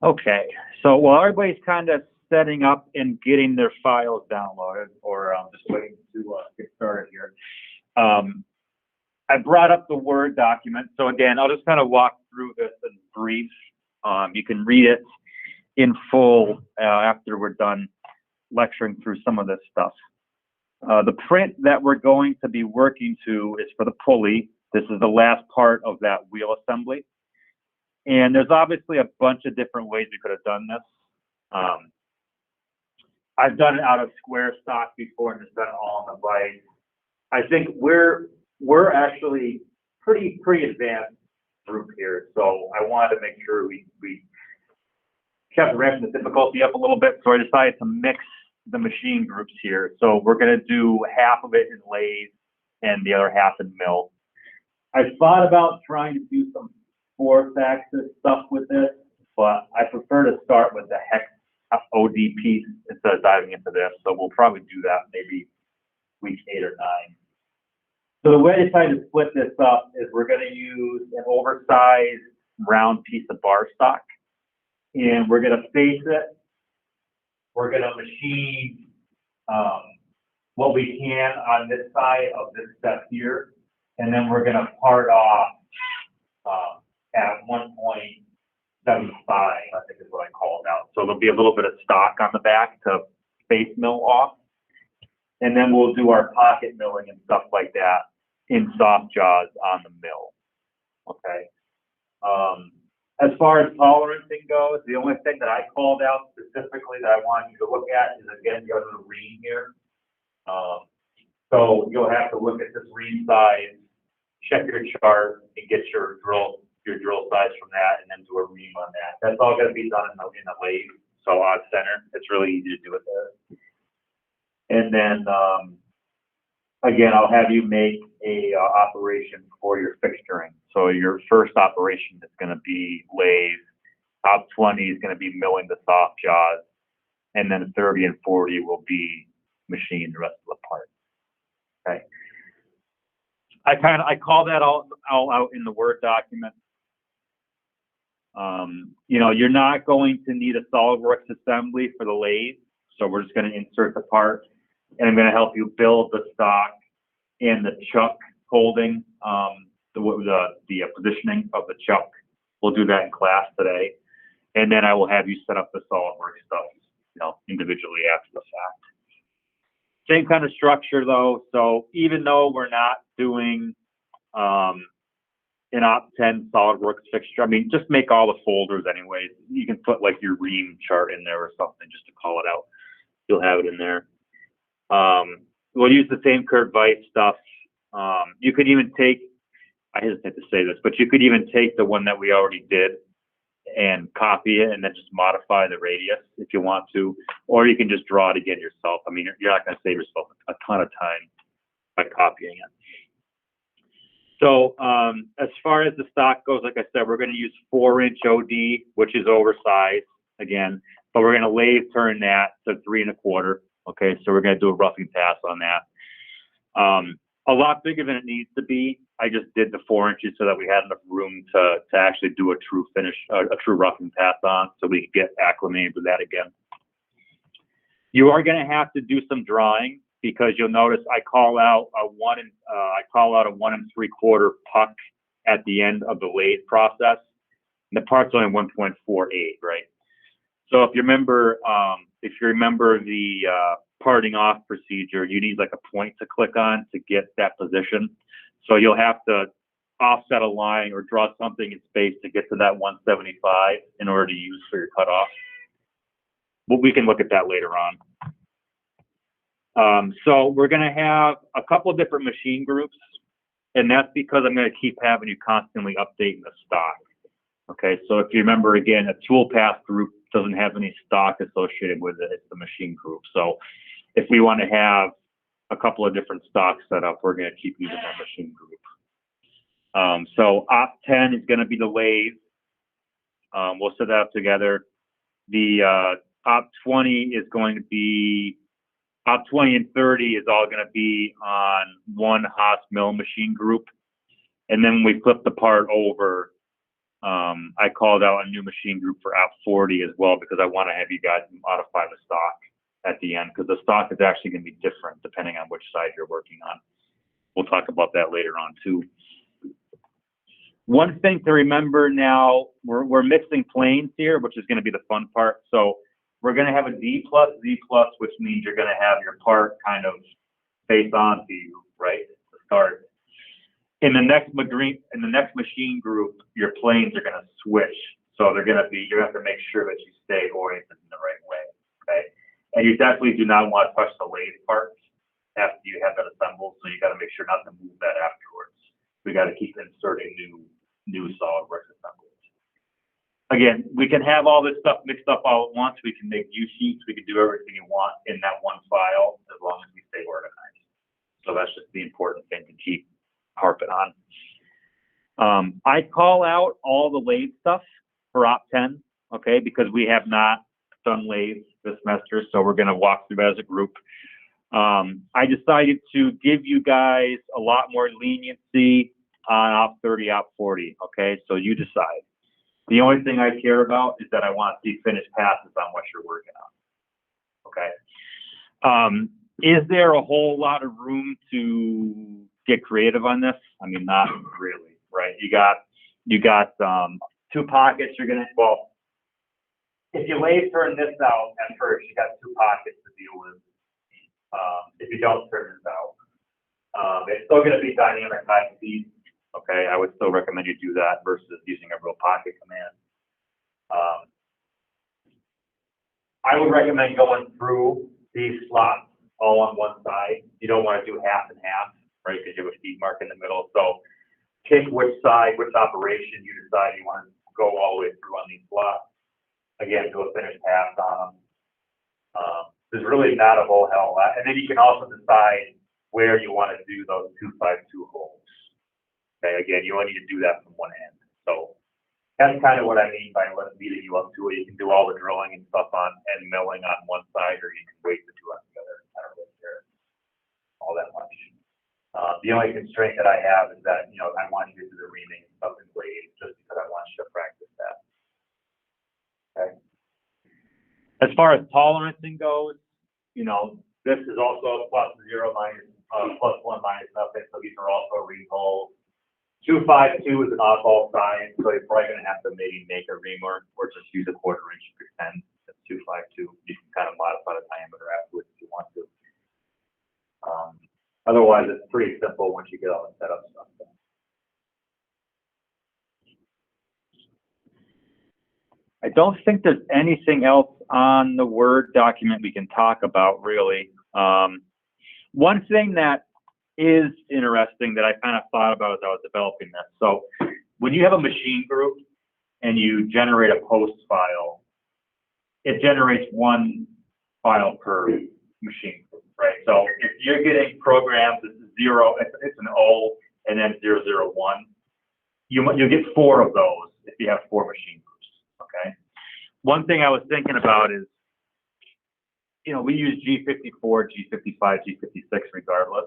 Okay, so while everybody's kind of setting up and getting their files downloaded, or just waiting to get started here, I brought up the Word document. So again, I'll just kind of walk through this in brief. You can read it in full after we're done lecturing through some of this stuff. The print that we're going to be working to is for the pulley. This is the last part of that wheel assembly. And there's obviously a bunch of different ways we could have done this. I've done it out of square stock before and just done it all on the bike. I think we're actually pretty advanced group here, so I wanted to make sure we kept ramping the difficulty up a little bit. So I decided to mix the machine groups here. So we're going to do half of it in lathe and the other half in mill. I thought about trying to do some fourth axis stuff with this, but I prefer to start with the hex OD piece instead of diving into this. So we'll probably do that maybe week 8 or 9. So the way I decided to split this up is we're going to use an oversized round piece of bar stock, and we're going to face it. We're going to machine what we can on this side of this step here, and then we're going to part off at 1.75, I think is what I call it out. So there'll be a little bit of stock on the back to face mill off, and then we'll do our pocket milling and stuff like that in soft jaws on the mill. Okay. As far as tolerancing goes, the only thing that I called out specifically that I want you to look at is, again, the other ream here. So you'll have to look at this ream size, check your chart, and get your drill size from that, and then do a ream on that. That's all going to be done in the lathe, so odd center. It's really easy to do it there. And then, again, I'll have you make a operation for your fixturing. So your first operation is going to be lathe. Top 20 is going to be milling the soft jaws, and then 30 and 40 will be machining the rest of the part. Okay. I call that all out in the Word document. You know, you're not going to need a SolidWorks assembly for the lathe, so we're just going to insert the part, and I'm going to help you build the stock and the chuck holding, the positioning of the chuck. We'll do that in class today, and then I will have you set up the SolidWorks stuff, you know, individually after the fact. Same kind of structure though. So even though we're not doing an Op 10 SolidWorks fixture, I mean, just make all the folders anyways. You can put like your ream chart in there or something just to call it out. You'll have it in there. We'll use the same curved vise stuff. You could even take, I hesitate to say this, but you could even take the one that we already did and copy it and then just modify the radius if you want to, or you can just draw it again yourself. I mean, you're not going to save yourself a ton of time by copying it. So as far as the stock goes, like I said, we're going to use 4-inch OD, which is oversized again, but we're going to lathe turn that to 3 1/4. Okay, so we're going to do a roughing pass on that. A lot bigger than it needs to be. I just did the 4 inches so that we had enough room to actually do a true finish, a true roughing pass on, so we could get acclimated with that again. You are going to have to do some drawing because you'll notice I call out a 1 3/4 puck at the end of the lathe process. And the part's only 1.48, right? So if you remember the parting off procedure, you need like a point to click on to get that position. So you'll have to offset a line or draw something in space to get to that 175 in order to use for your cutoff. But we can look at that later on. So we're going to have a couple of different machine groups, and that's because I'm going to keep having you constantly updating the stock. Okay, so if you remember, again, a tool path group doesn't have any stock associated with it. It's the machine group. So if we want to have a couple of different stocks set up, we're going to keep using that machine group. So Op 10 is going to be the lathe. We'll set that up together. The Op 20 is going to be Op 20 and 30 is all going to be on one Haas mill machine group. And then when we flip the part over, I called out a new machine group for Op 40 as well, because I want to have you guys modify the stock at the end, because the stock is actually going to be different depending on which side you're working on. We'll talk about that later on too. One thing to remember now, we're mixing planes here, which is going to be the fun part. So we're going to have a D plus, Z plus, which means you're going to have your part kind of face on to you, right, to start. In the next machine group, your planes are going to switch. So they're going to be, you have to make sure that you stay oriented in the right way, okay? And you definitely do not want to touch the lathe parts after you have that assembled. So you got to make sure not to move that afterwards. We got to keep inserting new SolidWorks assemblies. Again, we can have all this stuff mixed up all at once. We can make view sheets. We can do everything you want in that one file as long as we stay organized. So that's just the important thing to keep harping on. I call out all the lathe stuff for Op 10, okay, because we have not done lathes this semester, so we're going to walk through that as a group. I decided to give you guys a lot more leniency on Op 30, Op 40, okay, so you decide. The only thing I care about is that I want to see finished passes on what you're working on, okay? Is there a whole lot of room to get creative on this? I mean, not really, right? You got two pockets. You're gonna, well, if you turn this out at first, you got two pockets to deal with. If you don't turn this out, it's still gonna be dynamic high speed. Okay, I would still recommend you do that versus using a real pocket command. I would recommend going through these slots all on one side. You don't want to do half and half, right? Because you have a feed mark in the middle. So pick which side, which operation you decide you want to go all the way through on these slots. Again, do a finished pass on them. There's really not a whole hell lot. And then you can also decide where you want to do those 252 holes. Okay, again, you only need to do that from one end. So that's kind of what I mean by leading you up to it. You can do all the drilling and stuff on and milling on one side, or you can wait to do on the other. I don't really care all that much. The only constraint that I have is that, you know, I want you to do the reaming and stuff in blade just because I want you to practice that. Okay. As far as tolerancing goes, you know, this is also a plus 0 minus, plus 1 minus nothing. So these are also ream holes. 252 is an oddball size, so you're probably going to have to maybe make a reamer or just use a 1/4 inch if you're 10. That's 252. You can kind of modify the diameter afterwards if you want to. Otherwise, it's pretty simple once you get all the setup stuff done. I don't think there's anything else on the Word document we can talk about, really. One thing that is interesting that I kind of thought about as I was developing this. So when you have a machine group and you generate a post file, it generates one file per machine group, right? So if you're getting programs, it's 0, it's an O, and then 001, you'll get 4 of those if you have 4 machine groups, okay? One thing I was thinking about is, you know, we use G54, G55, G56 regardless.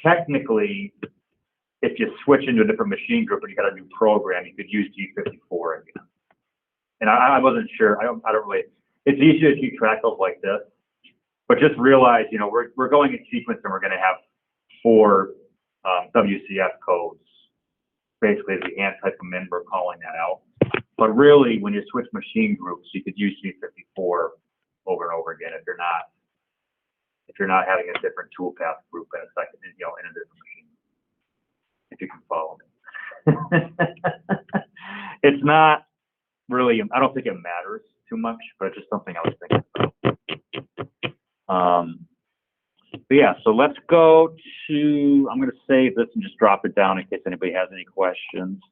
Technically, if you switch into a different machine group and you got a new program, you could use G54 again. And I wasn't sure. I don't really. It's easier to keep track of like this, but just realize, you know, we're going in sequence and we're going to have 4 WCF codes. Basically, as we hand type them in, we're calling that out. But really, when you switch machine groups, you could use G54 over and over again if you're not having a different toolpath group in a second, you know, in a different machine. If you can follow me. It's not really, I don't think it matters too much, but it's just something I was thinking about. But yeah, so let's go to, I'm going to save this and just drop it down in case anybody has any questions.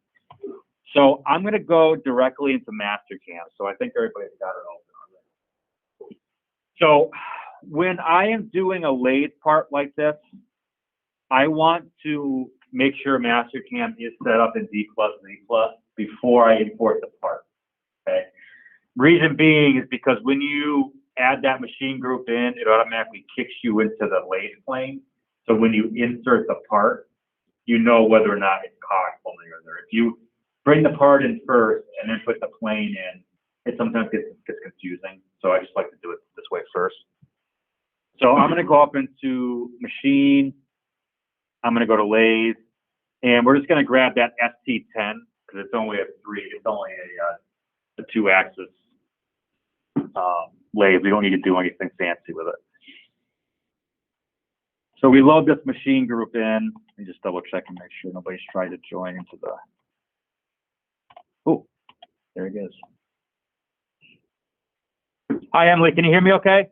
So I'm going to go directly into Mastercam. So I think everybody's got it open already. So when I am doing a lathe part like this, I want to make sure Mastercam is set up in D+, Z+ before I import the part, okay? Reason being is because when you add that machine group in, it automatically kicks you into the lathe plane. So when you insert the part, you know whether or not it's cocked fully or there. If you bring the part in first and then put the plane in, it sometimes gets confusing. So I just like to do it this way first. So I'm going to go up into machine. I'm going to go to lathe, and we're just going to grab that ST10 because it's only a 2-axis lathe. We don't need to do anything fancy with it. So we load this machine group in and just double check and make sure nobody's tried to join into the. Oh, there it is. Hi, Emily. Can you hear me okay?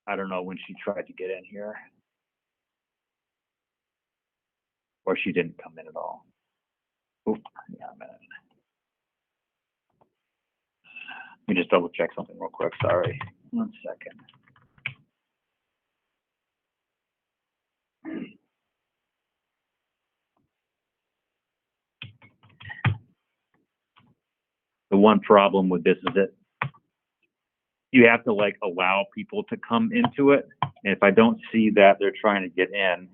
I don't know when she tried to get in here. Or she didn't come in at all. Oop, yeah, I'm in. Let me just double check something real quick. Sorry. 1 second. The one problem with this is that you have to like allow people to come into it. And if I don't see that they're trying to get in,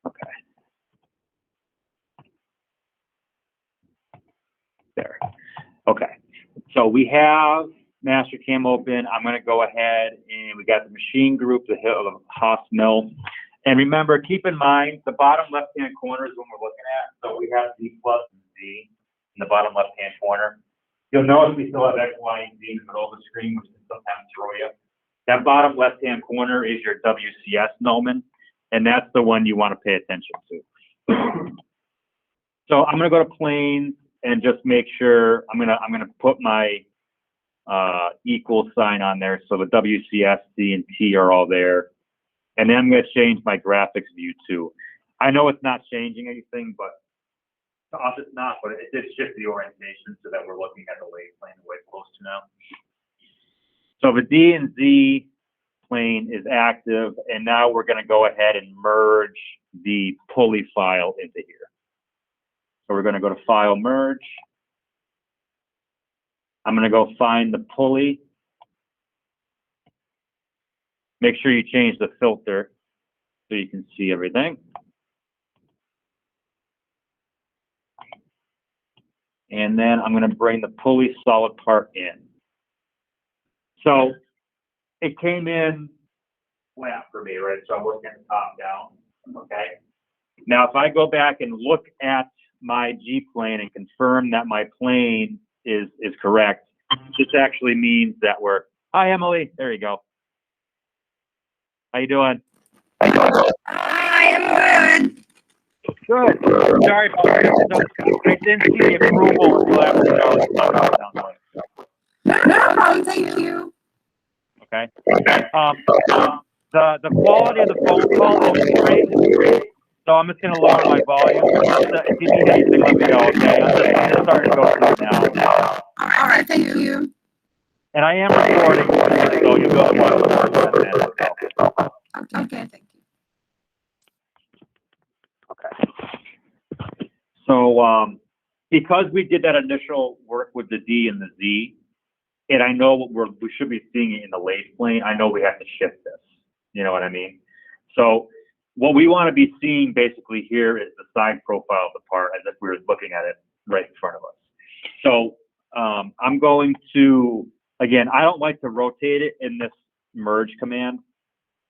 okay. There. Okay. So we have master cam open. I'm going to go ahead and we got the machine group, the Haas mill. And remember, keep in mind, the bottom left-hand corner is what we're looking at. So we have Z plus and Z in the bottom left-hand corner. You'll notice we still have X, Y, and Z in the middle of the screen, which can sometimes throw you. That bottom left-hand corner is your WCS Nomen, and that's the one you want to pay attention to. So I'm going to go to planes and just make sure I'm gonna put my equal sign on there. So the WCS, C, and T are all there. And then I'm going to change my graphics view too. I know it's not changing anything, but to us it's not, but it did shift the orientation so that we're looking at the lathe plane the way it's supposed to now. So the D and Z plane is active, and now we're going to go ahead and merge the pulley file into here. So we're going to go to File, Merge. I'm going to go find the pulley. Make sure you change the filter so you can see everything. And then I'm going to bring the pulley solid part in. So it came in flat for me, right? So I'm working top down, okay? Now, if I go back and look at my G-plane and confirm that my plane is correct, this actually means that we're, hi, Emily, there you go. How you doing? I am good. Good. Sorry about that. So I didn't see the approval. No problem, thank you. Okay. The quality of the phone call is great. So I'm just going to lower my volume. If you need anything, let me know, okay? I'm just starting to go through it now. All right, thank you. And I am recording, so you'll go Okay, thank you. Okay. So because we did that initial work with the D and the Z, and I know what we should be seeing it in the lathe plane, I know we have to shift this. You know what I mean? So what we want to be seeing basically here is the side profile of the part as if we were looking at it right in front of us. So I'm going to, again, I don't like to rotate it in this merge command.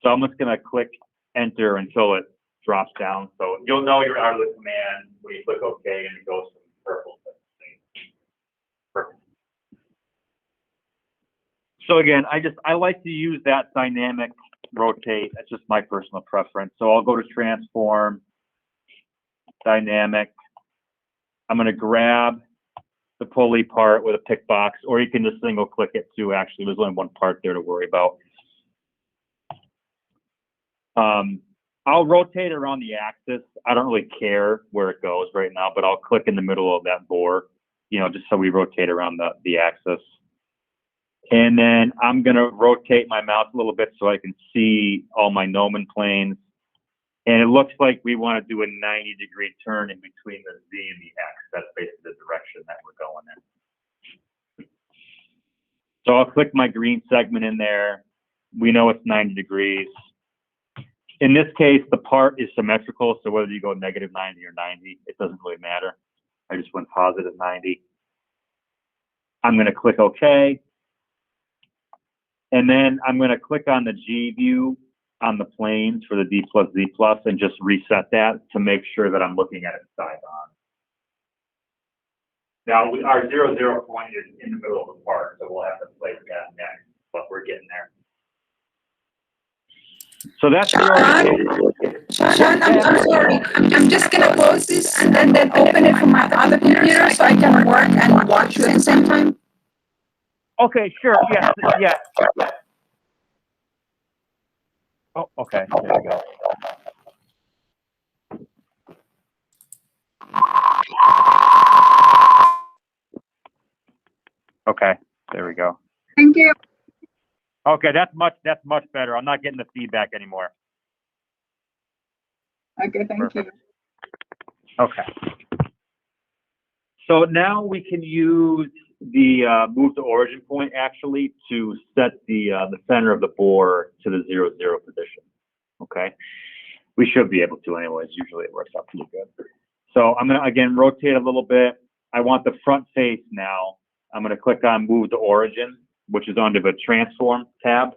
So I'm just going to click enter until it drops down. So you'll know you're out of the command when you click OK and it goes from purple to green. Perfect. So again, I like to use that dynamic rotate. That's just my personal preference. So I'll go to transform, dynamic. I'm going to grab the pulley part with a pick box, or you can just single click it too. Actually, there's only one part there to worry about. I'll rotate around the axis. I don't really care where it goes right now, but I'll click in the middle of that bore, you know, just so we rotate around the axis. And then I'm going to rotate my mouse a little bit so I can see all my gnomon planes. And it looks like we want to do a 90-degree turn in between the Z and the X. That's basically the direction that we're going in. So I'll click my green segment in there. We know it's 90 degrees. In this case, the part is symmetrical, so whether you go negative 90 or 90, it doesn't really matter. I just went positive 90. I'm going to click OK. And then I'm going to click on the G view on the planes for the D plus Z plus and just reset that to make sure that I'm looking at it side on. Now, our 0, 0 point is in the middle of the part, so we'll have to play with that next, but we're getting there. So that's Sean, I'm sorry. I'm just gonna close this and then open it from my other computer so I can work and watch you at the same time. Okay, sure. Yeah, yeah. Oh, okay. There we go. Okay, there we go. Thank you. Okay, that's much better. I'm not getting the feedback anymore. Okay, thank you. Okay. So now we can use the move to origin point actually to set the center of the bore to the 0, 0 position. Okay. We should be able to anyways. Usually it works out pretty good. So I'm going to again rotate a little bit. I want the front face now. I'm going to click on move to origin, which is under the transform tab.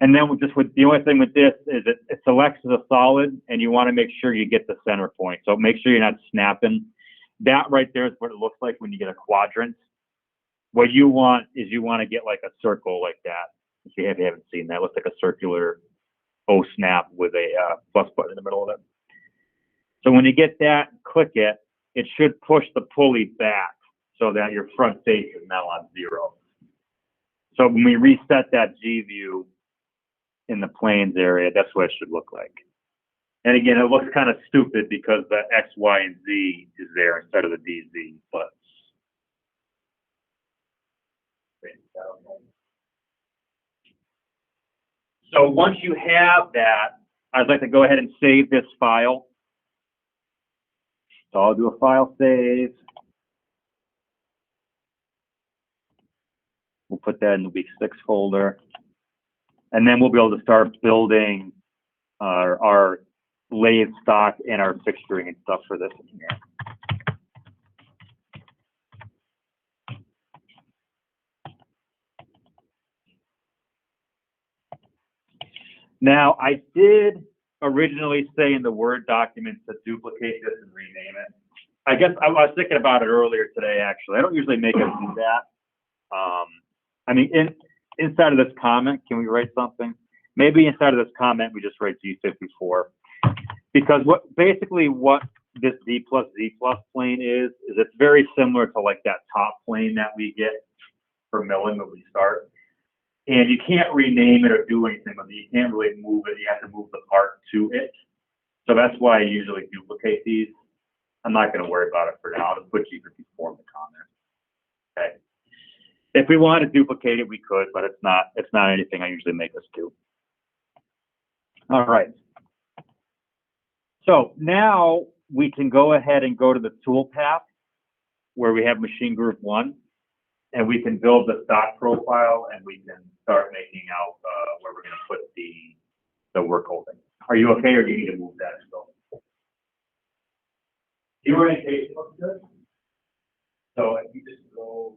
And then the only thing with this is it selects as a solid and you want to make sure you get the center point. So make sure you're not snapping. That right there is what it looks like when you get a quadrant. What you want is you want to get like a circle like that. If you haven't seen that, it looks like a circular O snap with a plus button in the middle of it. So when you get that, click it. It should push the pulley back so that your front face is now on 0. So when we reset that G view in the planes area, that's what it should look like. And again, it looks kind of stupid because the X, Y, and Z is there instead of the DZ, but. So once you have that, I'd like to go ahead and save this file. So I'll do a file save. We'll put that in the week 6 folder. And then we'll be able to start building our lathe stock and our fixturing and stuff for this in here. Now, I did originally say in the Word document to duplicate this and rename it. I guess I was thinking about it earlier today, actually. I don't usually make us do that. I mean, inside of this comment, can we write something? Maybe inside of this comment, we just write G54. Because basically what this D plus Z plus plane is it's very similar to like that top plane that we get for milling when we start. And you can't rename it or do anything with it. You can't really move it. You have to move the part to it. So that's why I usually duplicate these. I'm not going to worry about it for now. I'll just put G54 in the comment. Okay. If we want to duplicate it, we could, but it's not anything I usually make us do. All right. So now we can go ahead and go to the tool path where we have machine group 1, and we can build the stock profile, and we can start making out where we're going to put the work holding. Are you okay, or do you need to move that still? The orientation looks good. So if you just go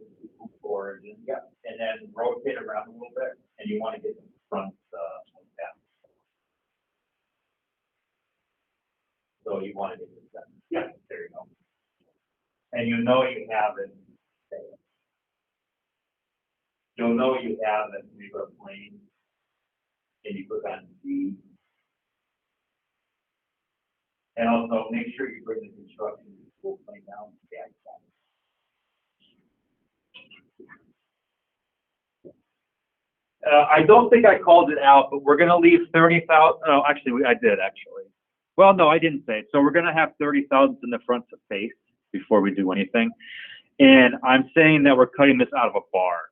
forward, yeah, and then rotate around a little bit, and you want to get the front down. So you want to get this done. Yeah, there you go. And you know you have it. You'll know you have it when you go to plane, and you click on Z. And also make sure you bring the construction tool plane down. Yeah, I don't think I called it out, but we're going to leave 30,000. Oh, actually, I did actually. Well, no, I didn't say it. So we're going to have 30,000 in the front to face before we do anything. And I'm saying that we're cutting this out of a bar.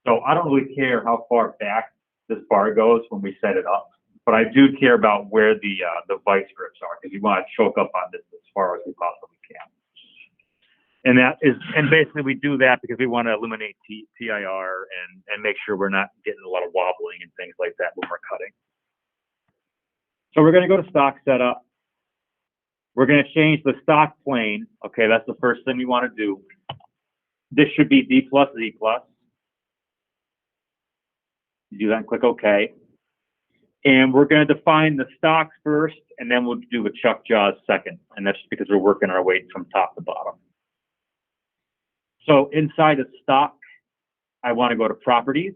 So I don't really care how far back this bar goes when we set it up, but I do care about where the vice grips are, because you want to choke up on this as far as we possibly can. And basically we do that because we want to eliminate TIR and make sure we're not getting a lot of wobbling and things like that when we're cutting. So we're going to go to stock setup. We're going to change the stock plane. Okay, that's the first thing we want to do. This should be D plus Z plus. You do that and click OK. And we're going to define the stocks first, and then we'll do the chuck jaws second. And that's because we're working our way from top to bottom. So inside of stock, I want to go to properties.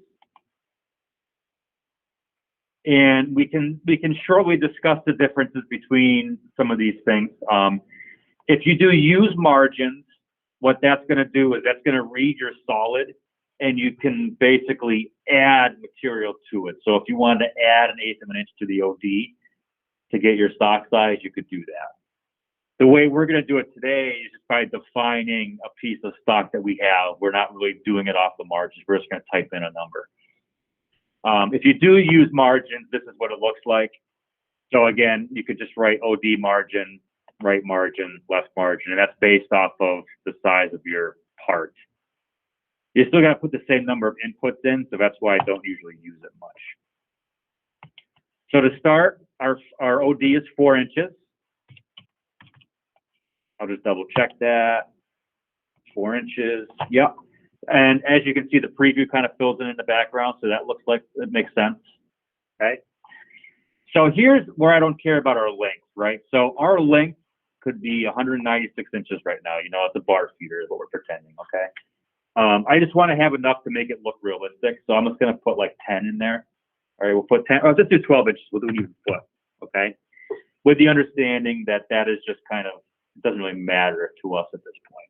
And we can shortly discuss the differences between some of these things. If you do use margins, what that's going to do is that's going to read your solid, and you can basically add material to it. So if you wanted to add 1/8 of an inch to the OD to get your stock size, you could do that. The way we're going to do it today is just by defining a piece of stock that we have. We're not really doing it off the margins. We're just going to type in a number. If you do use margins, this is what it looks like. So again, you could just write OD margin, right margin, left margin, and that's based off of the size of your part. You still got to put the same number of inputs in, so that's why I don't usually use it much. So to start, our OD is 4 inches. I'll just double check that. 4 inches, yep. And as you can see, the preview kind of fills in the background, so that looks like it makes sense, okay? So here's where I don't care about our length, right? So our length could be 196 inches right now. You know, it's a bar feeder is what we're pretending, okay? I just want to have enough to make it look realistic, so I'm just going to put like 10 in there. All right, we'll put 10, let's do 12 inches. We'll do an even foot, okay? With the understanding that that is just kind of, it doesn't really matter to us at this point.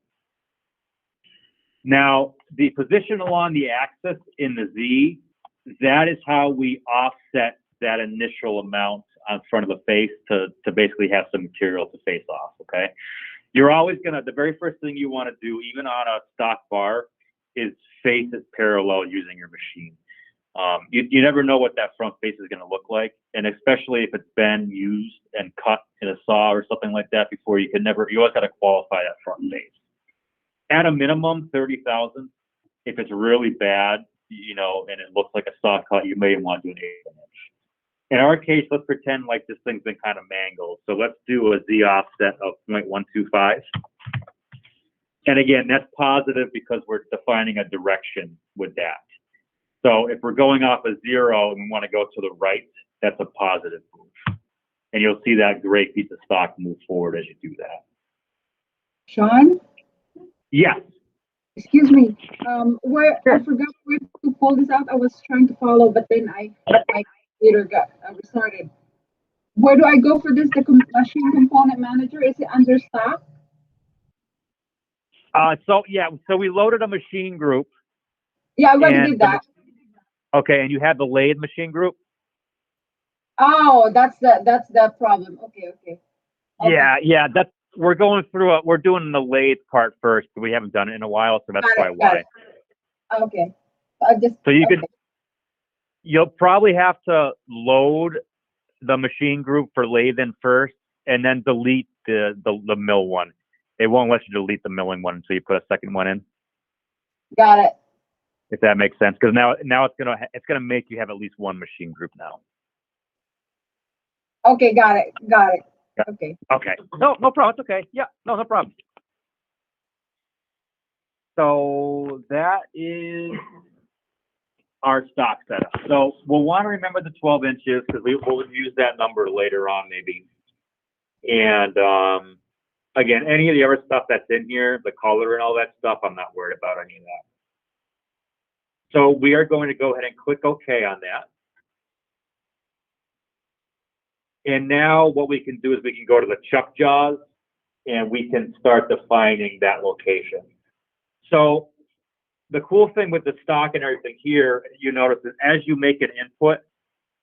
Now, the position along the axis in the Z, that is how we offset that initial amount on front of the face to basically have some material to face off, okay? You're always gonna, the very first thing you wanna do, even on a stock bar, is face it parallel using your machine. You never know what that front face is gonna look like, and especially if it's been used and cut in a saw or something like that before, you always gotta qualify that front face. At a minimum, 30,000. If it's really bad, you know, and it looks like a saw cut, you may want to do an 1/8 inch. In our case, let's pretend like this thing's been kind of mangled. So let's do a Z offset of 0.125. And again, that's positive because we're defining a direction with that. So if we're going off a 0 and we want to go to the right, that's a positive move. And you'll see that great piece of stock move forward as you do that. Sean? Yes. Excuse me. Where I forgot where to pull this out. I was trying to follow, but then my computer got restarted. Where do I go for this? The machine component manager? Is it under stock? So we loaded a machine group. Yeah, I already did that. Okay, and you have the lathe machine group? Oh, that's the problem. Okay. Yeah, we're going through we're doing the lathe part first, but we haven't done it in a while, so that's probably why. Okay. You'll probably have to load the machine group for lathe in first, and then delete the mill one. It won't let you delete the milling one until you put a second one in. Got it. If that makes sense, because now it's gonna make you have at least one machine group now. Okay, got it. Okay. Okay. No problem. It's okay. Yeah. No problem. So that is our stock setup. So we'll want to remember the 12 inches because we'll use that number later on maybe. And again, any of the other stuff that's in here, the color and all that stuff, I'm not worried about any of that. So we are going to go ahead and click OK on that. And now what we can do is we can go to the chuck jaws and we can start defining that location. So the cool thing with the stock and everything here, you notice that as you make an input,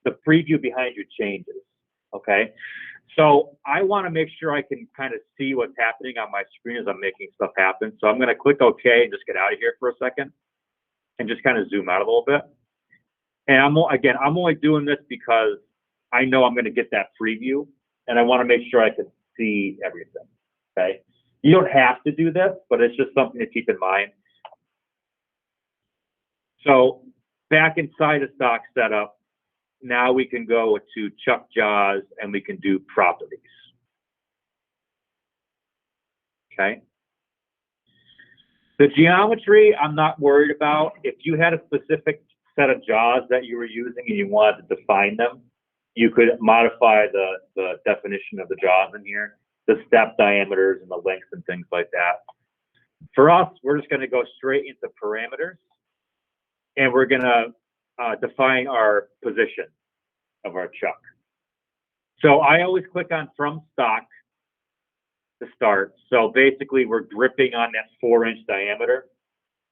the preview behind you changes, okay? So I want to make sure I can kind of see what's happening on my screen as I'm making stuff happen. So I'm going to click OK and just get out of here for a second. and just kind of zoom out a little bit. And I'm only doing this because I know I'm going to get that preview, and I want to make sure I can see everything. Okay, you don't have to do this, but it's just something to keep in mind. So back inside the stock setup, now we can go to Chuck Jaws and we can do properties. Okay. The geometry, I'm not worried about. If you had a specific set of jaws that you were using and you wanted to define them, you could modify the definition of the jaws in here, the step diameters and the lengths and things like that. For us, we're just going to go straight into parameters, and we're going to define our position of our chuck. So I always click on from stock to start. So basically we're gripping on that 4-inch diameter,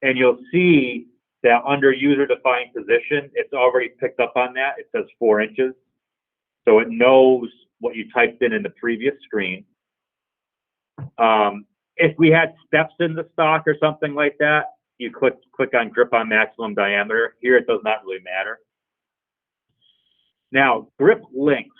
and you'll see that under user defined position, it's already picked up on that. It says 4 inches. So it knows what you typed in the previous screen. If we had steps in the stock or something like that, you click on grip on maximum diameter. Here it does not really matter. Now, grip length.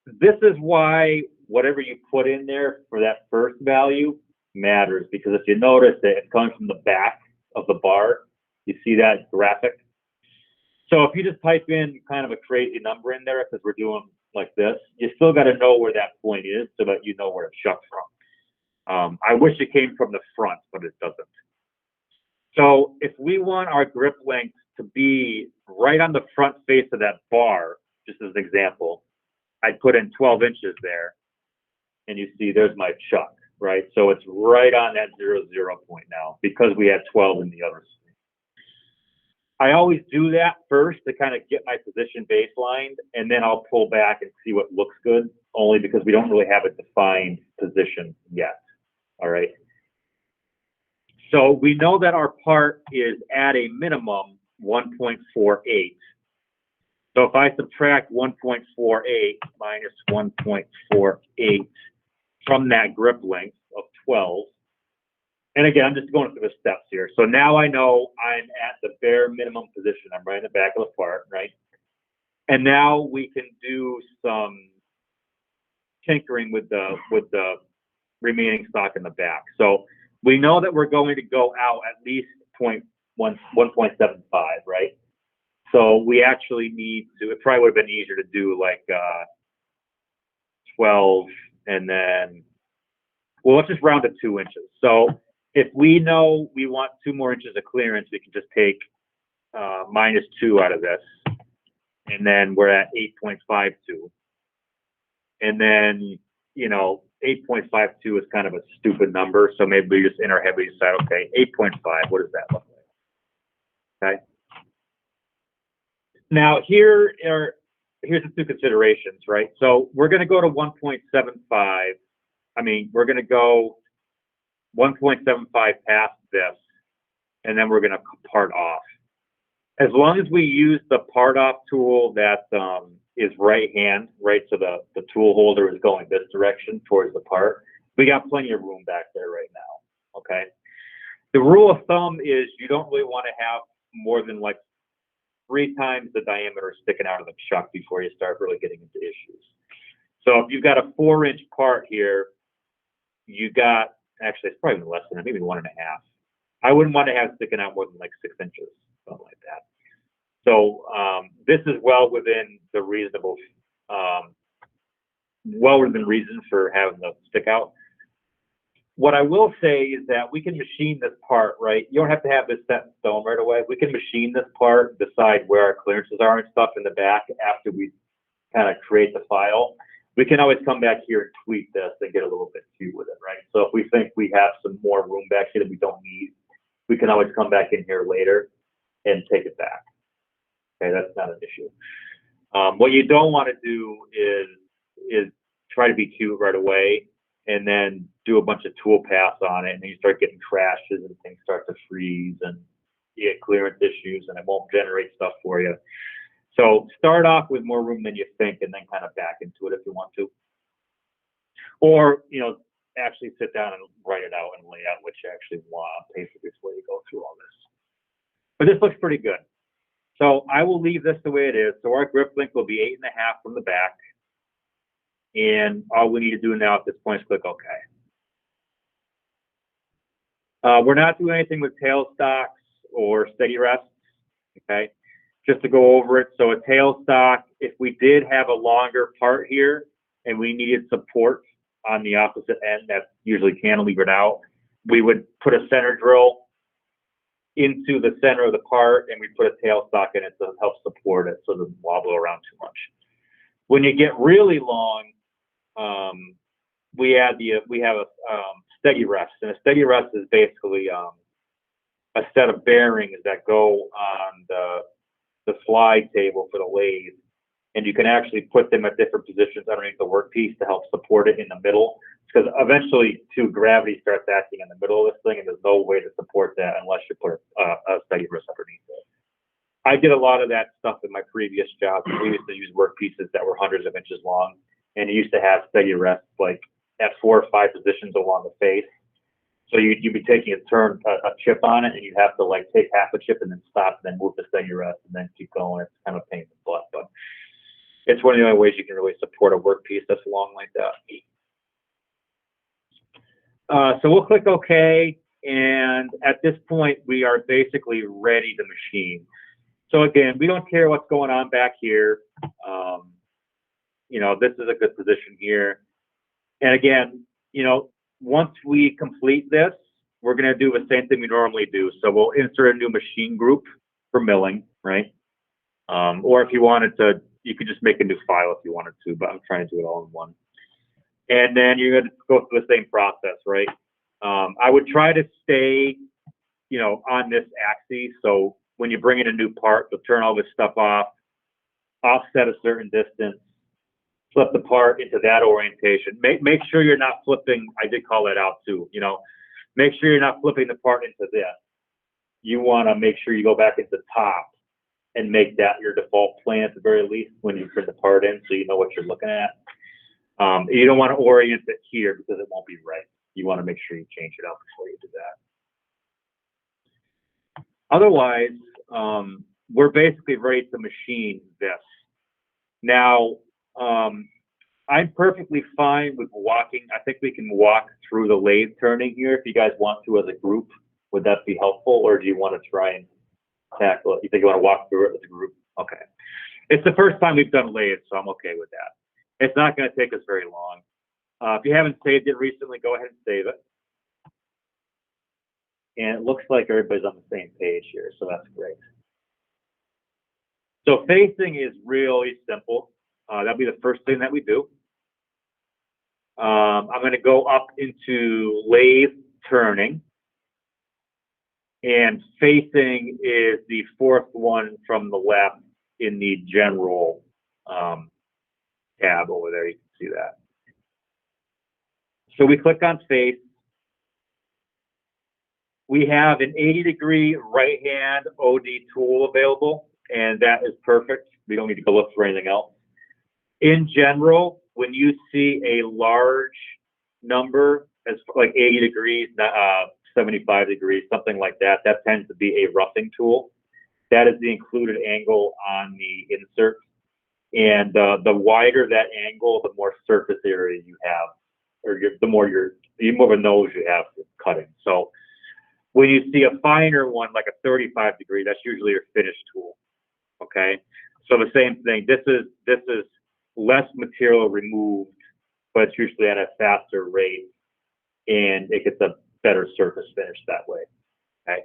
This is why whatever you put in there for that first value matters, because if you notice that it comes from the back of the bar, you see that graphic. So if you just type in kind of a crazy number in there, because we're doing like this, you still got to know where that point is so that you know where it's shucked from. I wish it came from the front, but it doesn't. So if we want our grip length to be right on the front face of that bar, just as an example, I'd put in 12 inches there, and you see there's my chuck, right? So it's right on that 0, 0 point now because we had 12 in the other screen. I always do that first to kind of get my position baselined, and then I'll pull back and see what looks good, only because we don't really have a defined position yet, all right? So we know that our part is at a minimum 1.48. So if I subtract 1.48 minus 1.48 from that grip length of 12, and again, I'm just going through the steps here. So now I know I'm at the bare minimum position. I'm right in the back of the part, right? And now we can do some tinkering with the remaining stock in the back. So we know that we're going to go out at least 1.75, right? So we actually need to, it probably would have been easier to do like 12 and then, well, let's just round to 2 inches. So if we know we want 2 more inches of clearance, we can just take -2 out of this. And then we're at 8.52. And then, you know, 8.52 is kind of a stupid number. So maybe we just in our head, we decide, okay, 8.5, what does that look like? Okay. Now here's the 2 considerations, right? So we're going to go to 1.75. I mean, we're going to go 1.75 past this, and then we're going to part off. As long as we use the part off tool that is right hand, right? So the tool holder is going this direction towards the part. We got plenty of room back there right now, okay? The rule of thumb is you don't really want to have more than like 3 times the diameter sticking out of the chuck before you start really getting into issues. So if you've got a 4-inch part here, you got, actually it's probably less than that, maybe 1.5. I wouldn't want to have sticking out more than like 6 inches, something like that. So this is well within the reasonable, well within reason for having the stick out. What I will say is that we can machine this part, right? You don't have to have this set in stone right away. We can machine this part, decide where our clearances are and stuff in the back after we kind of create the file. We can always come back here and tweak this and get a little bit cute with it, right? So if we think we have some more room back here that we don't need, we can always come back in here later and take it back. Okay, that's not an issue. What you don't want to do is try to be cute right away and then do a bunch of tool paths on it, and then you start getting crashes and things start to freeze and you get clearance issues and it won't generate stuff for you. So start off with more room than you think and then kind of back into it if you want to. Or, you know, actually sit down and write it out and lay out what you actually want basically before you go through all this. But this looks pretty good. So I will leave this the way it is. So our grip length will be 8.5 from the back. And all we need to do now at this point is click OK. We're not doing anything with tailstocks or steady rests, okay? Just to go over it, so a tailstock, if we did have a longer part here and we needed support on the opposite end that's usually cantilevered out, we would put a center drill into the center of the part and we put a tailstock in it to help support it so it doesn't wobble around too much. When you get really long, we have a steady rest, and a steady rest is basically a set of bearings that go on the slide table for the lathe, and you can actually put them at different positions underneath the workpiece to help support it in the middle, because eventually too gravity starts acting in the middle of this thing, and there's no way to support that unless you put a steady rest underneath it. I did a lot of that stuff in my previous job. We used to use workpieces that were hundreds of inches long, and you used to have steady rests like at 4 or 5 positions along the face. So you'd be taking a chip on it, and you'd have to like take half a chip and then stop, and then move the steady rest, and then keep going. It's kind of a pain in the butt, but it's one of the only ways you can really support a workpiece that's long like that. So we'll click OK, and at this point, we are basically ready to machine. So again, we don't care what's going on back here. You know, this is a good position here. And again, you know, once we complete this, we're going to do the same thing we normally do. So we'll insert a new machine group for milling, right? Or if you wanted to, you could just make a new file if you wanted to, but I'm trying to do it all in one. And then you're going to go through the same process, right? I would try to stay, you know, on this axis. So when you bring in a new part, you'll turn all this stuff off, offset a certain distance, flip the part into that orientation. Make sure you're not flipping. I did call that out too. You know, make sure you're not flipping the part into this. You want to make sure you go back into top and make that your default plane at the very least when you put the part in, so you know what you're looking at. You don't want to orient it here because it won't be right. You want to make sure you change it out before you do that. Otherwise, we're basically ready to machine this. Now, I'm perfectly fine with walking. I think we can walk through the lathe turning here if you guys want to as a group. Would that be helpful, or do you want to try and tackle it? You think you want to walk through it as a group? Okay. It's the first time we've done lathe, so I'm okay with that. It's not going to take us very long. If you haven't saved it recently, go ahead and save it. And it looks like everybody's on the same page here, so that's great. So facing is really simple. That'll be the first thing that we do. I'm going to go up into lathe turning. And facing is the 4th one from the left in the general tab over there. You can see that. So we click on face. We have an 80-degree right-hand OD tool available, and that is perfect. We don't need to go look for anything else. In general, when you see a large number, as like 80 degrees, 75 degrees, something like that, that tends to be a roughing tool. That is the included angle on the insert. And the wider that angle, the more surface area you have, or the more of a nose you have for cutting. So when you see a finer one, like a 35 degree, that's usually your finish tool. Okay. So the same thing. This is less material removed, but it's usually at a faster rate, and it gets a better surface finish that way. Okay.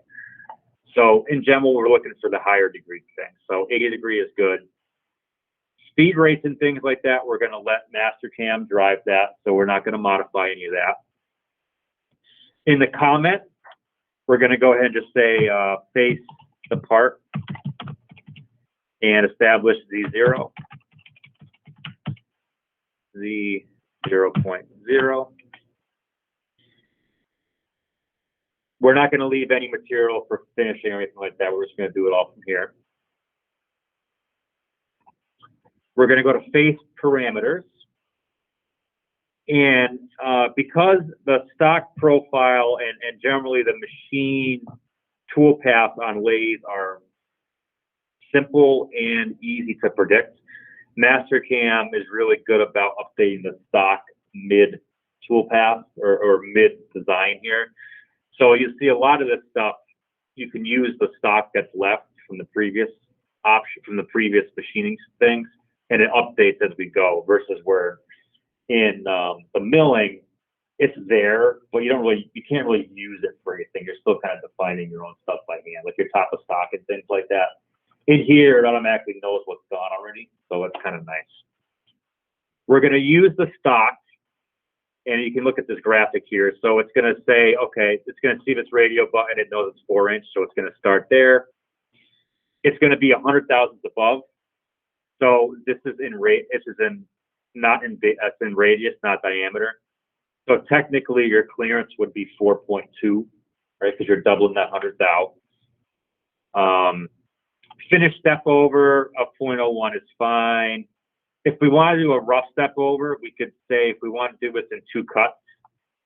So in general, we're looking for the higher degree thing. So 80 degree is good. Speed rates and things like that, we're going to let Mastercam drive that, so we're not going to modify any of that. In the comment, we're going to go ahead and just say face the part and establish Z0. Z0.0. We're not going to leave any material for finishing or anything like that. We're just going to do it all from here. We're going to go to face parameters. And because the stock profile and generally the machine tool paths on lathes are simple and easy to predict. Mastercam is really good about updating the stock mid tool path or mid design here. So you see a lot of this stuff, you can use the stock that's left from the previous option, from the previous machining things, and it updates as we go, versus where in the milling, it's there, but you can't really use it for anything. You're still kind of defining your own stuff by hand, like your top of stock and things like that. In here, it automatically knows what's gone already, so it's kind of nice. We're going to use the stock, and you can look at this graphic here. So it's going to say, okay, it's going to see this radio button. It knows it's 4-inch, so it's going to start there. It's going to be 100 thousandths above. So this is in it's in radius, not diameter. So technically, your clearance would be 4.2, right? Because you're doubling that 100 thou. Finish step over of 0.01 is fine. If we want to do a rough step over, we could say if we want to do this in 2 cuts,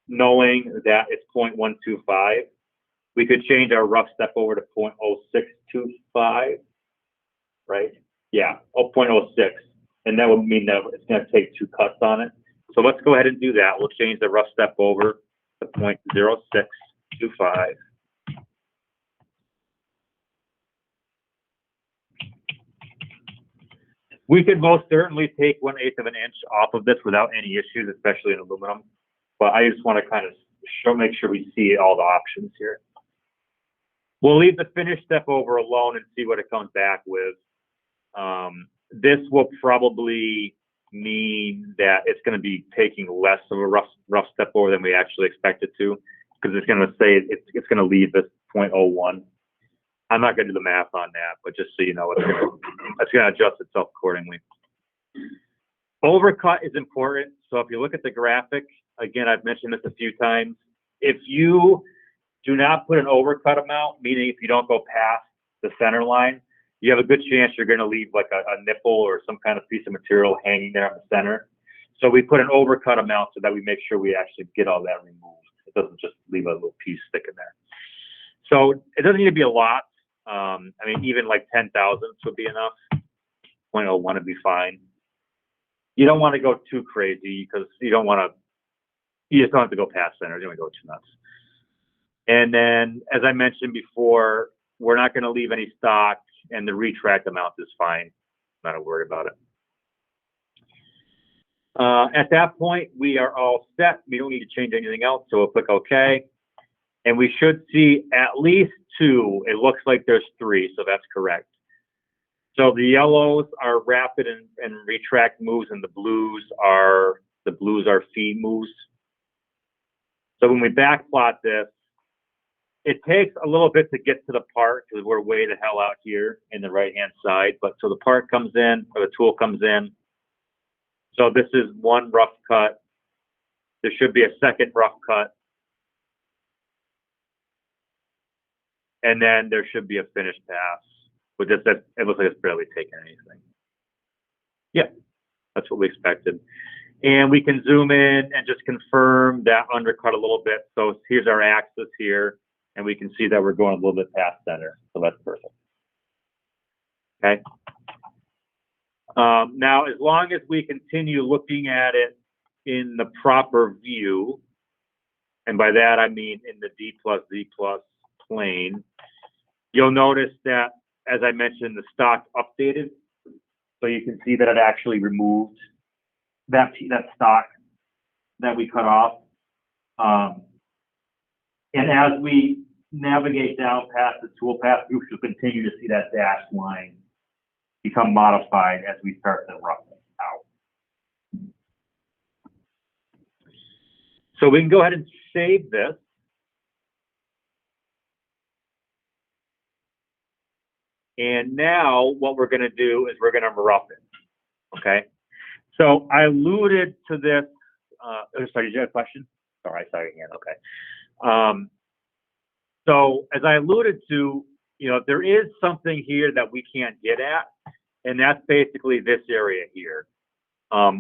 knowing that it's 0.125, we could change our rough step over to 0.0625, right? Yeah, 0.06, and that would mean that it's going to take 2 cuts on it. So let's go ahead and do that. We'll change the rough step over to 0.0625. We could most certainly take 1/8 of an inch off of this without any issues, especially in aluminum. But I just want to kind of make sure we see all the options here. We'll leave the finish step over alone and see what it comes back with. This will probably mean that it's going to be taking less of a rough step over than we actually expect it to, because it's going to say it's going to leave this 0.01. I'm not going to do the math on that, but just so you know, it's going to adjust itself accordingly. Overcut is important. So if you look at the graphic, again, I've mentioned this a few times. If you do not put an overcut amount, meaning if you don't go past the center line, you have a good chance you're going to leave like a nipple or some kind of piece of material hanging there in the center. So we put an overcut amount so that we make sure we actually get all that removed. It doesn't just leave a little piece sticking there. So it doesn't need to be a lot. I mean, even like 10 thousandths would be enough. 0.01 would be fine. You don't want to go too crazy because you just don't have to go past center. You don't want to go too nuts. And then, as I mentioned before, we're not going to leave any stock, and the retract amount is fine. Not to worry about it. At that point, we are all set. We don't need to change anything else, so we'll click OK. And we should see at least 2. It looks like there's 3, so that's correct. So the yellows are rapid and retract moves, and the blues are feed moves. So when we backplot this, it takes a little bit to get to the part because we're way the hell out here in the right-hand side. But so the part comes in, or the tool comes in. So this is one rough cut. There should be a second rough cut. And then there should be a finished pass. But it looks like it's barely taking anything. Yeah, that's what we expected. And we can zoom in and just confirm that undercut a little bit. So here's our axis here, and we can see that we're going a little bit past center. So that's perfect. Okay. Now, as long as we continue looking at it in the proper view, and by that I mean in the D plus Z plus plane, you'll notice that, as I mentioned, the stock updated. So you can see that it actually removed that stock that we cut off. And as we navigate down past the tool path, you should continue to see that dashed line become modified as we start to rough it out. So we can go ahead and save this. And now what we're going to do is we're going to rough it. Okay. So I alluded to this. Sorry, did you have a question? Sorry, again. Okay. So as I alluded to, there is something here that we can't get at, and that's basically this area here.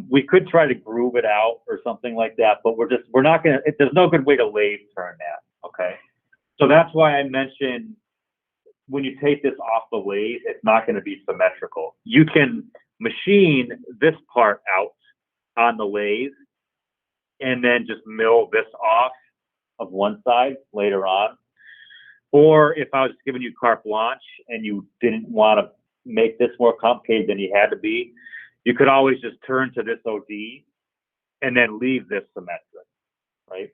We could try to groove it out or something like that, but we're not going to, there's no good way to lathe turn that. Okay. So that's why I mentioned when you take this off the lathe, it's not going to be symmetrical. You can machine this part out on the lathe and then just mill this off of one side later on. Or if I was giving you carte blanche and you didn't want to make this more complicated than you had to be, you could always just turn to this OD and then leave this symmetric, right?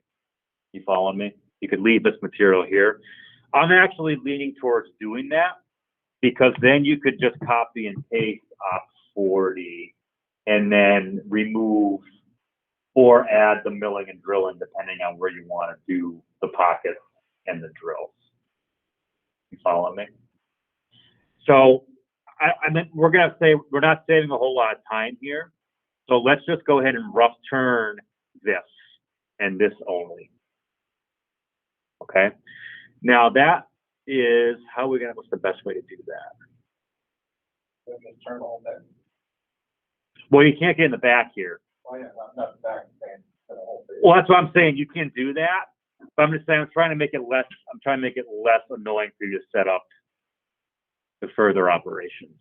You following me? You could leave this material here. I'm actually leaning towards doing that because then you could just copy and paste op 40 and then remove or add the milling and drilling depending on where you want to do the pockets and the drills. You follow me? So I mean, we're gonna say we're not saving a whole lot of time here. So let's just go ahead and rough turn this and this only. Okay. Now that is how we're gonna. What's the best way to do that? Turn all that. Well, you can't get in the back here. Oh yeah, not back. Well, that's what I'm saying. You can do that, but I'm just saying I'm trying to make it less. I'm trying to make it less annoying for you to set up the further operations.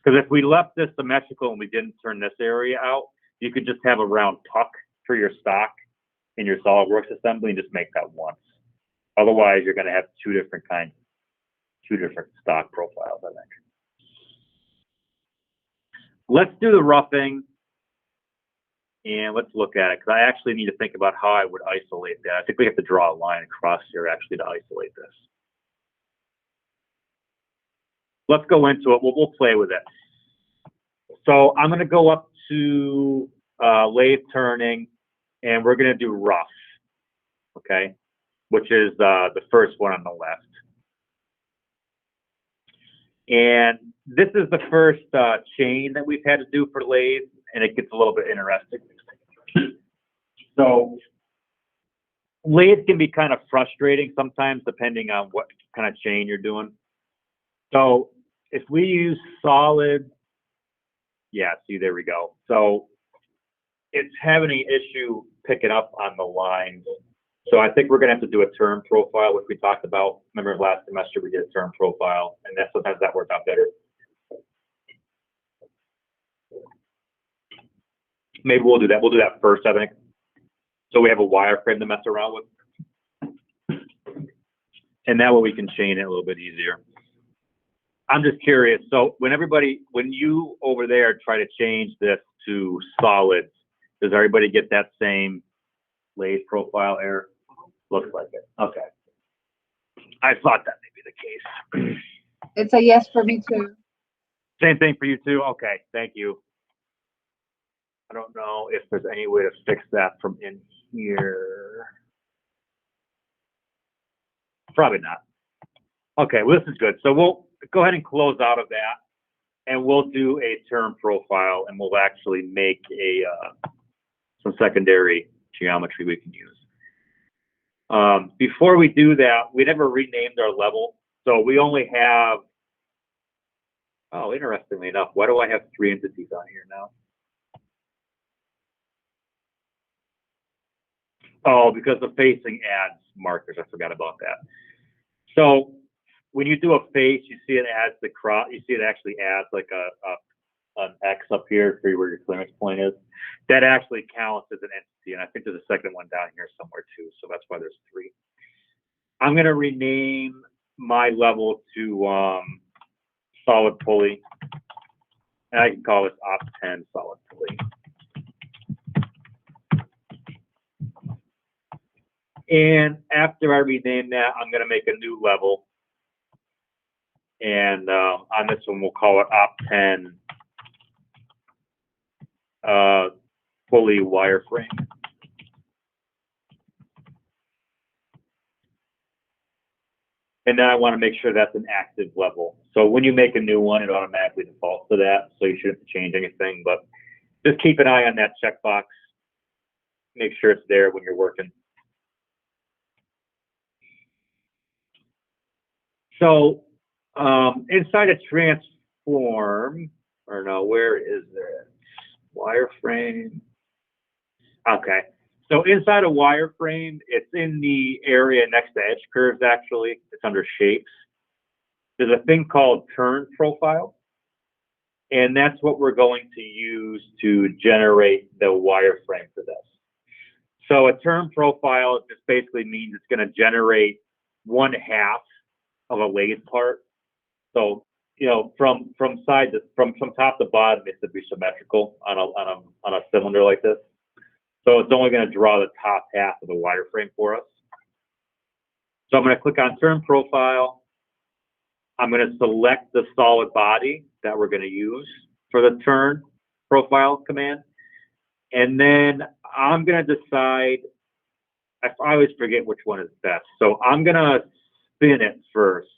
Because if we left this symmetrical and we didn't turn this area out, you could just have a round puck for your stock in your SolidWorks assembly and just make that once. Otherwise, you're going to have two different stock profiles, I think. Let's do the roughing and let's look at it because I actually need to think about how I would isolate that. I think we have to draw a line across here actually to isolate this. Let's go into it. We'll play with it. So I'm going to go up to lathe turning, and we're going to do rough, okay, which is the first one on the left. And this is the first chain that we've had to do for lathe, and it gets a little bit interesting. So lathe can be kind of frustrating sometimes depending on what kind of chain you're doing. So if we use solid, yeah, see, there we go. So it's having an issue picking up on the lines. So I think we're going to have to do a turn profile, which we talked about. Remember last semester we did a turn profile, and that sometimes that worked out better. Maybe we'll do that. We'll do that first, I think. So we have a wireframe to mess around with. And that way we can chain it a little bit easier. I'm just curious. So when you over there try to change this to solids, does everybody get that same lathe profile error? Looks like it. Okay. I thought that may be the case. It's a yes for me too. Same thing for you too? Okay, thank you. I don't know if there's any way to fix that from in here. Probably not. Okay, well, this is good. So we'll go ahead and close out of that, and we'll do a turn profile, and we'll actually make a some secondary geometry we can use. Before we do that, we never renamed our level, so we only have, oh, interestingly enough, why do I have 3 entities on here now? Oh, because the facing adds markers. I forgot about that. So when you do a face, you see it adds the cross. You see it actually adds like an X up here for where your clearance point is. That actually counts as an entity, and I think there's a second one down here somewhere too. So that's why there's 3. I'm going to rename my level to solid pulley, and I can call this op 10 solid pulley. And after I rename that, I'm going to make a new level. And on this one, we'll call it op 10 pulley wireframe. And then I want to make sure that's an active level. So when you make a new one, it automatically defaults to that. So you shouldn't change anything, but just keep an eye on that checkbox. Make sure it's there when you're working. So inside a transform, or no, where is there? Wireframe. Okay. So inside a wireframe, it's in the area next to edge curves, actually. It's under shapes. there's a thing called turn profile, and that's what we're going to use to generate the wireframe for this. So a turn profile just basically means it's going to generate 1/2 of a lathe part. So, you know, from top to bottom, it should be symmetrical on a cylinder like this. So it's only going to draw the top half of the wireframe for us. So I'm going to click on turn profile. I'm going to select the solid body that we're going to use for the turn profile command. And then I'm going to decide, I always forget which one is best. So I'm going to spin it first.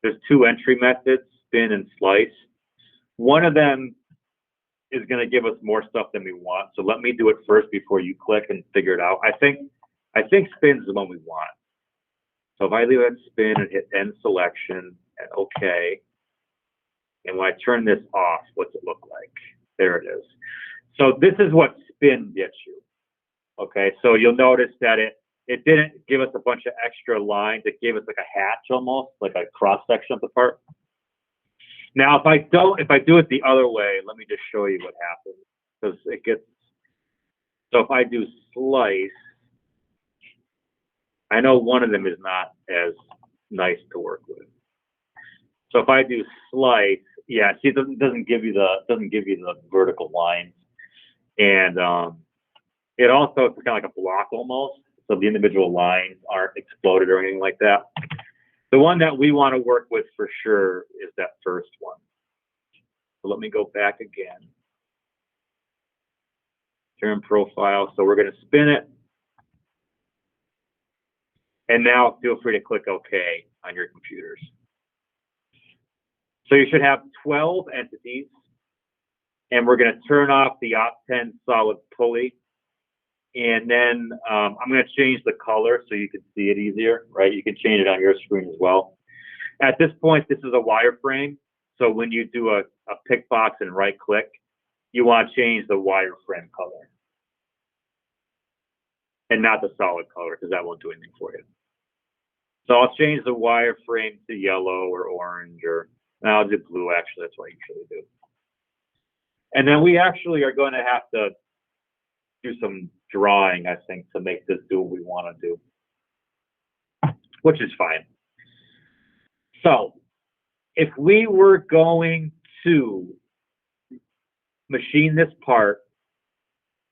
There's 2 entry methods, spin and slice. One of them is going to give us more stuff than we want. So let me do it first before you click and figure it out. I think spin's the one we want. So if I leave it spin and hit end selection and OK, and when I turn this off, what's it look like? There it is. So this is what spin gets you. Okay, so you'll notice that it didn't give us a bunch of extra lines. It gave us like a hatch almost, like a cross section of the part. Now, if I do it the other way, let me just show you what happens. Because it gets, so if I do slice, I know one of them is not as nice to work with. So if I do slice, yeah, see, it doesn't give you the vertical lines, and it also it's kind of like a block almost. So the individual lines aren't exploded or anything like that. The one that we want to work with for sure is that first one. So let me go back again. Turn profile. So we're going to spin it. And now feel free to click OK on your computers. So you should have 12 entities. And we're going to turn off the Op10 solid pulley. And then I'm going to change the color so you can see it easier, right? You can change it on your screen as well. At this point, this is a wireframe. So when you do a pick box and right click, you want to change the wireframe color and not the solid color because that won't do anything for you. So I'll change the wireframe to yellow or orange, or I'll do blue actually, that's what I usually do. And then we actually are going to have to do some drawing, I think, to make this do what we want to do, which is fine. So if we were going to machine this part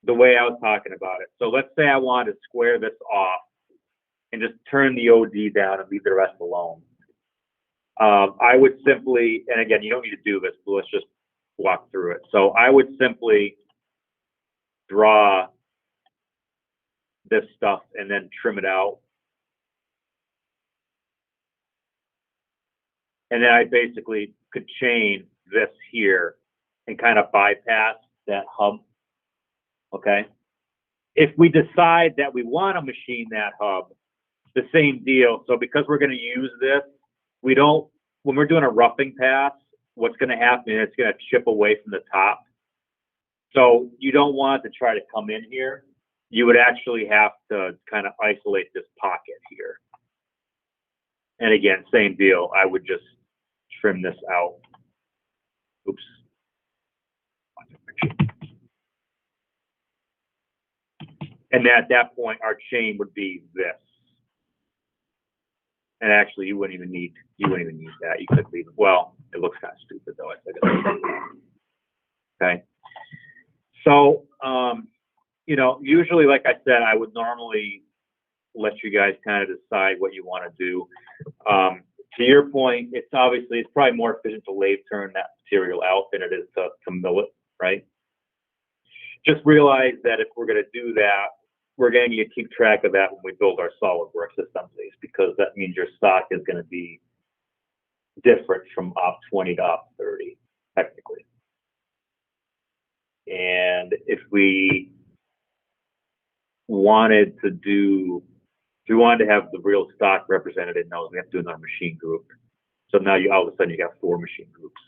the way I was talking about it, so let's say I wanted to square this off and just turn the OD down and leave the rest alone. I would simply, and again, you don't need to do this, but let's just walk through it. So I would simply draw this stuff and then trim it out. And then I basically could chain this here and kind of bypass that hub, okay? If we decide that we want to machine that hub, the same deal. So because we're going to use this, we don't, when we're doing a roughing pass, what's going to happen is it's going to chip away from the top. So you don't want it to try to come in here. You would actually have to kind of isolate this pocket here. And again, same deal. I would just trim this out. Oops. And at that point, our chain would be this. And actually, you wouldn't even need that. You could leave it. Well, it looks kind of stupid though. I think. Okay. So, you know, usually, like I said, I would normally let you guys kind of decide what you want to do. To your point, it's probably more efficient to lathe turn that material out than it is to mill it, right? Just realize that if we're going to do that, we're going to need to keep track of that when we build our SolidWorks assemblies, because that means your stock is going to be different from Op 20 to Op 30, technically. And if we wanted to have the real stock represented in those, we have to do another machine group. So now all of a sudden you got 4 machine groups.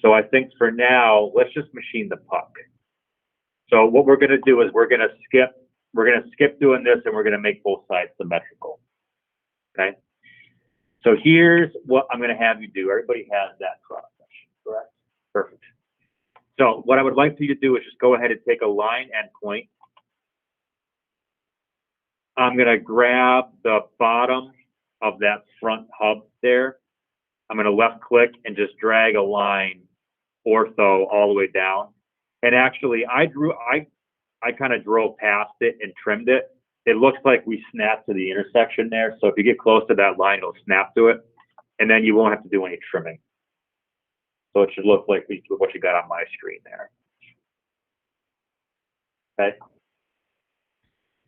So I think for now, let's just machine the puck. So what we're going to do is we're going to skip doing this, and we're going to make both sides symmetrical. Okay. So here's what I'm going to have you do. Everybody has that cross section, correct? Perfect. So what I would like for you to do is just go ahead and take a line endpoint. I'm going to grab the bottom of that front hub there. I'm going to left click and just drag a line ortho all the way down. And actually, I kind of drove past it and trimmed it. It looks like we snapped to the intersection there. So if you get close to that line, it'll snap to it. And then you won't have to do any trimming. So it should look like what you got on my screen there. Okay.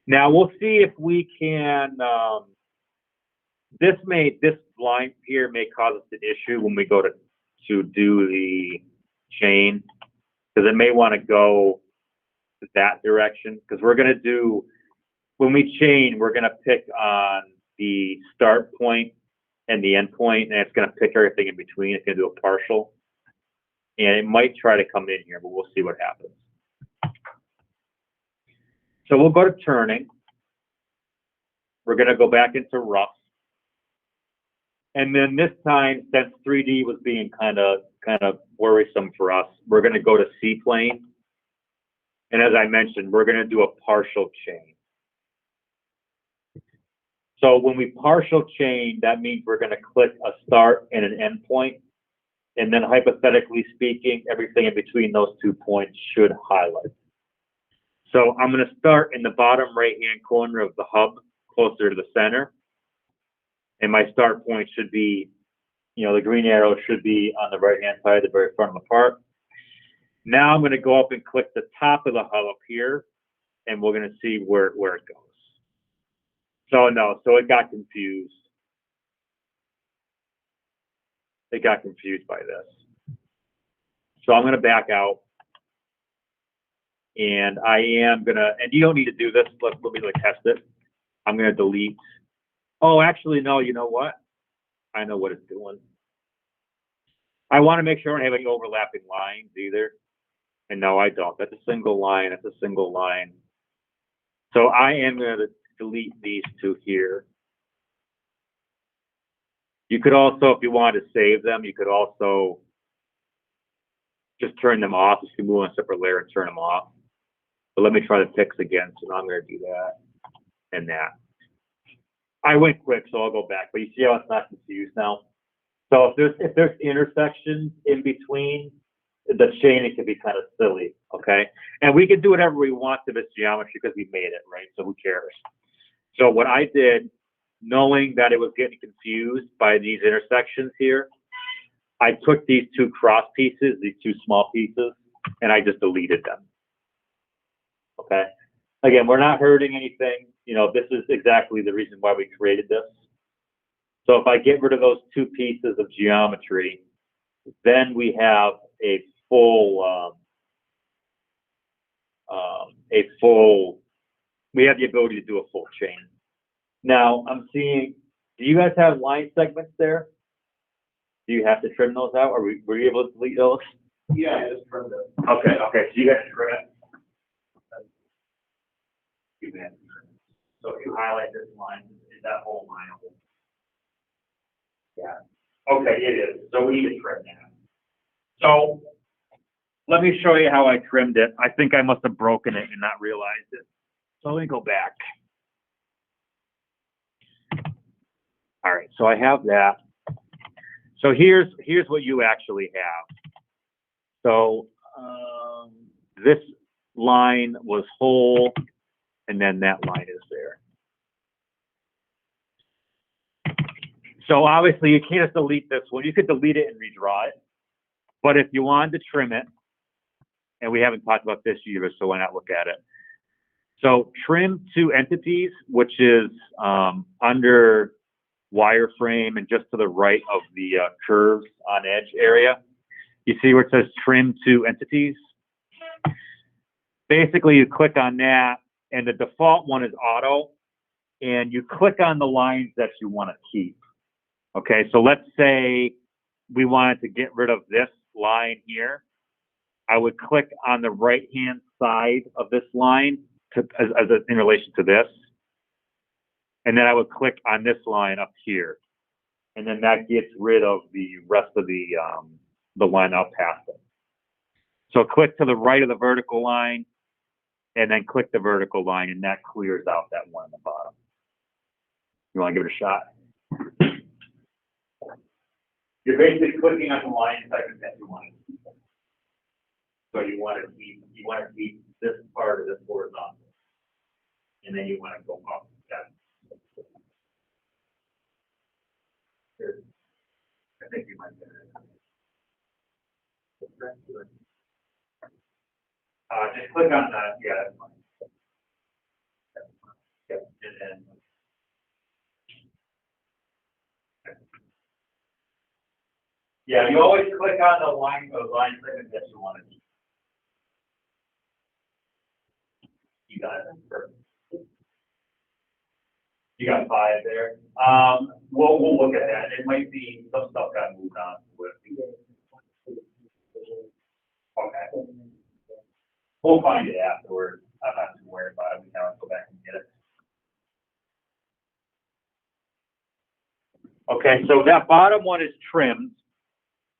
Now we'll see if we can, this line here may cause us an issue when we go to do the chain, because it may want to go that direction, because we're going to do, when we chain, we're going to pick on the start point and the end point, and it's going to pick everything in between. It's going to do a partial, and it might try to come in here, but we'll see what happens. So we'll go to turning. We're going to go back into rough. And then this time, since 3D was being kind of worrisome for us, we're going to go to C-plane. And as I mentioned, we're going to do a partial chain. So when we partial chain, that means we're going to click a start and an end point. And then hypothetically speaking, everything in between those 2 points should highlight. So I'm going to start in the bottom right-hand corner of the hub, closer to the center. And my start point should be, the green arrow should be on the right-hand side, the very front of the part. Now I'm going to go up and click the top of the hub up here, and we're going to see where it goes. So it got confused. It got confused by this. So I'm going to back out. And I am going to, and you don't need to do this, let me test it. I'm going to delete. Oh, actually, no, you know what? I know what it's doing. I want to make sure I don't have any overlapping lines either. And no, I don't. That's a single line. That's a single line. So I am going to delete these two here. You could also, if you wanted to save them, you could also just turn them off. You can move on a separate layer and turn them off. But let me try the picks again. So now I'm going to do that and that. I went quick, so I'll go back. But you see how it's not confused now? So if there's intersections in between, the chaining can be kind of silly, okay? And we can do whatever we want to this geometry because we made it, right? So who cares? So what I did, knowing that it was getting confused by these intersections here, I took these two cross pieces, these two small pieces, and I just deleted them. Okay? Again, we're not hurting anything. This is exactly the reason why we created this. So if I get rid of those two pieces of geometry, then we have a full, we have the ability to do a full chain. Now I'm seeing, do you guys have line segments there? Do you have to trim those out, or were you able to delete those? Yeah, I just trimmed it. Okay, so you guys trim it. So if you highlight this line, is that whole line open? Yeah. Okay, it is. So we need to trim that. So let me show you how I trimmed it. I think I must have broken it and not realized it. So let me go back. All right, so I have that. So here's what you actually have. So this line was whole, and then that line is there. So obviously you can't just delete this one. You could delete it and redraw it. But if you wanted to trim it, and we haven't talked about this either, so why not look at it? So trim two entities, which is under wireframe and just to the right of the curves on edge area. You see where it says trim two entities? Basically, you click on that, and the default one is auto, and you click on the lines that you want to keep. Okay, so let's say we wanted to get rid of this line here. I would click on the right-hand side of this line in relation to this, and then I would click on this line up here. And then that gets rid of the rest of the line up past it. So click to the right of the vertical line, and then click the vertical line, and that clears out that one on the bottom. You want to give it a shot? You're basically clicking on the line segment that you want to keep. So you want to keep this part of this horizontal, and then you want to go up. Here. I think you might get it. Just click on that. Yeah, that's fine. Yep. And then. Yeah, you always click on the line segment that you want to keep. You got it. Perfect. You got 5 there. We'll look at that. It might be some stuff got moved on with. Okay. We'll find it afterwards. I'm not too worried about it. We can always go back and get it. Okay, so that bottom one is trimmed,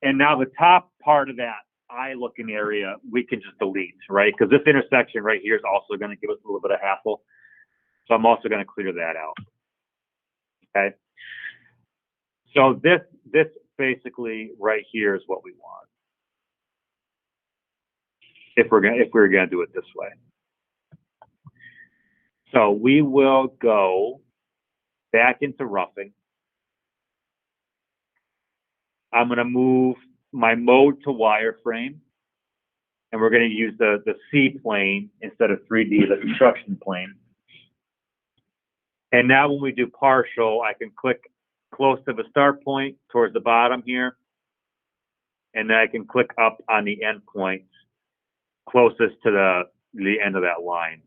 and now the top part of that eye-looking area we can just delete, right? Because this intersection right here is also going to give us a little bit of hassle. So I'm also going to clear that out. Okay. So this basically right here is what we want. If we're gonna do it this way. So we will go back into roughing. I'm gonna move my mode to wireframe, and we're gonna use the C plane instead of 3D, the construction plane. And now when we do partial, I can click close to the start point towards the bottom here, and then I can click up on the end point closest to the end of that line.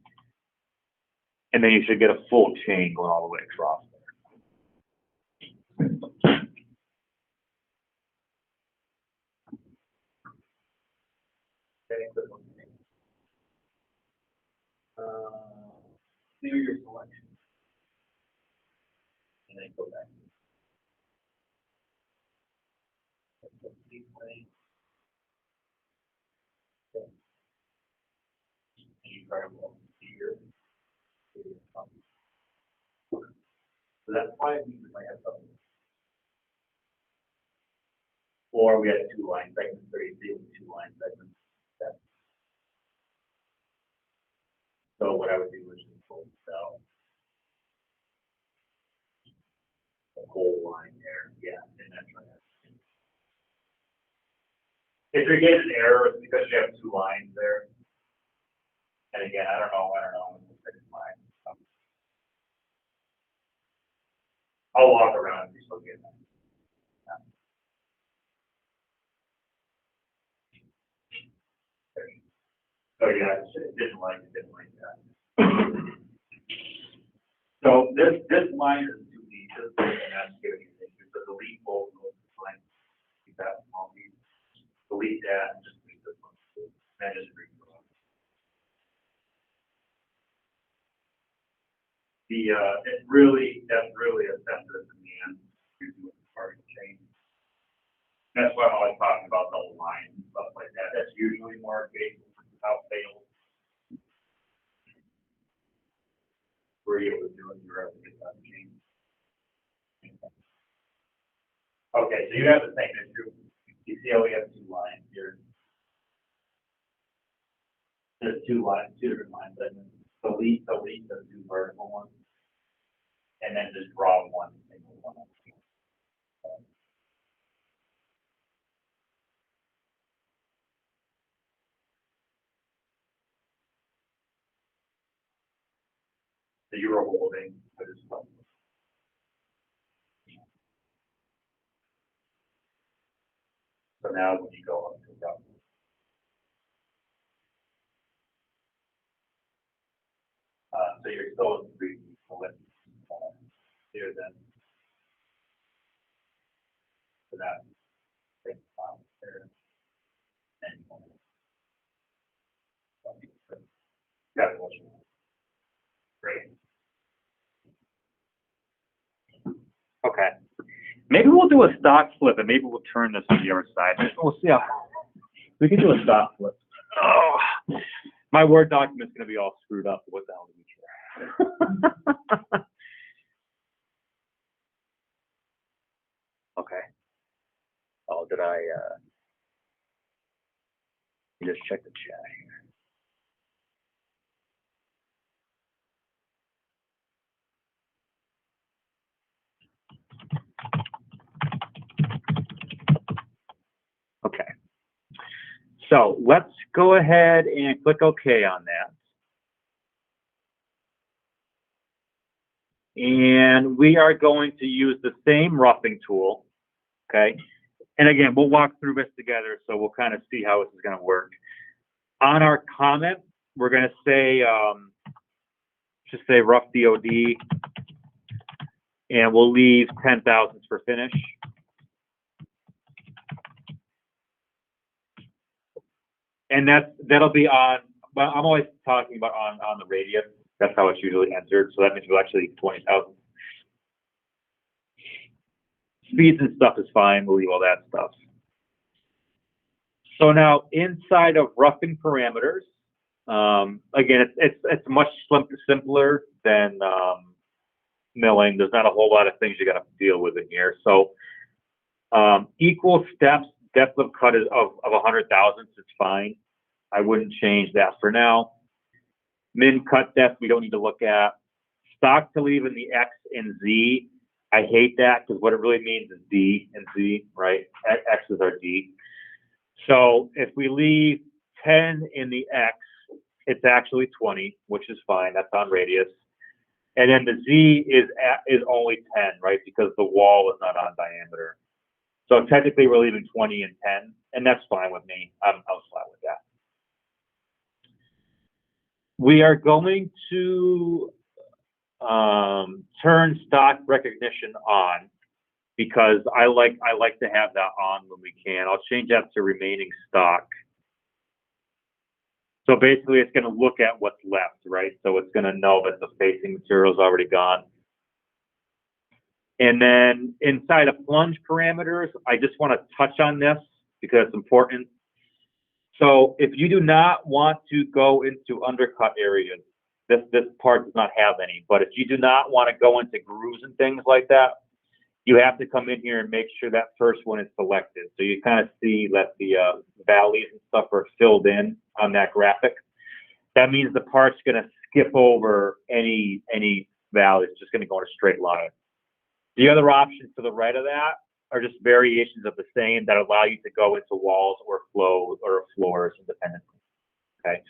And then you should get a full chain going all the way across there. Clear your selection. And then go back. So that's why we might have something. Or we had 2 line segments, 33 with 2 line segments. Yeah. So what I would do is just pull this out. The whole line there, yeah, and that's right. If you're getting an error, it's because you have 2 lines there. And again, I don't know. I'll walk around and still get that. So yeah, it didn't like that. So this line is 2D, just and that's giving you things. So delete both of those lines. Keep that small piece. Delete that and just leave this one. And just redraw. That's really a sensitive command to do with target change. That's why I'm always talking about double lines and stuff like that. That's usually more engagement without fail. Were you able to do it? You're able to get that change. Okay, so you have the same issue. You see how we have 2 lines here. There's 2 lines, 2 different line segments. Delete the 2 vertical ones. And then just draw one single one. So you were holding for this one. So now when you go up to the so you're still in 3D here then. So that thing there. And great. Okay. Maybe we'll do a stock flip and maybe we'll turn this on the other side. We'll see how, we can do a stock flip. Oh, my Word document's going to be all screwed up. What the hell do we care? Okay. Oh, did I, just check the chat here. Okay. So let's go ahead and click OK on that. And we are going to use the same roughing tool, okay? And again, we'll walk through this together, so we'll kind of see how this is going to work. On our comment, we're going to say, just say rough DOD, and we'll leave 10 thousandths for finish. And that'll be on, well, I'm always talking about on the radius. That's how it's usually entered. So that means we'll actually 20,000. Speeds and stuff is fine. We'll leave all that stuff. So now inside of roughing parameters, again, it's much simpler than milling. There's not a whole lot of things you got to deal with in here. So equal steps, depth of cut is of 100 thousandths is fine. I wouldn't change that for now. Min cut depth, we don't need to look at. Stock to leave in the X and Z. I hate that because what it really means is D and Z, right? X is our D. So if we leave 10 in the X, it's actually 20, which is fine. That's on radius. And then the Z is only 10, right? Because the wall is not on diameter. So technically we're leaving 20 and 10, and that's fine with me. I was fine with that. We are going to turn stock recognition on because I like to have that on when we can. I'll change that to remaining stock. So basically it's going to look at what's left, right? So it's going to know that the facing material is already gone. And then inside of plunge parameters, I just want to touch on this because it's important. So if you do not want to go into undercut areas, this part does not have any, but if you do not want to go into grooves and things like that, you have to come in here and make sure that first one is selected. So you kind of see that the valleys and stuff are filled in on that graphic. That means the part's going to skip over any valleys. It's just going to go in a straight line. The other options to the right of that are just variations of the same that allow you to go into walls or floors independently. Okay.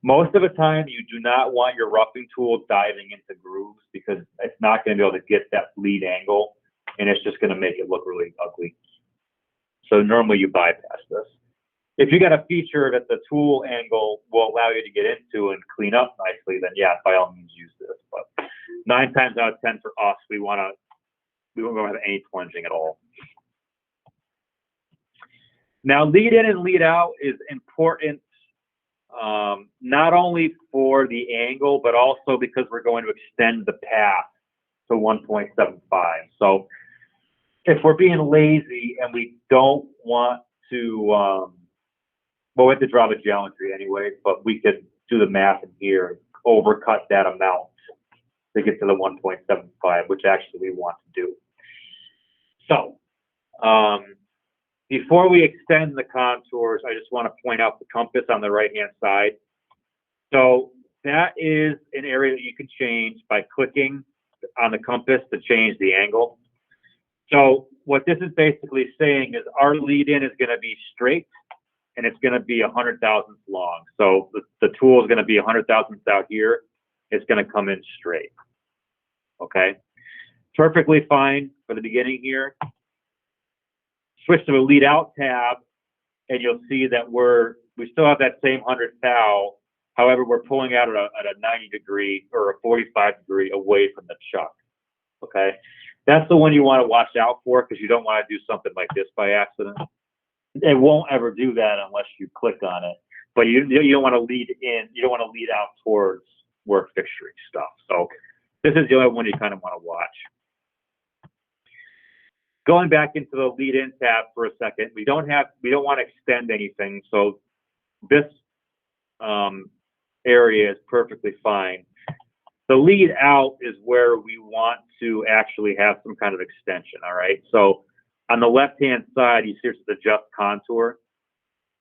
Most of the time, you do not want your roughing tool diving into grooves because it's not going to be able to get that lead angle, and it's just going to make it look really ugly. So normally you bypass this. If you got a feature that the tool angle will allow you to get into and clean up nicely, then yeah, by all means use this. But 9 times out of 10 for us, we won't have any plunging at all. Now, lead in and lead out is important, not only for the angle, but also because we're going to extend the path to 1.75. So if we're being lazy and we don't want to, well, we have to draw the geometry anyway, but we could do the math in here and overcut that amount to get to the 1.75, which actually we want to do. So, before we extend the contours, I just want to point out the compass on the right-hand side. So that is an area that you can change by clicking on the compass to change the angle. So what this is basically saying is our lead-in is going to be straight, and it's going to be 100 thousandths long. So the tool is going to be 100 thousandths out here. It's going to come in straight. Okay, perfectly fine for the beginning here. Switch to the lead out tab, and you'll see that we still have that same 100 thou. However, we're pulling out at a 90 degree or a 45 degree away from the chuck. Okay, that's the one you want to watch out for because you don't want to do something like this by accident. It won't ever do that unless you click on it. But you don't want to lead in. You don't want to lead out towards work fixturing stuff. So this is the only one you kind of want to watch. going back into the lead in tab for a second, we don't want to extend anything. So this area is perfectly fine. The lead out is where we want to actually have some kind of extension. All right. So on the left-hand side, you see it's adjust contour.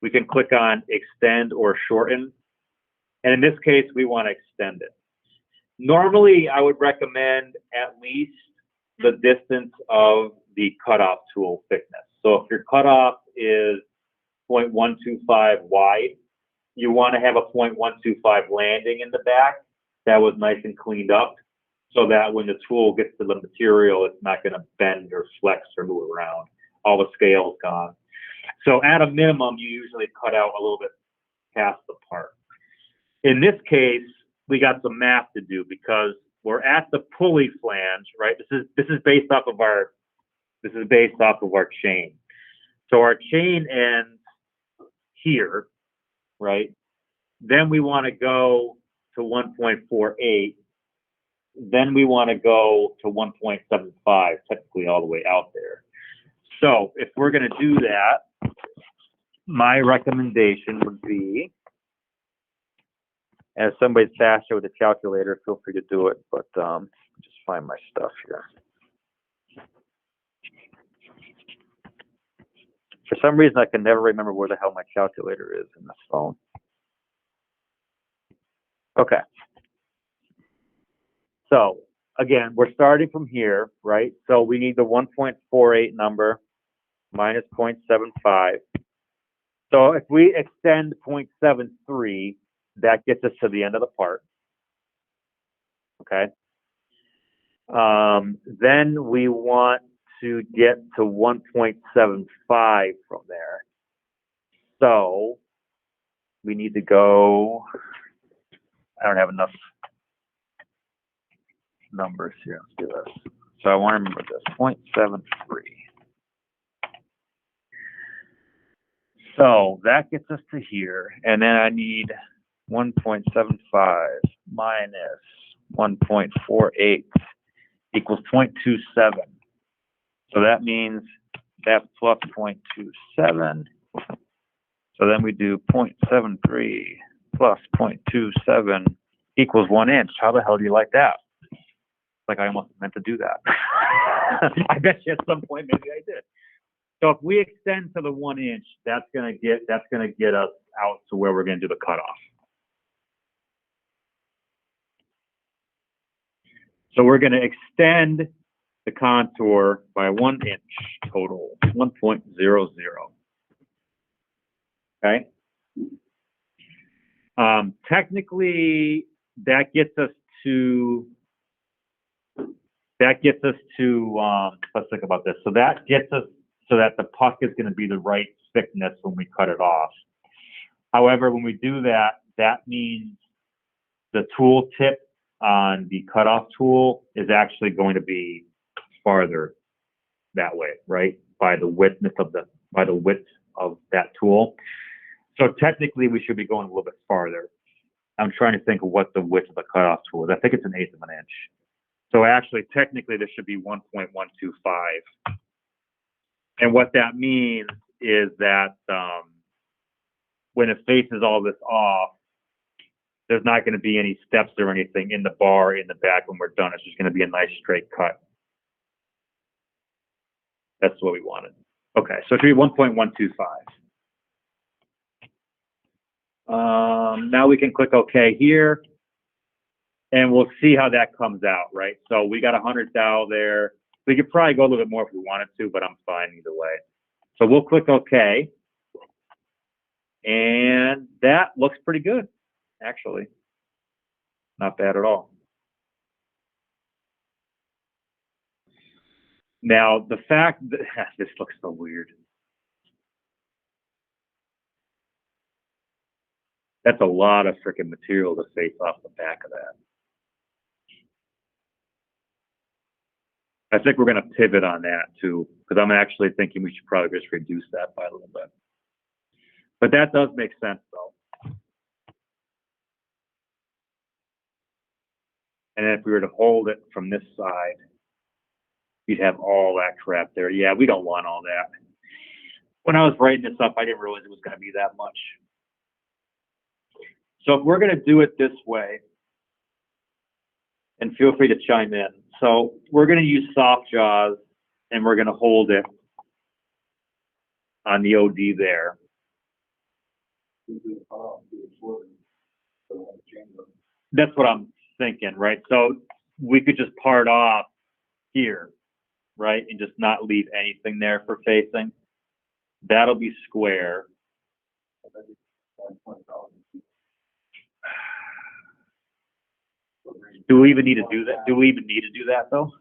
We can click on extend or shorten. And in this case, we want to extend it. Normally, I would recommend at least the distance of the cutoff tool thickness. So if your cutoff is 0.125 wide, you want to have a 0.125 landing in the back that was nice and cleaned up, so that when the tool gets to the material, it's not going to bend or flex or move around. All the scale's gone. So at a minimum, you usually cut out a little bit past the part. In this case, we got some math to do because we're at the pulley flange, right? This is based off of our chain. So our chain ends here, right? Then we want to go to 1.48. Then we want to go to 1.75, technically all the way out there. So if we're going to do that, my recommendation would be, as somebody's faster with a calculator, feel free to do it, but just find my stuff here. For some reason, I can never remember where the hell my calculator is in this phone. Okay. So again, we're starting from here, right? So we need the 1.48 number minus 0.75. So if we extend 0.73, that gets us to the end of the part. Okay. Then we want to get to 1.75 from there. So we need to go, I don't have enough numbers here. Let's do this. So I want to remember this, 0.73. So that gets us to here. And then I need 1.75 minus 1.48 equals 0.27. So that means that's plus 0.27. So then we do 0.73 plus 0.27 equals 1 inch. How the hell do you like that? Like I almost meant to do that. I bet you at some point maybe I did. So if we extend to the 1 inch, that's gonna get us out to where we're gonna do the cutoff. So we're gonna extend the contour by 1 inch total, 1.00. Okay. Technically, that gets us to. Let's think about this. So that gets us so that the puck is going to be the right thickness when we cut it off. However, when we do that, that means the tool tip on the cutoff tool is actually going to be farther that way, right? By the width of that tool. So technically, we should be going a little bit farther. I'm trying to think of what the width of the cutoff tool is. I think it's 1/8 of an inch. So actually, technically, this should be 1.125. And what that means is that when it faces all this off, there's not going to be any steps or anything in the bar in the back when we're done. It's just going to be a nice straight cut. That's what we wanted. Okay, so it should be 1.125. Now we can click OK here, and we'll see how that comes out, right? So we got 100 thou there. We could probably go a little bit more if we wanted to, but I'm fine either way. So we'll click OK, and that looks pretty good, actually. Not bad at all. Now, the fact that this looks so weird. That's a lot of freaking material to face off the back of that. I think we're going to pivot on that too, because I'm actually thinking we should probably just reduce that by a little bit. But that does make sense though. And if we were to hold it from this side, You'd have all that crap there. Yeah, we don't want all that. When I was writing this up, I didn't realize it was going to be that much. So if we're going to do it this way, and feel free to chime in. So we're going to use soft jaws, and we're going to hold it on the OD there. That's what I'm thinking, right? So we could just part off here, right? And just not leave anything there for facing. That'll be square. Do we even need to do that? Do we even need to do that though?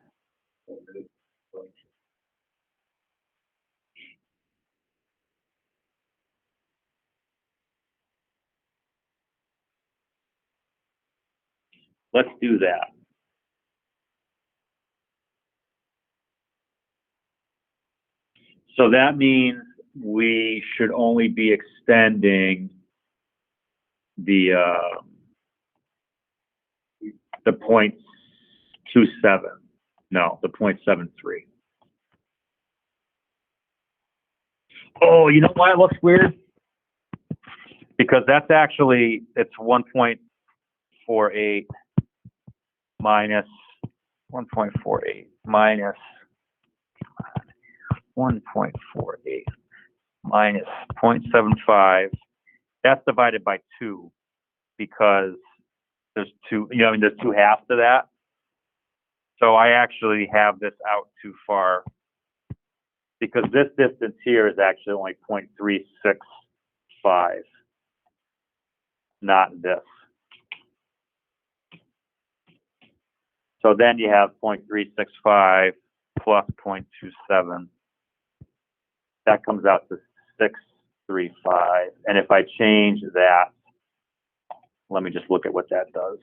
Let's do that. So that means we should only be extending the 0.27. No, the 0.73. Oh, you know why it looks weird? Because that's actually, it's 1.48 minus 1.48 minus 1.48 minus 0.75. That's divided by 2 because there's two, you know, I mean, there's 2 halves to that. So I actually have this out too far because this distance here is actually only 0.365, not this. So then you have 0.365 plus 0.27. That comes out to 635. And if I change that, let me just look at what that does.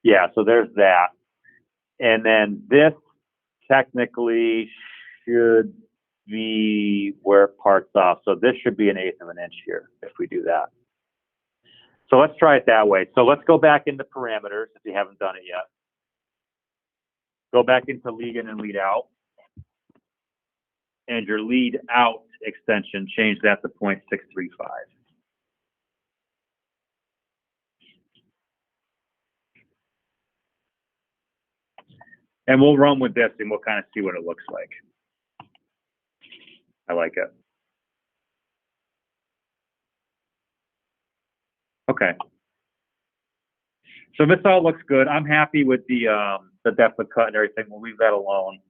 Yeah, so there's that. And then this technically should be where it parts off. So this should be 1/8 of an inch here if we do that. So let's try it that way. So let's go back into parameters if you haven't done it yet. Go back into lead in and lead out. And your lead out extension, change that to 0.635. And we'll run with this and we'll kind of see what it looks like. I like it. Okay. So this all looks good. I'm happy with the depth of cut and everything. We'll leave that alone.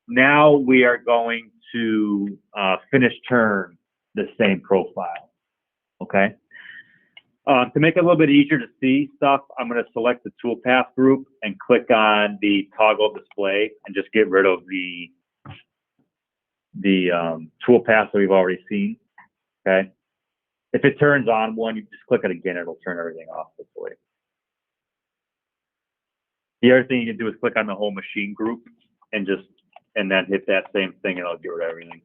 Now we are going to finish turn the same profile. Okay. To make it a little bit easier to see stuff, I'm going to select the toolpath group and click on the toggle display and just get rid of the toolpath that we've already seen. Okay. If it turns on one, you just click it again, it'll turn everything off hopefully. The other thing you can do is click on the whole machine group and then hit that same thing and it'll get rid of everything.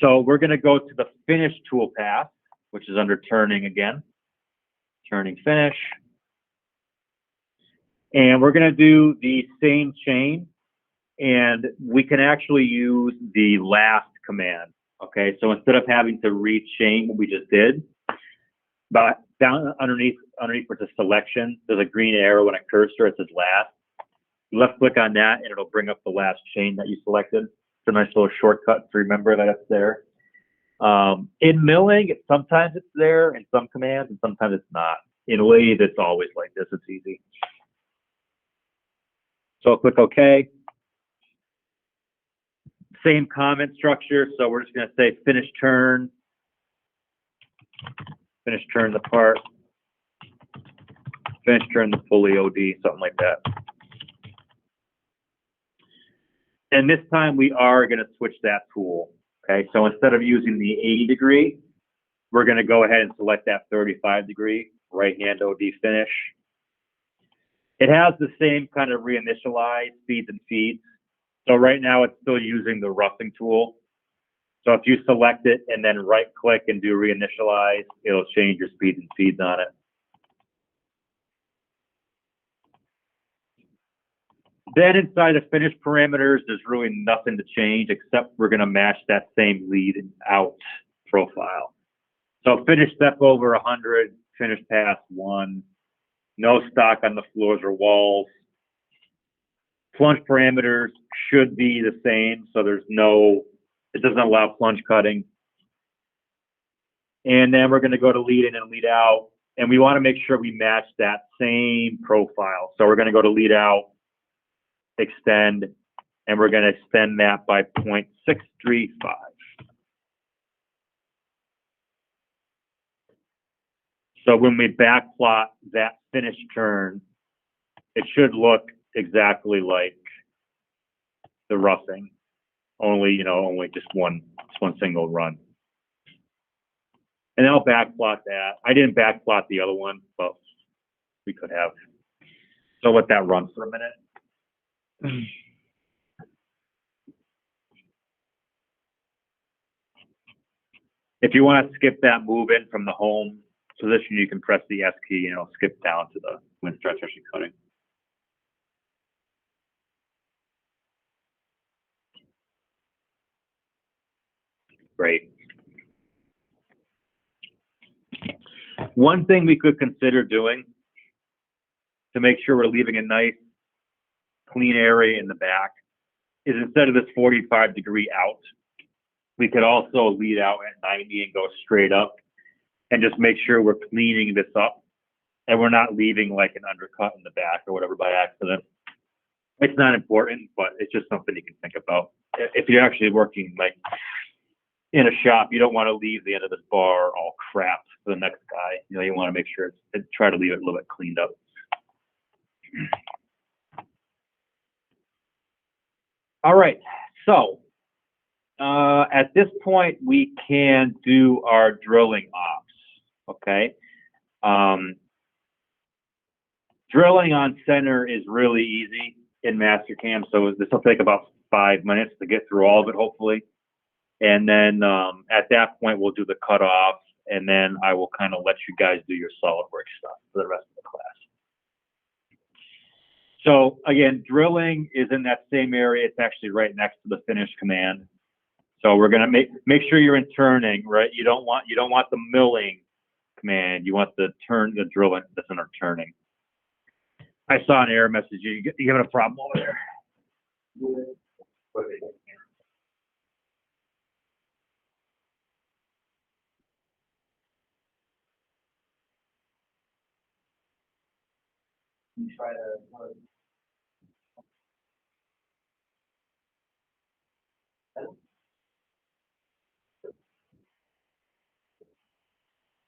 So we're going to go to the finish toolpath, which is under turning again. Turning finish. And we're going to do the same chain. And we can actually use the last command. Okay, so instead of having to rechain what we just did, but down underneath where it says selection, there's a green arrow and a cursor. It says last. You left click on that and it'll bring up the last chain that you selected. It's a nice little shortcut to remember that it's there. In milling, sometimes it's there in some commands and sometimes it's not. In lathe, it's always like this. It's easy. So I'll click OK. Same comment structure. So we're just going to say finish turn. Finish turn the part. Finish turn the pulley OD, something like that. And this time we are going to switch that tool. Okay, so instead of using the 80 degree, we're going to go ahead and select that 35-degree right-hand OD finish. It has the same kind of reinitialize speeds and feeds. So right now it's still using the roughing tool. So if you select it and then right-click and do reinitialize, it'll change your speeds and feeds on it. Then inside of finish parameters, there's really nothing to change except we're going to match that same lead out profile. So finish step over 100, finish pass 1, no stock on the floors or walls. Plunge parameters should be the same, so there's no, it doesn't allow plunge cutting. And then we're going to go to lead in and lead out, and we want to make sure we match that same profile. So we're going to go to lead out, extend, and we're going to extend that by 0.635. So when we backplot that finished turn, it should look exactly like the roughing, only, only just one single run. And I'll backplot that. I didn't backplot the other one, but we could have. So let that run for a minute. If you want to skip that move in from the home position, you can press the S key and it'll skip down to the when it starts actually cutting. Great. One thing we could consider doing to make sure we're leaving a nice clean area in the back is instead of this 45-degree out, we could also lead out at 90 and go straight up and just make sure we're cleaning this up and we're not leaving like an undercut in the back or whatever by accident. It's not important, but it's just something you can think about. If you're actually working like in a shop, you don't want to leave the end of this bar all crap for the next guy. You want to make sure try to leave it a little bit cleaned up. All right, so at this point we can do our drilling ops. Okay, drilling on center is really easy in Mastercam, so this will take about 5 minutes to get through all of it, hopefully. And then at that point, we'll do the cutoff, and then I will kind of let you guys do your SolidWorks stuff for the rest of the class. So again, drilling is in that same area. It's actually right next to the finish command. So we're gonna make sure you're in turning, right? You don't want the milling command. You want the drilling that's in our turning. I saw an error message. You having a problem over there? You try to.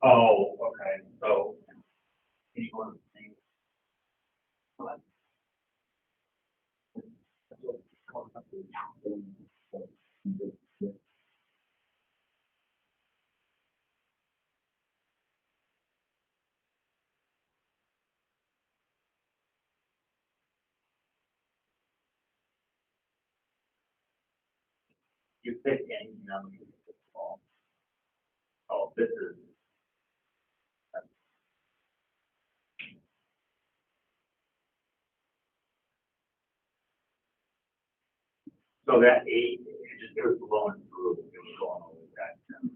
Oh, okay. So, anyone think? You pick any number. Oh, this is. So that 8, it was blowing through. It was going all the way back down.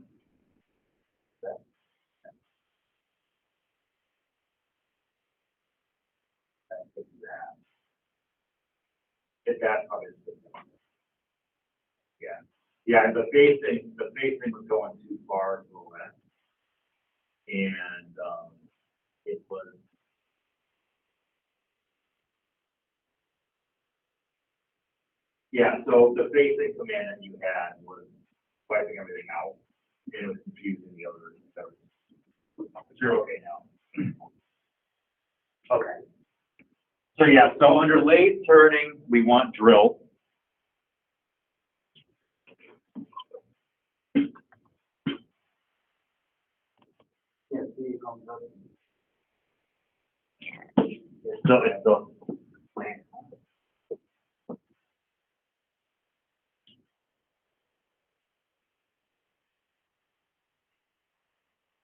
That part is different. Yeah, the facing was going too far to the left, and it was. Yeah, so the facing command that you had was wiping everything out, and it was confusing the others. But you're okay now. Okay. So yeah, so under lathe turning, we want drill. It's still plain.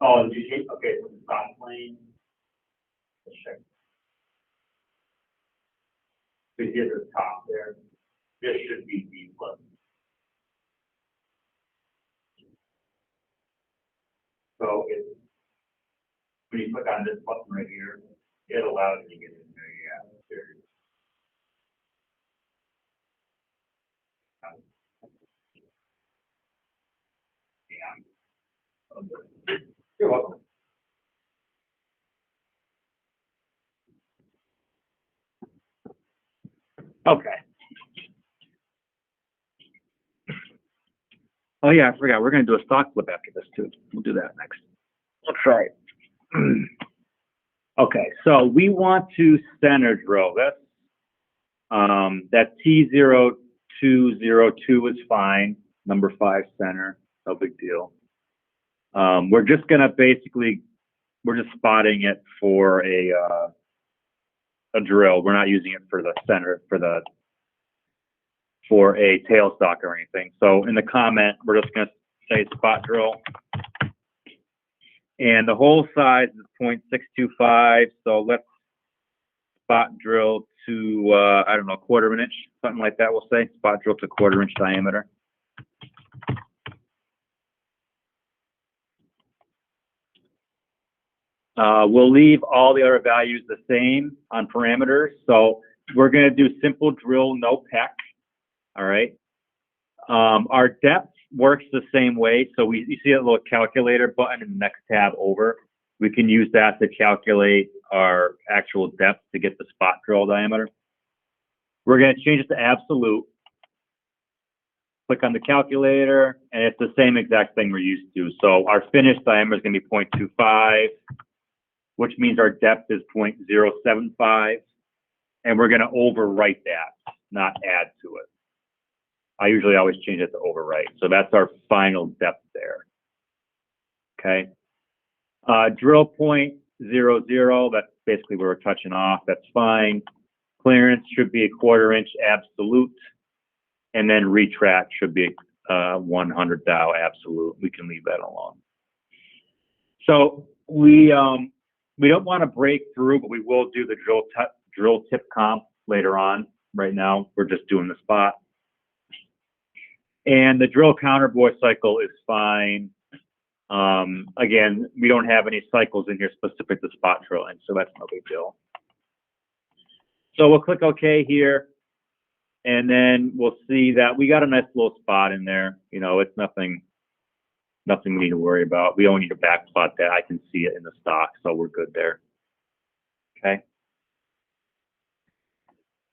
Oh, did you change? Okay, so it's not plain. Let's check. So here's the top there. This should be D plus. So it's, when you click on this button right here, it allows you to get in there, yeah. There. Yeah. You're welcome. Okay. Oh yeah, I forgot. We're gonna do a stock flip after this too. We'll do that next. Let's try it. Okay, so we want to center drill this. That T0202 is fine. Number 5 center, no big deal. We're just gonna basically, we're just spotting it for a drill. We're not using it for the center, for a tailstock or anything. So in the comment, we're just gonna say spot drill. And the hole size is 0.625. So let's spot drill to, I don't know, 1/4 inch, something like that. We'll say spot drill to 1/4 inch diameter. We'll leave all the other values the same on parameters. So we're going to do simple drill, no peck. All right. Our depth works the same way. So you see that little calculator button in the next tab over. We can use that to calculate our actual depth to get the spot drill diameter. We're going to change it to absolute. Click on the calculator, and it's the same exact thing we're used to. So our finished diameter is going to be 0.25, which means our depth is 0.075, and we're going to overwrite that, not add to it. I usually always change it to overwrite. So that's our final depth there. Okay. Drill point 00, that's basically where we're touching off. That's fine. Clearance should be a 1/4 inch absolute. And then retract should be 100 thou absolute. We can leave that alone. So we don't want to break through, but we will do the drill tip comp later on. Right now, we're just doing the spot. And the drill counter bore cycle is fine. Again, we don't have any cycles in here specific to spot drilling, so that's no big deal. So we'll click OK here. And then we'll see that we got a nice little spot in there. You know, it's nothing we need to worry about. We don't need to backplot that. I can see it in the stock, so we're good there. Okay.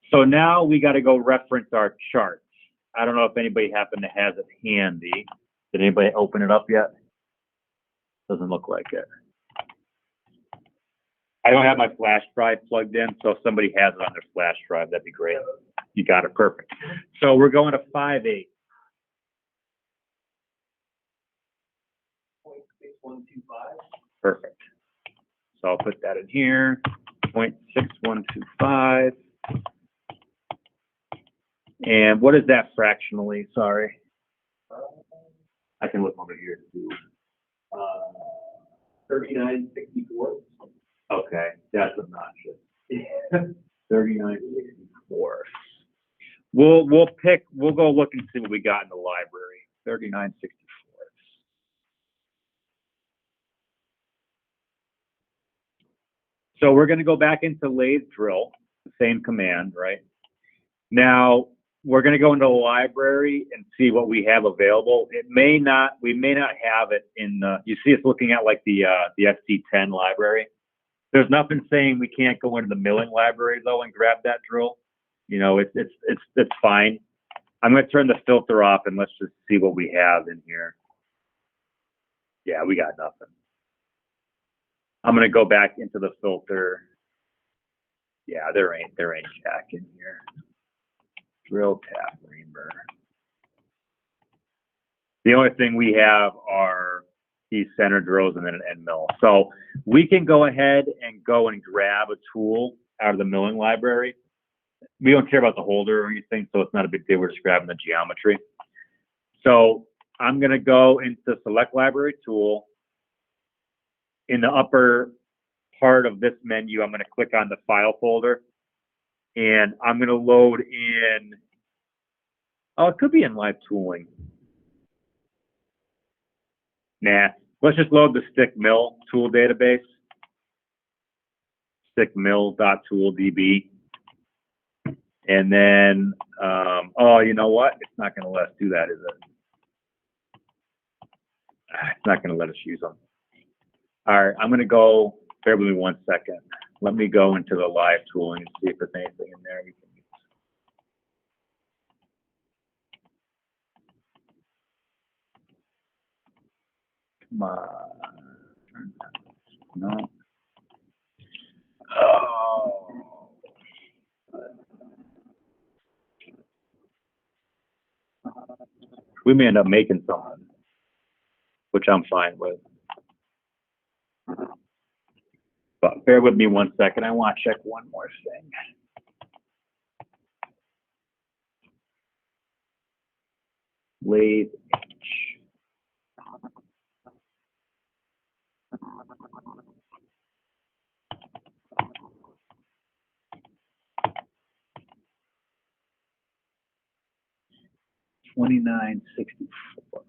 So now we got to go reference our chart. I don't know if anybody happen to have it handy. Did anybody open it up yet? Doesn't look like it. I don't have my flash drive plugged in, so if somebody has it on their flash drive, that'd be great. You got it, perfect. So we're going to 5/8. 0.6125. Perfect. So I'll put that in here, 0.6125. And what is that fractionally? Sorry. I can look over here too. 3964. Okay, that's obnoxious. 3964. We'll go look and see what we got in the library. 3964. So we're going to go back into lathe drill, the same command, right? Now we're going to go into the library and see what we have available. We may not have it in the, you see it's looking at like the SC10 library. There's nothing saying we can't go into the milling library though and grab that drill. You know, it's fine. I'm going to turn the filter off and let's just see what we have in here. Yeah, we got nothing. I'm going to go back into the filter. Yeah, there ain't jack in here. Drill tap reamer. The only thing we have are These center drills and then an end mill. So we can go ahead and go and grab a tool out of the milling library. We don't care about the holder or anything, so it's not a big deal. We're just grabbing the geometry. So I'm going to go into select library tool. In the upper part of this menu, I'm going to click on the file folder, and I'm going to load in, oh, it could be in live tooling. Nah, let's just load the stick mill tool database. Stickmill.tooldb. And then, oh, you know what? It's not going to let us do that, is it? It's not going to let us use them. All right, I'm going to go, bear with me 1 second. Let me go into the live tooling and see if there's anything in there we can use. Come on. No. Oh. We may end up making something, which I'm fine with. But bear with me 1 second. I want to check one more thing. Lathe H. $29.64.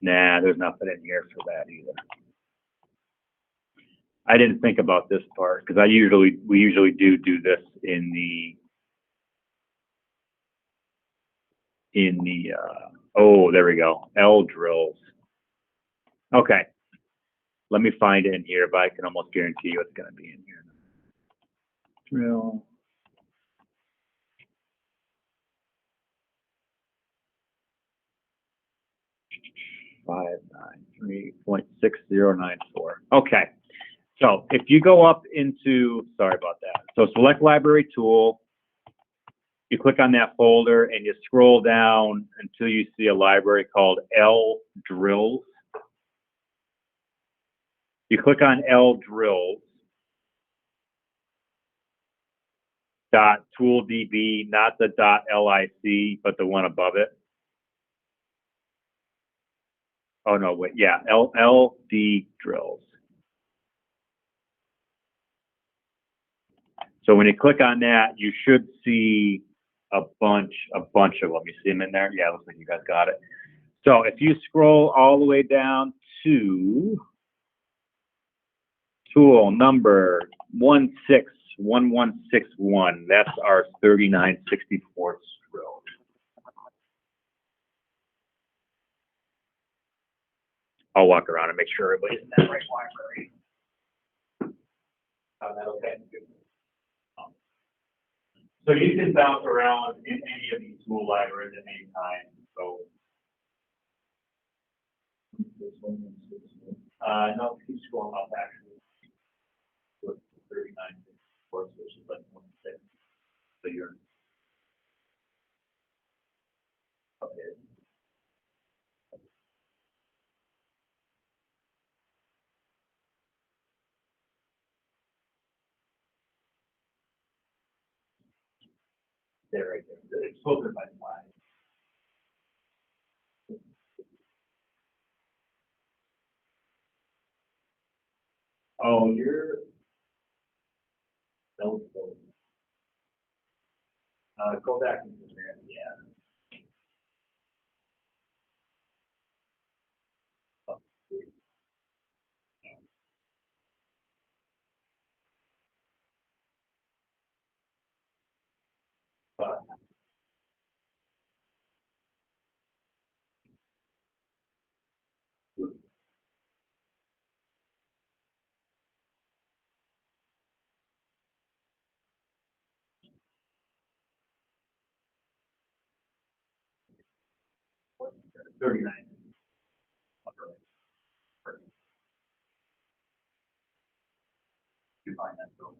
Nah, there's nothing in here for that either. I didn't think about this part because we usually do this in the oh, there we go, L drills. Okay, let me find it in here, but I can almost guarantee you it's going to be in here. Drill. $593.6094. Okay, so if you go up into, sorry about that. So select library tool, you click on that folder and you scroll down until you see a library called L drills. You click on L drills. .tooldb, not the .lic, but the one above it. Oh no, wait, yeah, LD drills. So when you click on that, you should see a bunch of them. You see them in there? Yeah, looks like you guys got it. So if you scroll all the way down to tool number 161161, that's our 3964 drill. I'll walk around and make sure everybody's in that right library. That okay? So you can bounce around in any of these tool libraries at any time. So no, keep scrolling up actually. 39, which is like 1.6. So you're okay. There, right there. It's filtered by flag. Oh, you're eligible. Go back into there. Yeah. But 39. You find that so.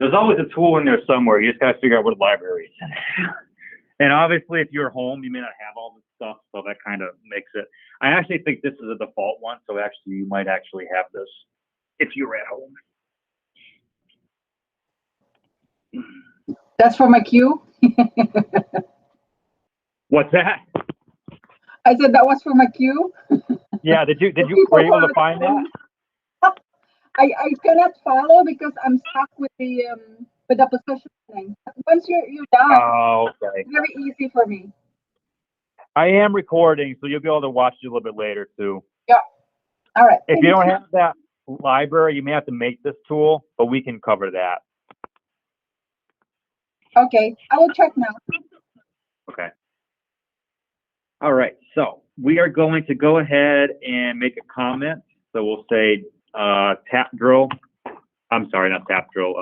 There's always a tool in there somewhere. You just got to figure out what library it's in. And obviously, if you're home, you may not have all this stuff, so that kind of makes it. I actually think this is a default one, so actually you might actually have this if you're at home. That's for my queue. What's that? I said that was for my queue. Yeah, did you were you able to find that? I cannot follow because I'm stuck with the positioning. Once you're done, Oh, okay. it's very easy for me. I am recording, so you'll be able to watch it a little bit later too. Yeah. All right. If you don't have that library, you may have to make this tool, but we can cover that. Okay, I will check now. Okay. All right, so we are going to go ahead and make a comment. So we'll say tap drill. I'm sorry, not tap drill.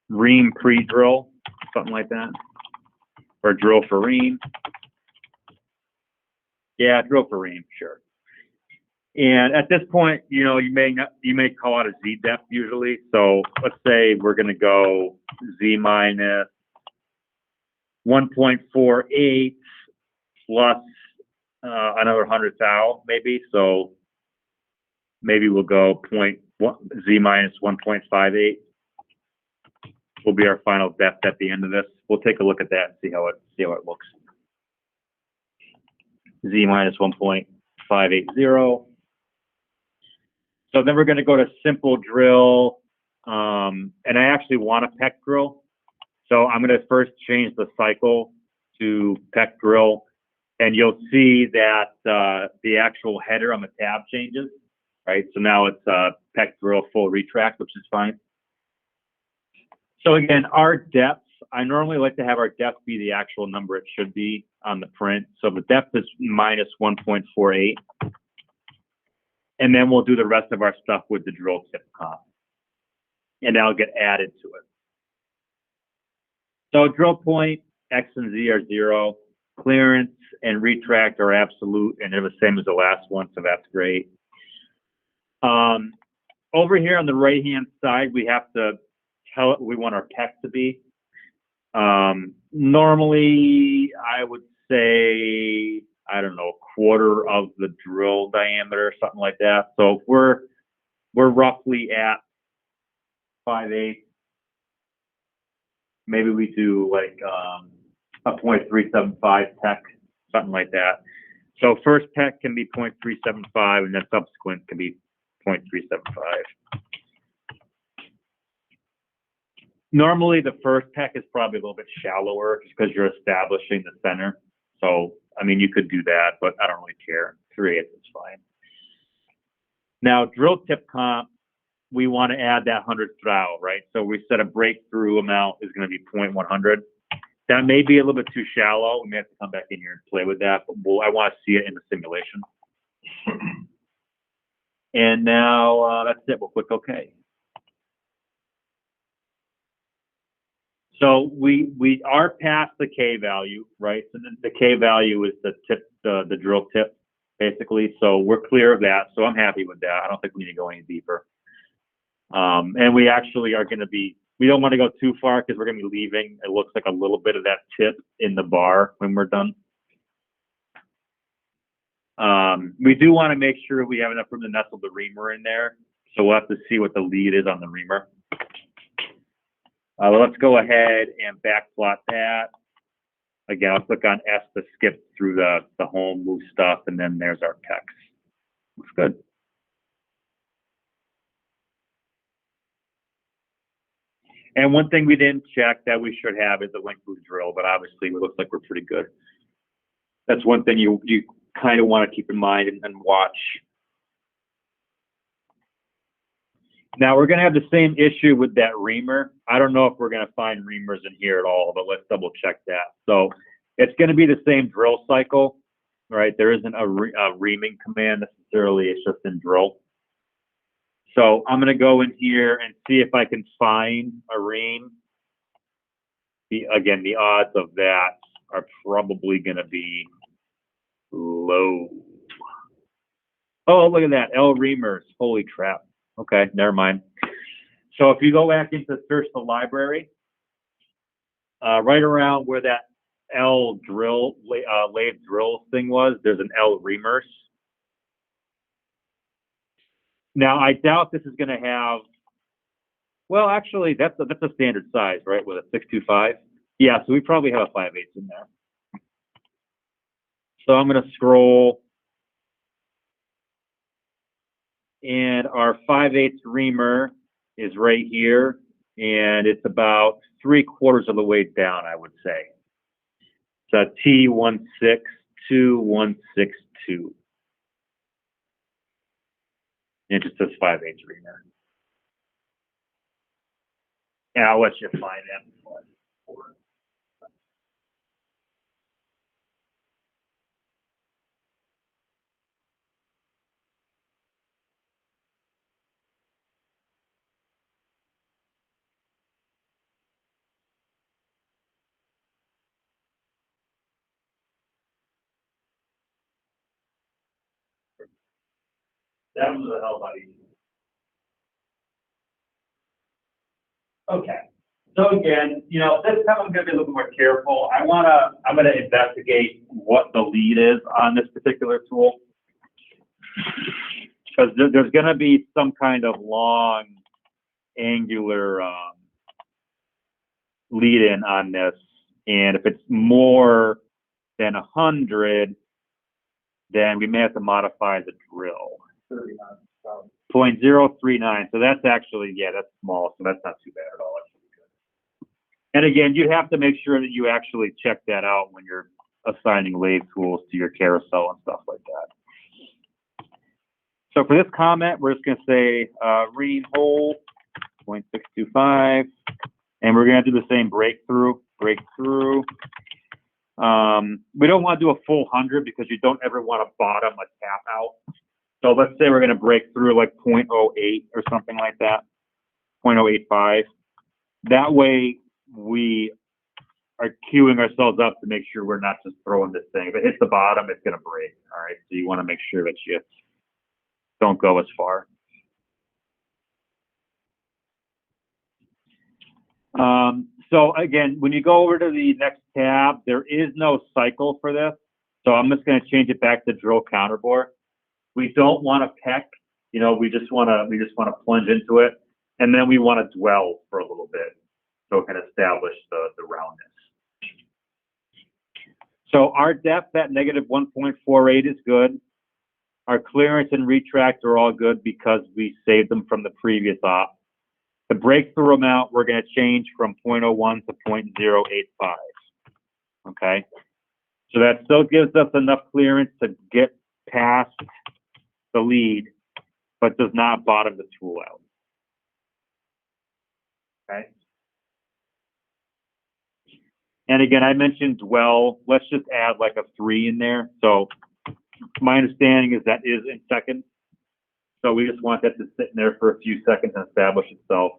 Ream pre-drill, something like that, or drill for ream. Yeah, drill for ream, sure. And at this point, you know, you may call out a Z depth usually. So let's say we're going to go Z minus 1.48 plus another 100 thou maybe. So maybe we'll go Z minus 1.58 will be our final depth at the end of this. We'll take a look at that and see how it looks. Z minus 1.580. So then we're going to go to simple drill, and I actually want a peck drill. So I'm going to first change the cycle to peck drill, and you'll see that the actual header on the tab changes, right? So now it's peck drill full retract, which is fine. So again, our depth, I normally like to have our depth be the actual number it should be on the print. So the depth is minus 1.48. And then we'll do the rest of our stuff with the drill tip comp. And that'll get added to it. So drill point, X and Z are 0. Clearance and retract are absolute, and they're the same as the last one, so that's great. Over here on the right-hand side, we have to tell it what we want our peck to be. Normally, I would say, I don't know, a quarter of the drill diameter, something like that. So if we're roughly at 5/8, maybe we do like a 0.375 peck, something like that. So first peck can be 0.375, and then subsequent can be 0.375. Normally, the first peck is probably a little bit shallower just because you're establishing the center. So, I mean, you could do that, but I don't really care. 3/8 is fine. Now, drill tip comp, we want to add that 100th thou, right? So we said a breakthrough amount is going to be 0.100. That may be a little bit too shallow. We may have to come back in here and play with that, but I want to see it in the simulation. And now that's it. We'll click OK. So we are past the K value, right? So then the K value is the tip, the drill tip, basically. So we're clear of that. So I'm happy with that. I don't think we need to go any deeper. And we actually are going to be, we don't want to go too far because we're going to be leaving, it looks like a little bit of that tip in the bar when we're done. We do want to make sure we have enough room to nestle the reamer in there. So we'll have to see what the lead is on the reamer. Let's go ahead and backplot that. Again, I'll click on S to skip through the home move stuff, and then there's our text. Looks good. And one thing we didn't check that we should have is the link boost drill, but obviously it looks like we're pretty good. That's one thing you kind of want to keep in mind and watch. Now we're going to have the same issue with that reamer. I don't know if we're going to find reamers in here at all, but let's double check that. So it's going to be the same drill cycle, right? There isn't a reaming command necessarily. It's just in drill. So I'm going to go in here and see if I can find a ream. Again, the odds of that are probably going to be low. Oh, look at that. L reamers. Holy crap. Okay, never mind. So if you go back into search the library, right around where that L drill, lathe drill thing was, there's an L reamers. Now I doubt this is going to have. Well, actually, that's a standard size, right? With a 625. Yeah, so we probably have a 5/8 in there. So I'm going to scroll, and our 5/8 reamer is right here, and it's about 3/4 of the way down, I would say. It's a T162-162. It just says 5/8 reamer. And I'll let you find that before. That was a hell of a lot easier. Okay. So again, you know, this time I'm going to be a little more careful. I'm going to investigate what the lead is on this particular tool. Because there's going to be some kind of long, angular lead in on this. And if it's more than 100, then we may have to modify the drill. 0.039. So that's actually, yeah, that's small. So that's not too bad at all. And again, you have to make sure that you actually check that out when you're assigning lathe tools to your carousel and stuff like that. So for this comment, we're just going to say ream hole 0.625, and we're going to do the same breakthrough. We don't want to do a full 100 because you don't ever want to bottom a tap out. So let's say we're going to break through like 0.08 or something like that, 0.085. That way we are queuing ourselves up to make sure we're not just throwing this thing. If it hits the bottom, it's going to break. All right. So you want to make sure that you don't go as far. So again, when you go over to the next tab, there is no cycle for this. So I'm just going to change it back to drill counterbore. We don't want to peck, you know, we just want to plunge into it. And then we want to dwell for a little bit so it can establish the roundness. So our depth at -1.48 is good. Our clearance and retract are all good because we saved them from the previous op. The breakthrough amount, we're going to change from 0.01 to 0.085. Okay. So that still gives us enough clearance to get past the lead, but does not bottom the tool out. Okay. And again, I mentioned dwell. Let's just add like a 3 in there. So my understanding is that is in seconds. So we just want that to sit in there for a few seconds and establish itself.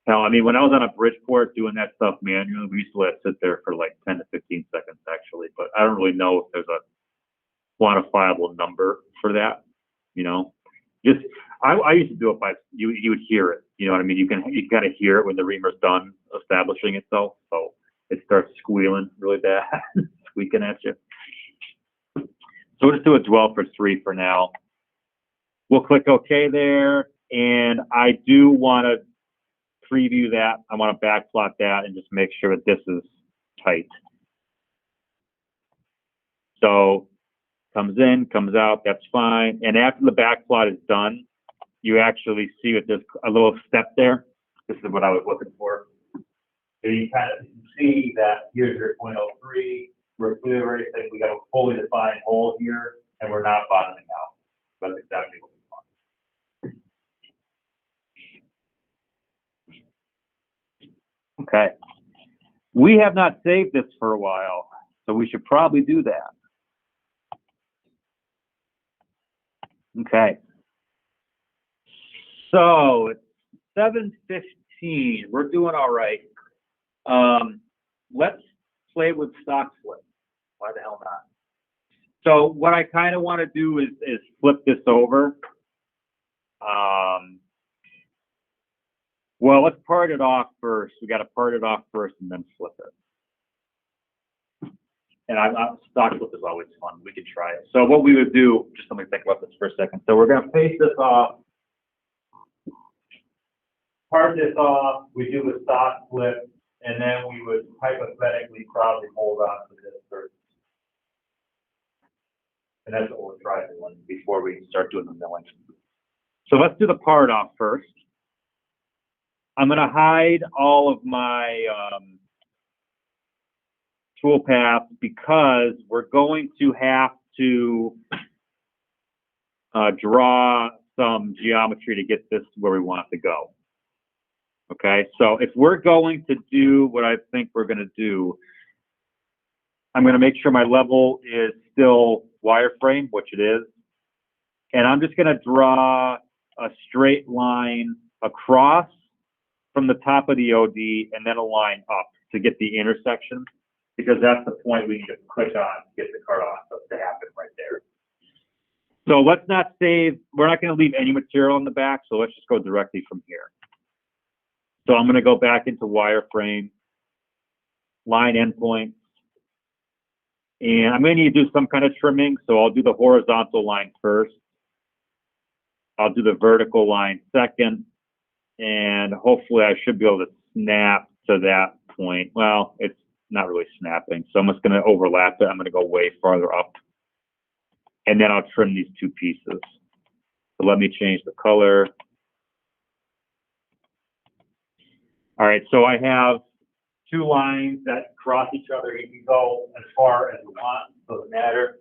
Now, I mean, when I was on a Bridgeport doing that stuff manually, we used to let it sit there for like 10 to 15 seconds actually, but I don't really know if there's a quantifiable number for that, you know. Just, I used to do it by, you would hear it, you know what I mean? You kind of hear it when the reamer's done establishing itself, so it starts squealing really bad, squeaking at you. So we'll just do a dwell for 3 for now. We'll click OK there, and I do want to preview that. I want to backplot that and just make sure that this is tight. So comes in, comes out, that's fine. And after the backplot is done, you actually see that there's a little step there. This is what I was looking for. So you kind of see that here's your 0.03. We're clear everything. We got a fully defined hole here, and we're not bottoming out. That's exactly what we want. Okay. We have not saved this for a while, so we should probably do that. Okay. So it's 7:15. We're doing all right. Let's play with stock flip. Why the hell not? So what I kind of want to do is flip this over. Well, let's part it off first. We got to part it off first and then flip it. And stock flip is always fun. We could try it. So what we would do, just let me think about this for a second. So we're going to face this off. Part this off. We do a stock flip, and then we would hypothetically probably hold on to this first. And that's what we'll try doing before we start doing the milling. So let's do the part off first. I'm going to hide all of my tool paths because we're going to have to draw some geometry to get this where we want it to go. Okay, so if we're going to do what I think we're going to do, I'm going to make sure my level is still wireframe, which it is. And I'm just going to draw a straight line across from the top of the OD and then a line up to get the intersection, because that's the point we need to click on to get the cut off to happen right there. So let's not save, we're not going to leave any material in the back, so let's just go directly from here. So I'm going to go back into wireframe, line endpoints, and I'm going to need to do some kind of trimming, so I'll do the horizontal line first. I'll do the vertical line second, and hopefully I should be able to snap to that point. Well, it's not really snapping, so I'm just going to overlap it. I'm going to go way farther up, and then I'll trim these two pieces. So let me change the color. All right, so I have two lines that cross each other. You can go as far as you want, doesn't matter.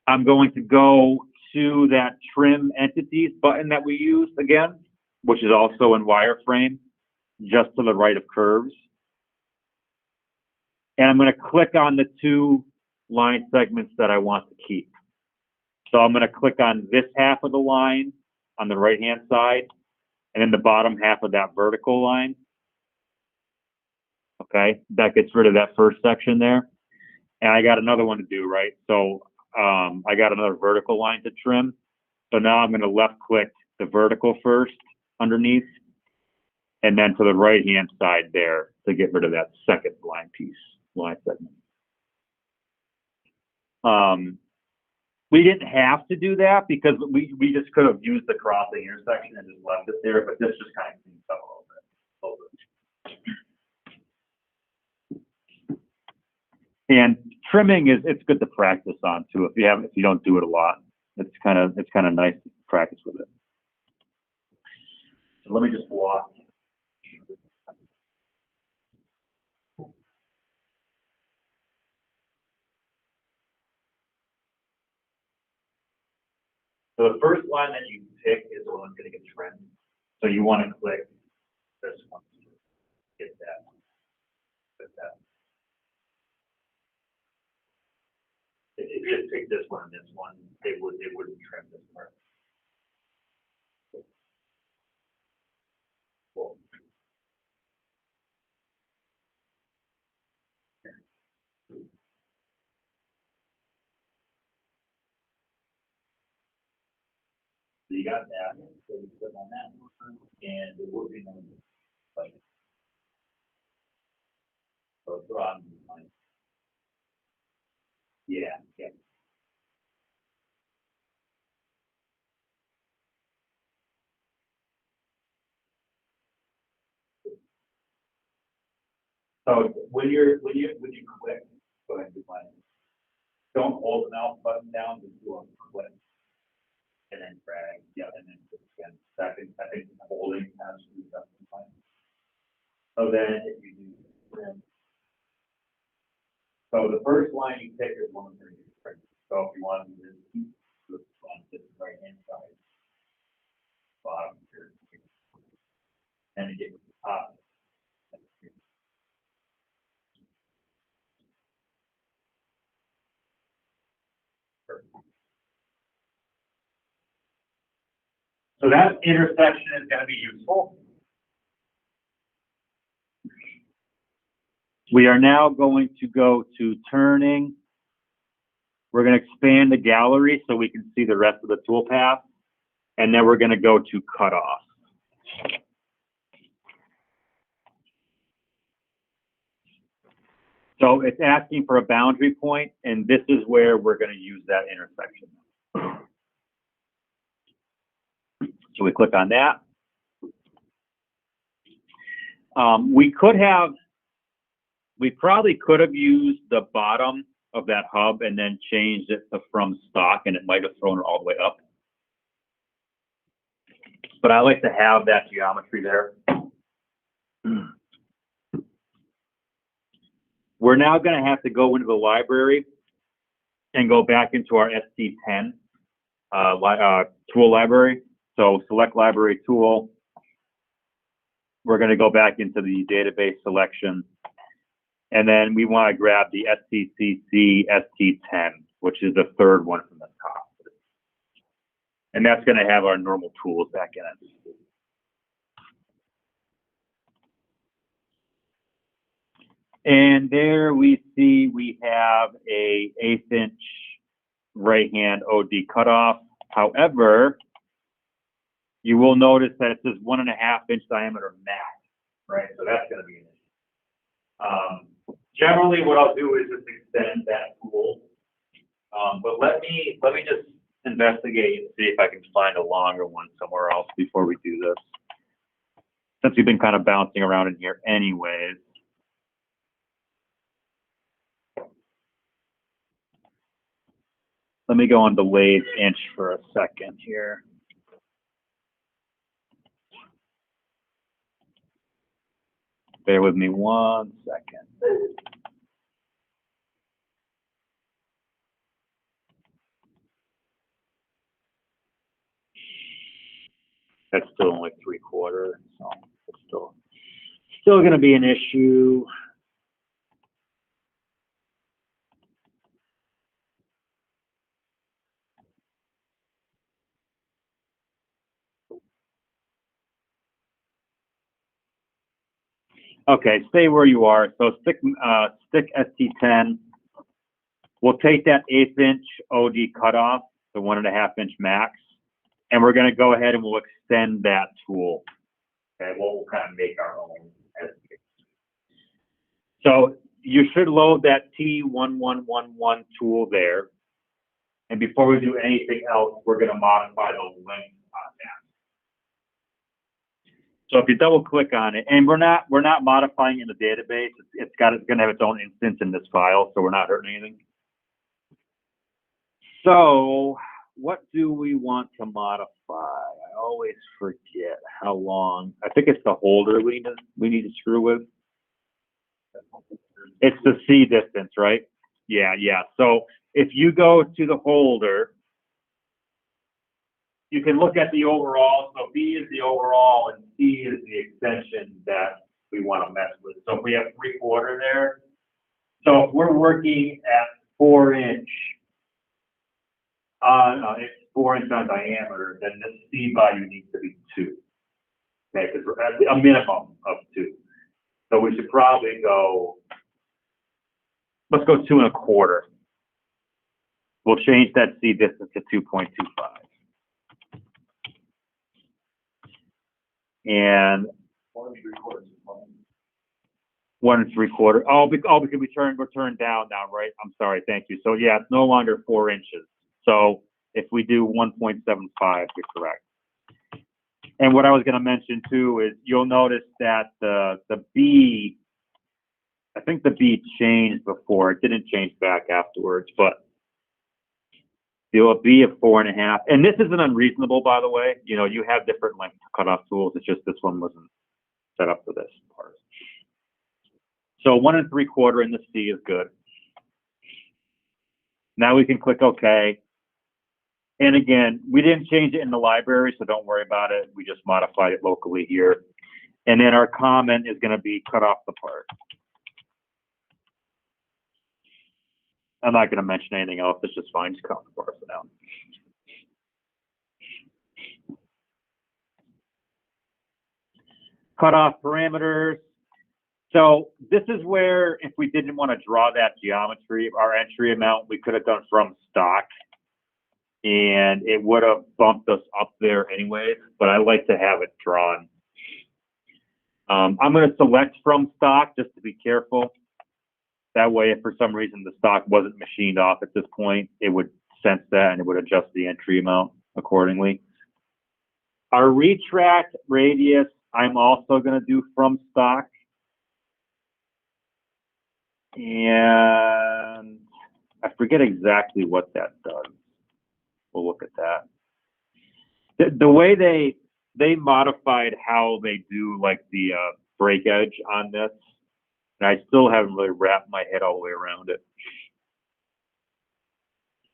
I'm going to go to that trim entities button that we used again, which is also in wireframe, just to the right of curves. And I'm going to click on the two line segments that I want to keep. So I'm going to click on this half of the line on the right-hand side, and then the bottom half of that vertical line. Okay, that gets rid of that first section there. And I got another one to do, right? So I got another vertical line to trim. So now I'm going to left click the vertical first underneath, and then to the right hand side there to get rid of that second line piece, line segment. We didn't have to do that because we just could have used the crossing intersection and just left it there, but this just kind of cleans up a little bit. And trimming it's good to practice on too. If you don't do it a lot, it's kind of nice to practice with it. So let me just walk. So the first line that you pick is the one that's going to get trimmed. So you want to click this one, get that one, get that. If you just pick this one and this one, it wouldn't trim this part. Cool. So you got that, so you click on that one, and it will be like so draw on line. Yeah. So when you click, go ahead and do mine. Don't hold the mouse button down, just do a click. And then drag, yeah, and then again. I think holding has to be done. So then if you do trim. So the first line you pick is one that's going to get trimmed. So if you want to do this, on the right hand side, bottom here, and you get to the top. So that intersection is going to be useful. We are now going to go to turning. We're going to expand the gallery so we can see the rest of the toolpath. And then we're going to go to cut off. So it's asking for a boundary point, and this is where we're going to use that intersection. So we click on that. We probably could have used the bottom of that hub and then changed it to from stock, and it might have thrown it all the way up. But I like to have that geometry there. We're now going to have to go into the library and go back into our ST10 tool library. So select library tool. We're going to go back into the database selection. And then we want to grab the STCC ST10, which is the third one from the top. And that's going to have our normal tools back in it. And there we see we have a 1/8 inch right hand OD cutoff. However, you will notice that it says 1.5 inch diameter max, right? So that's going to be an issue. Generally, what I'll do is just extend that tool. But let me just investigate and see if I can find a longer one somewhere else before we do this. Since we've been kind of bouncing around in here anyways. Let me go on the lathe inch for a second here. Bear with me 1 second. That's still only 3/4, so it's still going to be an issue. Okay, stay where you are. So stick ST10. We'll take that 1/8 inch OD cutoff, the 1.5 inch max, and we're going to go ahead and we'll extend that tool. Okay, we'll kind of make our own. So you should load that T1111 tool there. And before we do anything else, we're going to modify the length on that. So if you double click on it, and we're not modifying in the database, it's going to have its own instance in this file, so we're not hurting anything. So what do we want to modify? I always forget how long. I think it's the holder we need to screw with. It's the C distance, right? Yeah. So if you go to the holder, you can look at the overall. So B is the overall and C is the extension that we want to mess with. So if we have 3/4 there, so if we're working at 4 inch, it's 4 inch on diameter, then the C value needs to be 2. Okay, because we're at a minimum of 2. So we should probably go, let's go 2 1/4. We'll change that C distance to 2.25. And 1 3/4. 1 3/4. Oh, because we're turned down now, right? I'm sorry. Thank you. So yeah, it's no longer 4 inches. So if we do 1.75, you're correct. And what I was going to mention too is you'll notice that the B, I think the B changed before. It didn't change back afterwards, but the B of 4.5. And this isn't unreasonable, by the way. You know, you have different length cutoff tools. It's just this one wasn't set up for this part. So 1 3/4 in the C is good. Now we can click OK. And again, we didn't change it in the library, so don't worry about it. We just modified it locally here. And then our comment is going to be cut off the part. I'm not going to mention anything else. It's just fine. Just cut off the part for now. Cut off parameters. So this is where, if we didn't want to draw that geometry, our entry amount, we could have done from stock. And it would have bumped us up there anyways, but I like to have it drawn. I'm going to select from stock just to be careful. That way, if for some reason the stock wasn't machined off at this point, it would sense that and it would adjust the entry amount accordingly. Our retract radius, I'm also going to do from stock. And I forget exactly what that does. We'll look at that. The way they modified how they do like the break edge on this, and I still haven't really wrapped my head all the way around it.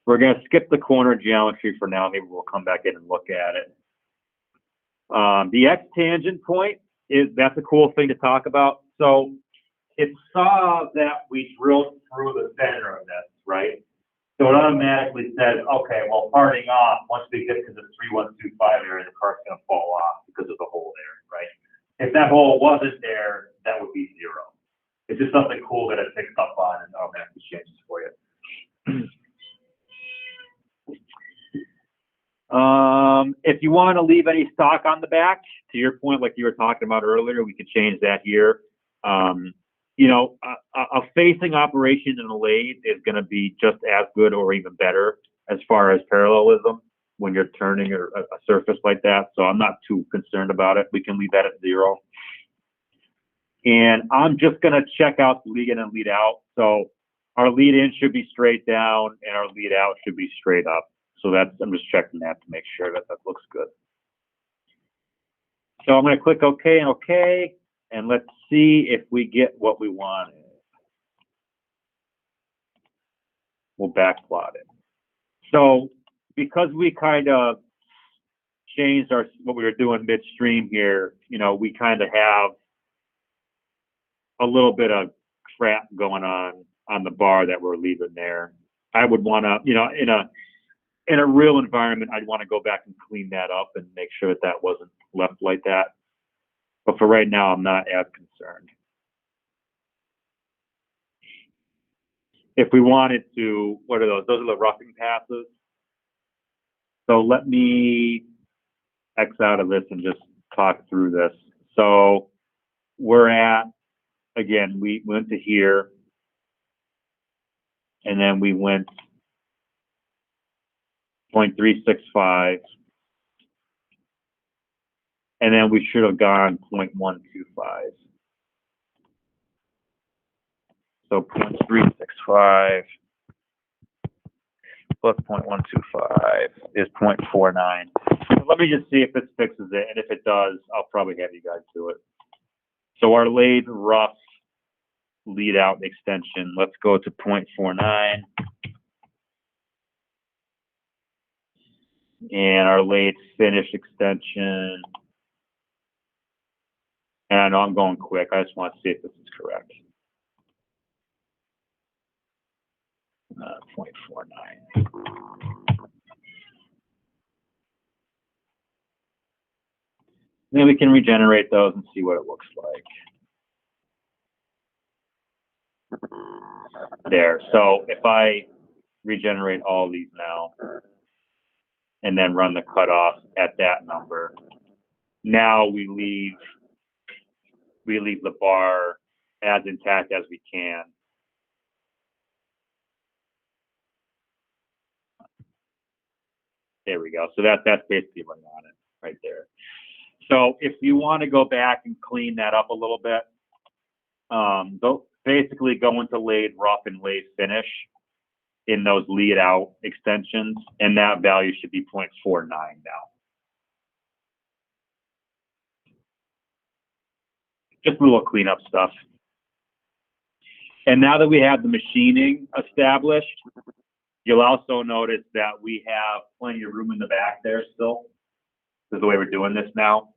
We're going to skip the corner geometry for now. Maybe we'll come back in and look at it. The X tangent point that's a cool thing to talk about. So it saw that we drilled through the center of this, right? So it automatically says, okay, well, parting off, once we get to the 3125 area, the cart's going to fall off because of the hole there, right? If that hole wasn't there, that would be 0. It's just something cool that it picks up on and automatically changes for you. If you want to leave any stock on the back, to your point, like you were talking about earlier, we could change that here. You know, a facing operation in a lathe is going to be just as good or even better as far as parallelism when you're turning a surface like that. So I'm not too concerned about it. We can leave that at 0. And I'm just going to check out the lead in and lead out. So our lead in should be straight down and our lead out should be straight up. So I'm just checking that to make sure that looks good. So I'm going to click OK and OK, and let's see if we get what we wanted. We'll backplot it. So because we kind of changed what we were doing midstream here, you know, we kind of have a little bit of crap going on the bar that we're leaving there. I would want to, you know, in a real environment, I'd want to go back and clean that up and make sure that wasn't left like that. But for right now, I'm not as concerned. If we wanted to, what are those? Those are the roughing passes. So let me X out of this and just talk through this. So we're at, again, we went to here, and then we went 0.365, and then we should have gone 0.125. So 0.365 plus 0.125 is 0.49. So let me just see if this fixes it, and if it does, I'll probably have you guys do it. So our lathe rough lead out extension, let's go to 0.49. And our lathe finish extension, and I know I'm going quick, I just want to see if this is correct. 0.49. Then we can regenerate those and see what it looks like. There. So if I regenerate all these now and then run the cutoff at that number, now we leave the bar as intact as we can. There we go. So that's basically what I wanted right there. So if you want to go back and clean that up a little bit, basically go into lathe rough and lathe finish in those lead out extensions, and that value should be 0.49 now. Just a little cleanup stuff. And now that we have the machining established, you'll also notice that we have plenty of room in the back there still. This is the way we're doing this now.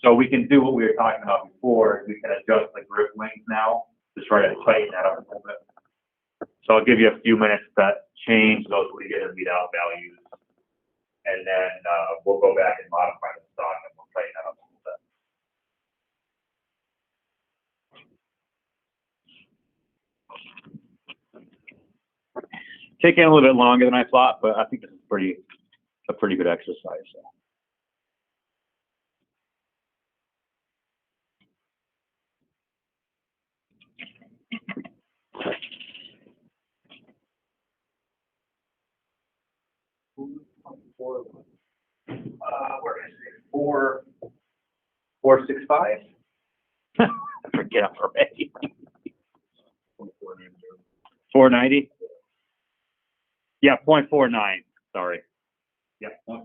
So we can do what we were talking about before. We can adjust the grip length now to try to tighten that up a little bit. So I'll give you a few minutes to change those lead in and lead out values. And then we'll go back and modify the stock and we'll tighten that up a little bit. Taking a little bit longer than I thought, but I think this is a pretty good exercise. So. 465? I forget already. 490? Yeah, 0.49, sorry. Yeah, 0.49.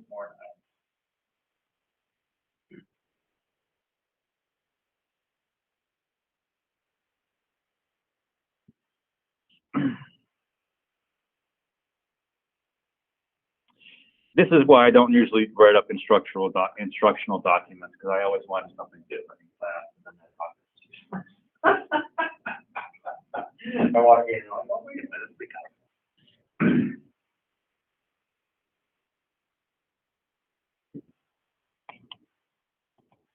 This is why I don't usually write up instructional documents, because I always wanted something different in class. And then I walk in and I'm like, oh, wait a minute,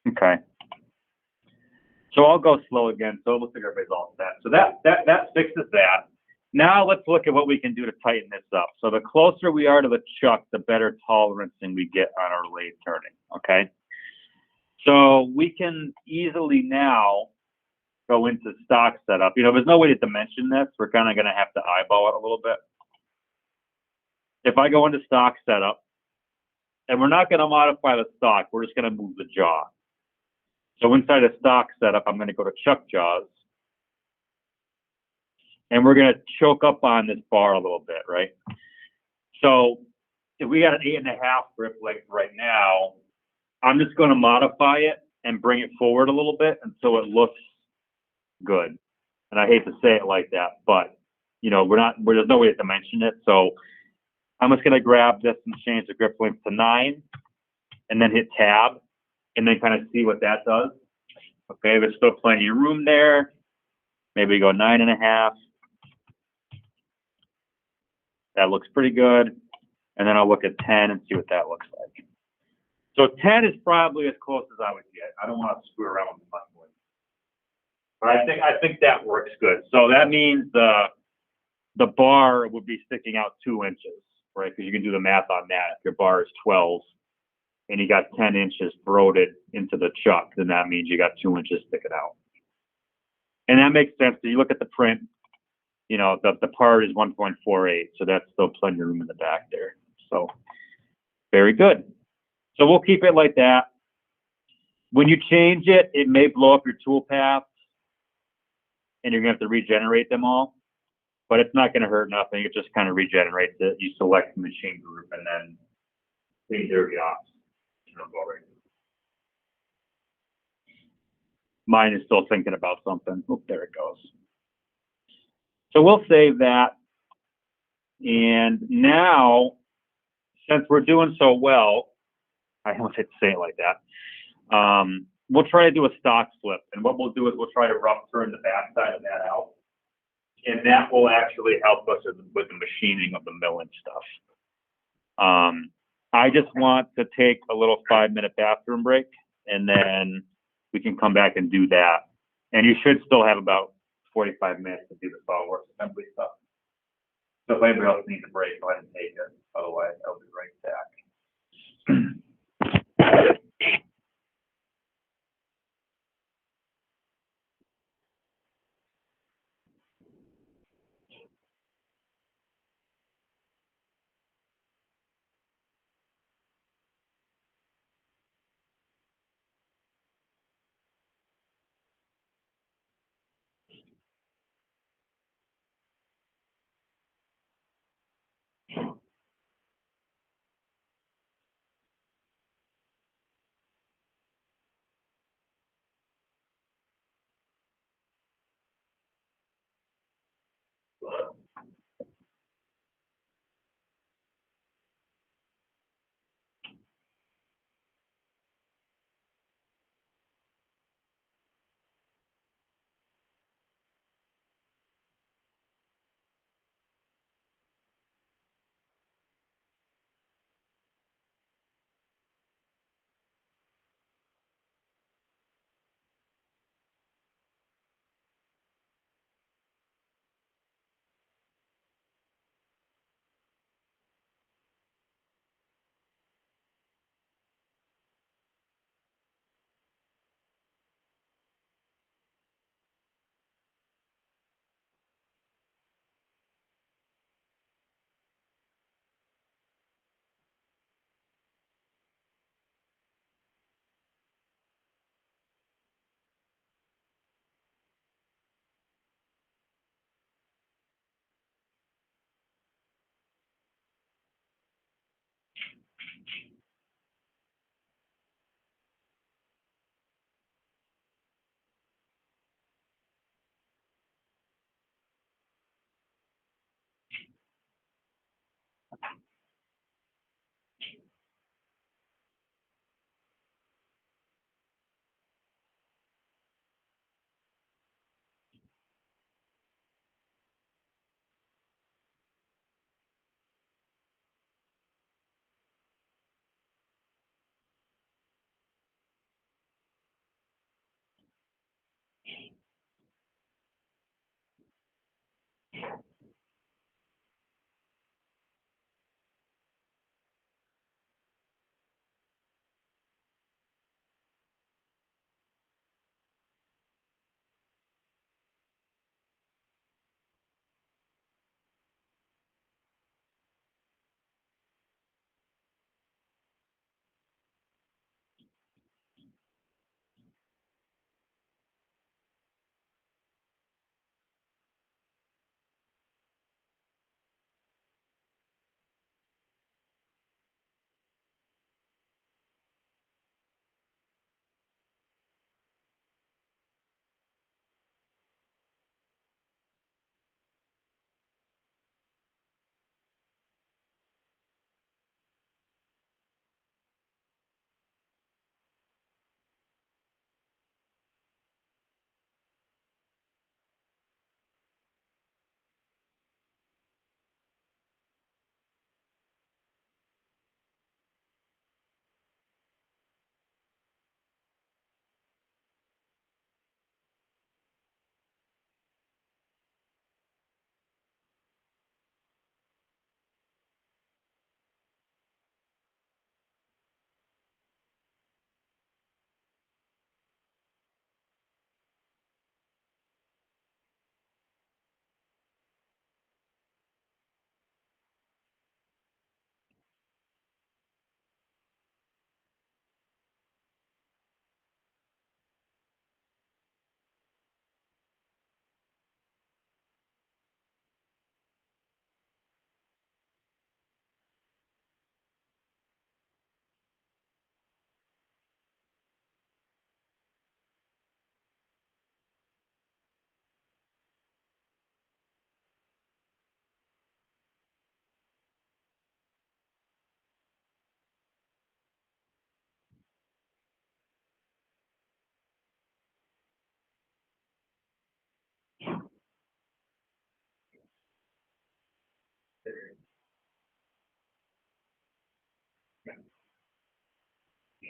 okay. So I'll go slow again, so it looks like everybody's all set. So that fixes that. Now let's look at what we can do to tighten this up. So the closer we are to the chuck, the better tolerancing we get on our lathe turning, okay? So we can easily now go into stock setup. You know, there's no way to dimension this. We're kind of going to have to eyeball it a little bit. If I go into stock setup, and we're not going to modify the stock, we're just going to move the jaw. So inside of stock setup, I'm going to go to chuck jaws. And we're going to choke up on this bar a little bit, right? So if we got an 8.5 grip length right now, I'm just going to modify it and bring it forward a little bit until it looks good. And I hate to say it like that, but you know, there's no way to dimension it. So I'm just going to grab this and change the grip length to 9 and then hit tab and then kind of see what that does. Okay, there's still plenty of room there. Maybe go 9.5. That looks pretty good. And then I'll look at 10 and see what that looks like. So 10 is probably as close as I would get. I don't want to screw around with the button. But I think that works good. So that means the bar would be sticking out 2 inches, right? Because you can do the math on that. If your bar is 12 and you got 10 inches throated into the chuck, then that means you got 2 inches sticking out. And that makes sense. So you look at the print, you know, the part is 1.48, so that's still plenty of room in the back there. So very good. So we'll keep it like that. When you change it, it may blow up your tool paths and you're gonna have to regenerate them all, but it's not gonna hurt nothing. It just kind of regenerates it. You select the machine group and then clean your off. Mine is still thinking about something. Oh, there it goes. So we'll save that. And now, since we're doing so well, I almost hate to say it like that. We'll try to do a stock flip. And what we'll do is we'll try to rough turn the backside of that out. And that will actually help us with the machining of the milling stuff. I just want to take a little 5-minute bathroom break, and then we can come back and do that. And you should still have about 45 minutes to do the SolidWorks assembly stuff. So if anybody else needs a break, go ahead and take it. Otherwise, I'll be right back.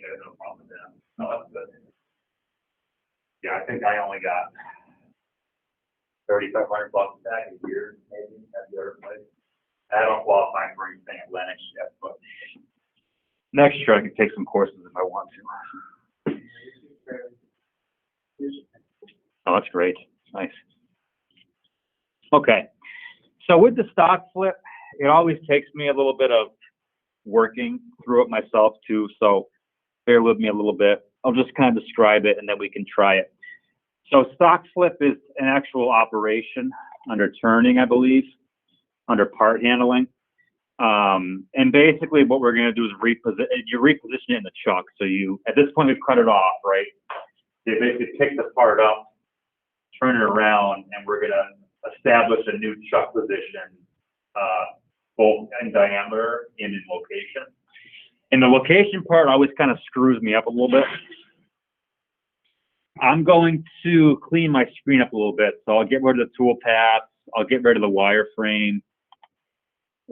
Yeah, no problem with that. No, that's good. Yeah, I think I only got 3,500 bucks back a year, maybe, at the other place. I don't qualify for anything at Lennox yet, but next year I can take some courses if I want to. Oh, that's great. Nice. Okay. So with the stock flip, it always takes me a little bit of working through it myself too. So bear with me a little bit. I'll just kind of describe it and then we can try it. So stock flip is an actual operation under turning, I believe, under part handling. And basically what we're going to do is you reposition it in the chuck. So at this point we've cut it off, right? You basically pick the part up, turn it around, and we're going to establish a new chuck position, both in diameter and in location. And the location part always kind of screws me up a little bit. I'm going to clean my screen up a little bit. So I'll get rid of the tool paths. I'll get rid of the wireframe.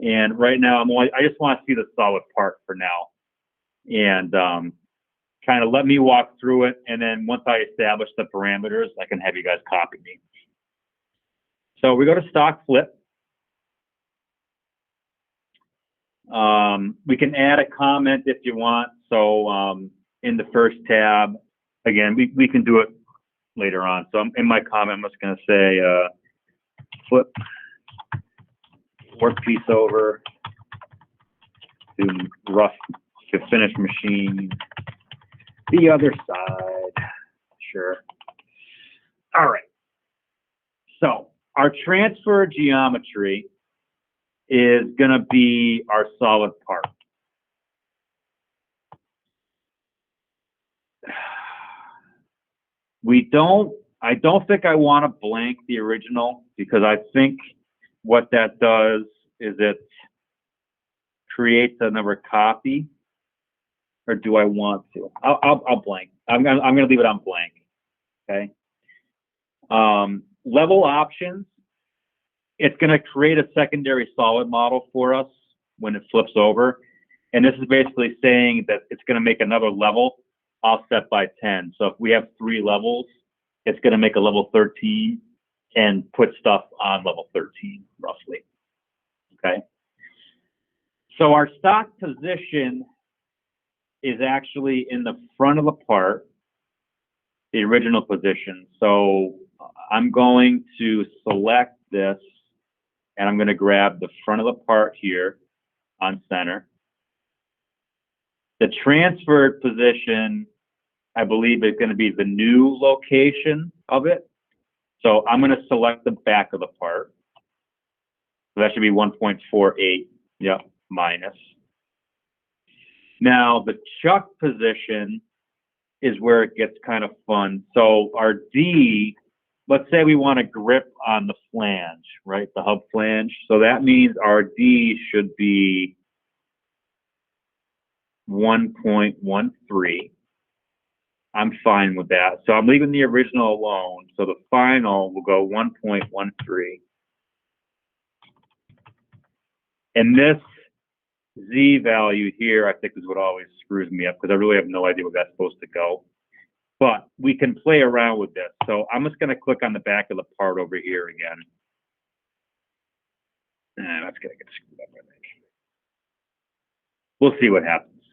And right now, I just want to see the solid part for now. And kind of let me walk through it. And then once I establish the parameters, I can have you guys copy me. So we go to stock flip. We can add a comment if you want. So in the first tab, again, we can do it later on. So in my comment, I'm just going to say flip workpiece over to rough to finish machine. The other side, sure. All right. So our transfer geometry is going to be our solid part. I don't think I want to blank the original because I think what that does is it creates another copy. Or do I want to? I'll blank. I'm gonna leave it on blank. Okay. Level options. It's gonna create a secondary solid model for us when it flips over, and this is basically saying that it's gonna make another level offset by 10. So if we have 3 levels, it's gonna make a level 13 and put stuff on level 13 roughly. Okay. So our stock position is actually in the front of the part, the original position. So I'm going to select this and I'm going to grab the front of the part here on center. The transferred position, I believe, is going to be the new location of it. So I'm going to select the back of the part. So that should be 1.48, yep, minus. Now, the chuck position is where it gets kind of fun. So our D, let's say we want to grip on the flange, right? The hub flange. So that means our D should be 1.13. I'm fine with that. So I'm leaving the original alone. So the final will go 1.13. And this Z value here, I think, is what always screws me up because I really have no idea where that's supposed to go. But we can play around with this. So I'm just going to click on the back of the part over here again. And that's going to get screwed up, I think. We'll see what happens.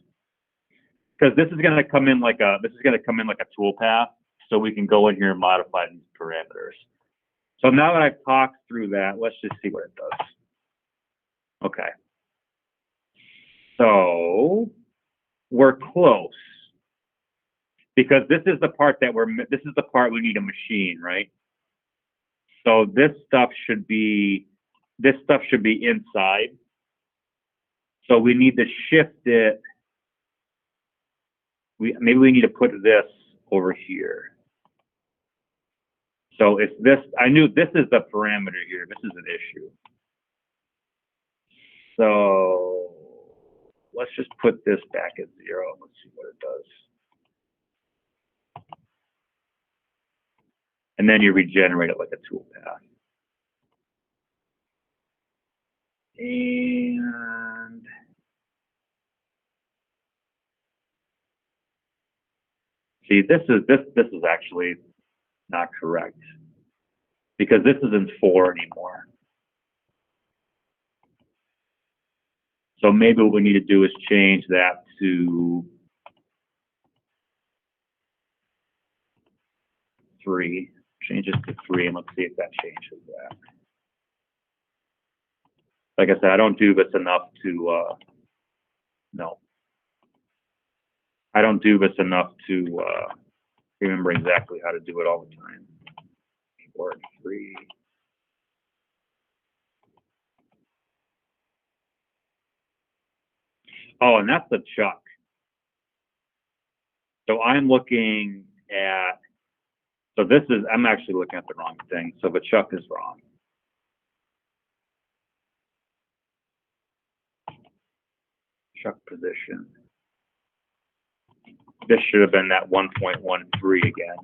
Because this is going to come in like a tool path, so we can go in here and modify these parameters. So now that I've talked through that, let's just see what it does. Okay. So we're close because this is the part that we need a machine, right? So this stuff should be inside. So we need to shift it. Maybe we need to put this over here. So it's this. I knew this is the parameter here. This is an issue. So let's just put this back at 0. Let's see what it does. And then you regenerate it like a tool path. And See, this is actually not correct because this isn't 4 anymore. So maybe what we need to do is change that to 3. Change this to 3, and let's see if that changes that. Like I said, I don't do this enough to, no. I don't do this enough to remember exactly how to do it all the time. 4 and 3. Oh, and that's the chuck. So I'm looking at, so this is, I'm actually looking at the wrong thing. So the chuck is wrong. Chuck position. This should have been that 1.13 again.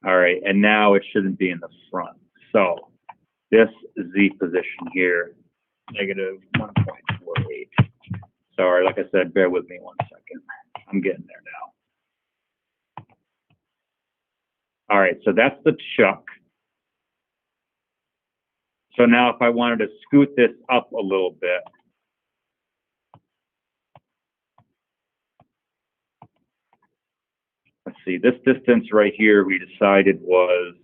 All right, and now it shouldn't be in the front. So this Z position here, negative 1.48. Sorry, like I said, bear with me 1 second. I'm getting there now. All right, so that's the chuck. So now if I wanted to scoot this up a little bit, let's see, this distance right here we decided was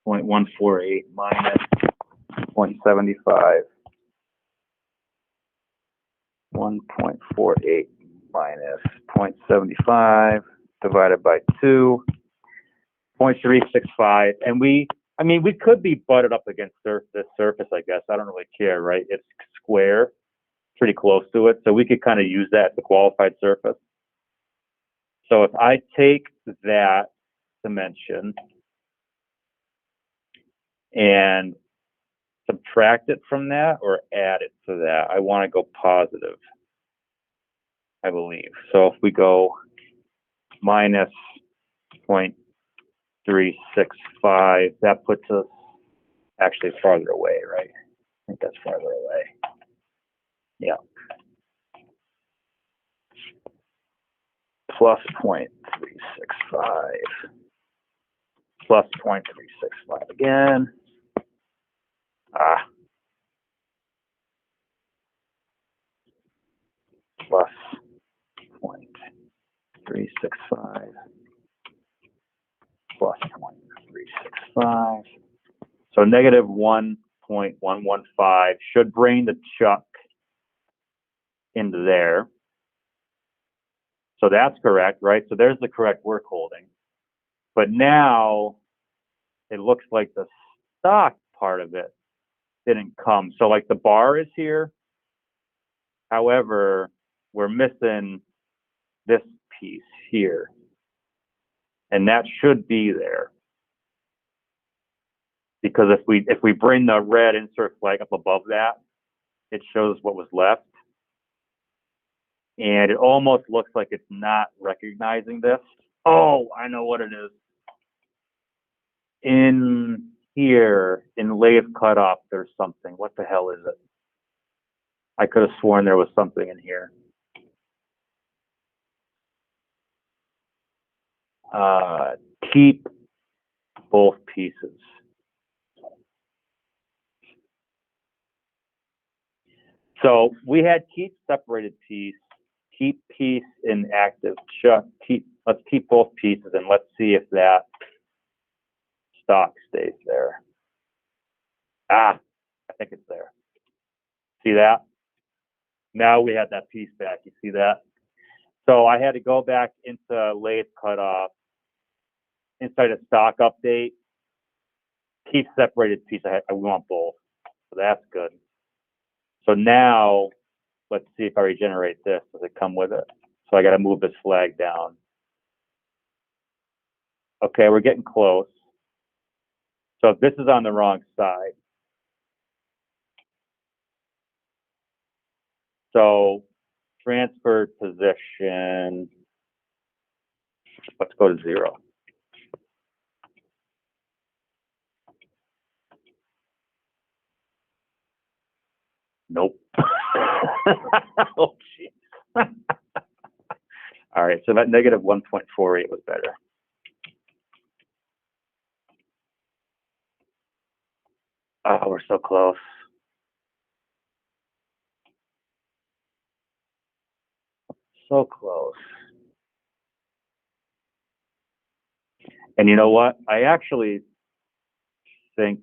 0.148 minus 0.75. 1.48 minus 0.75 divided by 2, 0.365. And we could be butted up against this surface, I guess. I don't really care, right? It's square, pretty close to it. So we could kind of use that as a qualified surface. So if I take that dimension and subtract it from that or add it to that, I want to go positive, I believe. So if we go minus 0.365, that puts us actually farther away, right? I think that's farther away. Yeah. Plus 0.365. Plus 0.365 again. Plus 0.365. Plus 0.365. So negative 1.115 should bring the chuck into there. So that's correct, right? So there's the correct work holding. But now it looks like the stock part of it didn't come. So like the bar is here. However, we're missing this piece here. And that should be there. Because if we bring the red insert flag up above that, it shows what was left. And it almost looks like it's not recognizing this. Oh, I know what it is. In here, in lathe cutoff, there's something. What the hell is it? I could have sworn there was something in here. Keep both pieces. So we had keep separated piece, keep piece in active, let's keep both pieces and let's see if that stock stays there. I think it's there. See that? Now we have that piece back. You see that? So I had to go back into lathe cutoff, inside a stock update, keep separated piece. I want both. So that's good. So now let's see if I regenerate this. Does it come with it? So I got to move this flag down. Okay, we're getting close. So if this is on the wrong side, so transfer position, let's go to 0. Nope. Oh, jeez. All right, so that negative 1.48 was better. Oh, we're so close. So close. And you know what? I actually think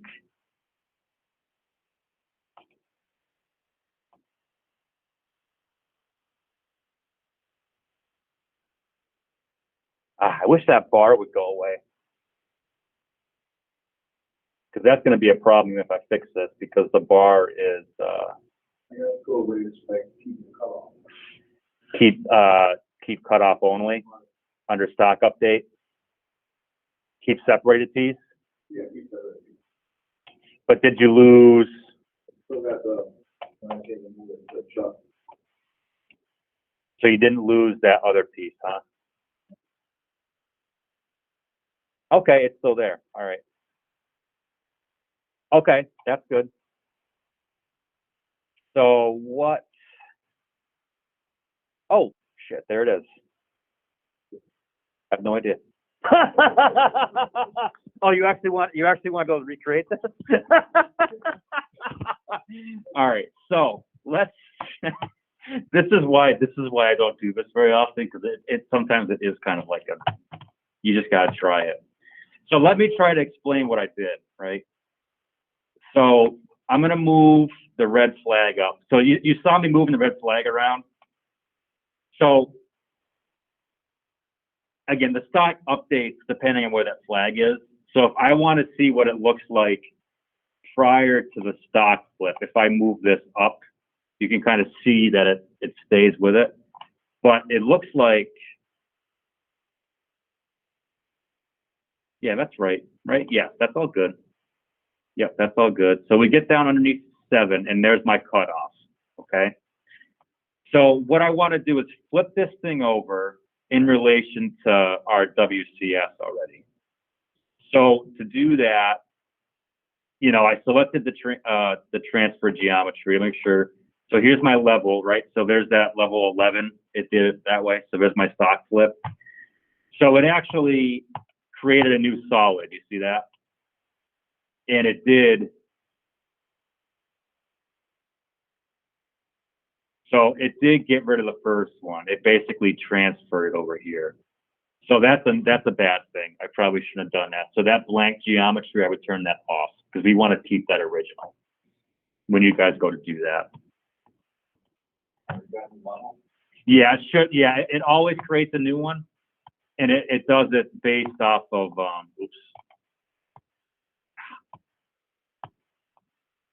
I wish that bar would go away. Because that's going to be a problem if I fix this, because the bar is I gotta go away to spec, keep the cutoff. keep cutoff only under stock update. Keep separated piece. Yeah, keep that. But did you lose? Still got the, I can't remember the chuck. So you didn't lose that other piece, huh? Okay, it's still there. All right. Okay, that's good. So what? Oh, shit, there it is. I have no idea. Oh, you actually want to be able to recreate this? All right, so let's. This is why I don't do this very often, because it sometimes it is kind of like you just gotta try it. So let me try to explain what I did, right? So I'm gonna move the red flag up. So you saw me moving the red flag around. So again, the stock updates depending on where that flag is. So if I want to see what it looks like prior to the stock flip, if I move this up, you can kind of see that it stays with it. But it looks like, yeah, that's right, right? Yeah, that's all good. Yep, that's all good. So we get down underneath 7, and there's my cutoff, okay? So what I want to do is flip this thing over in relation to our WCS already. So to do that, you know, I selected the transfer geometry to make sure. So here's my level, right? So there's that level 11. It did it that way. So there's my stock flip. So it actually created a new solid. You see that? And it did. So it did get rid of the first one. It basically transferred over here. So that's a bad thing. I probably shouldn't have done that. So that blank geometry, I would turn that off because we want to keep that original when you guys go to do that. Yeah, it should. Yeah, it always creates a new one, and it does it based off of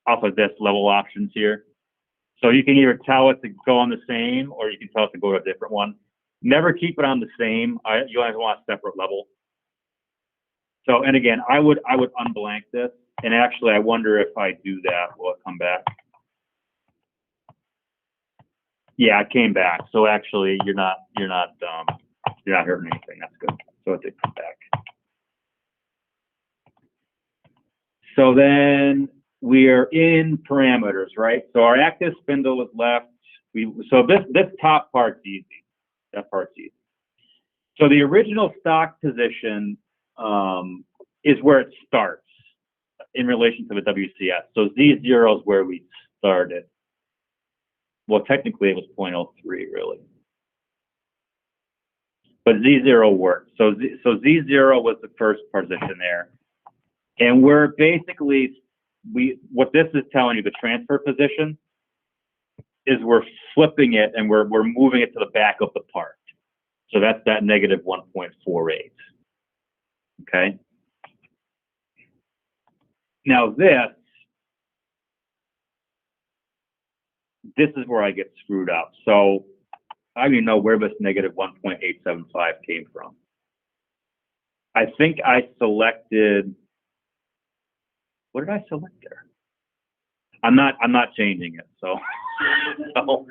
off of this level options here. So you can either tell it to go on the same, or you can tell it to go to a different one. Never keep it on the same. You always want a separate level. So, and again, I would unblank this, and actually, I wonder if I do that, will it come back? Yeah, it came back. So actually, you're not hurting anything. That's good. So it did come back. So then we are in parameters, right? So our active spindle is left. So this top part's easy. That part's easy. So the original stock position is where it starts in relation to the WCS. So Z0 is where we started. Well, technically it was 0.03 really. But Z0 worked. So Z0 was the first position there. And we're basically, what this is telling you, the transfer position, is we're flipping it and we're moving it to the back of the part. So that's that negative 1.48. Okay. Now this is where I get screwed up. So I don't even know where this negative 1.875 came from. I think I selected, what did I select there? I'm not changing it. So, so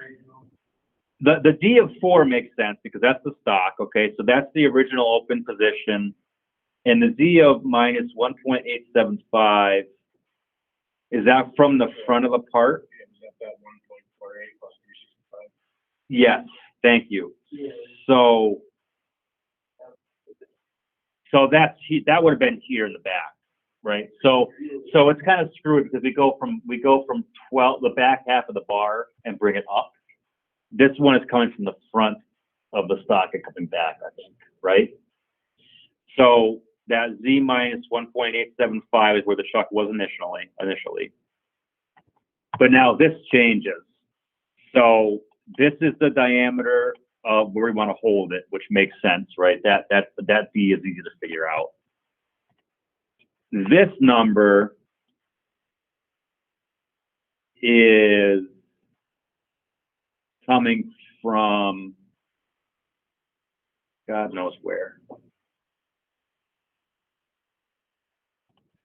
the D of 4 makes sense because that's the stock. Okay, so that's the original open position, and the Z of minus 1.875 is that from the front of the part? Yes, thank you. So that would have been here in the back, right? So it's kind of screwed because we go from 12, the back half of the bar, and bring it up. This one is coming from the front of the stock and coming back, I think, right? So that Z minus 1.875 is where the shuck was initially. But now this changes. So this is the diameter of where we want to hold it, which makes sense, right? That B is easy to figure out. This number is coming from God knows where.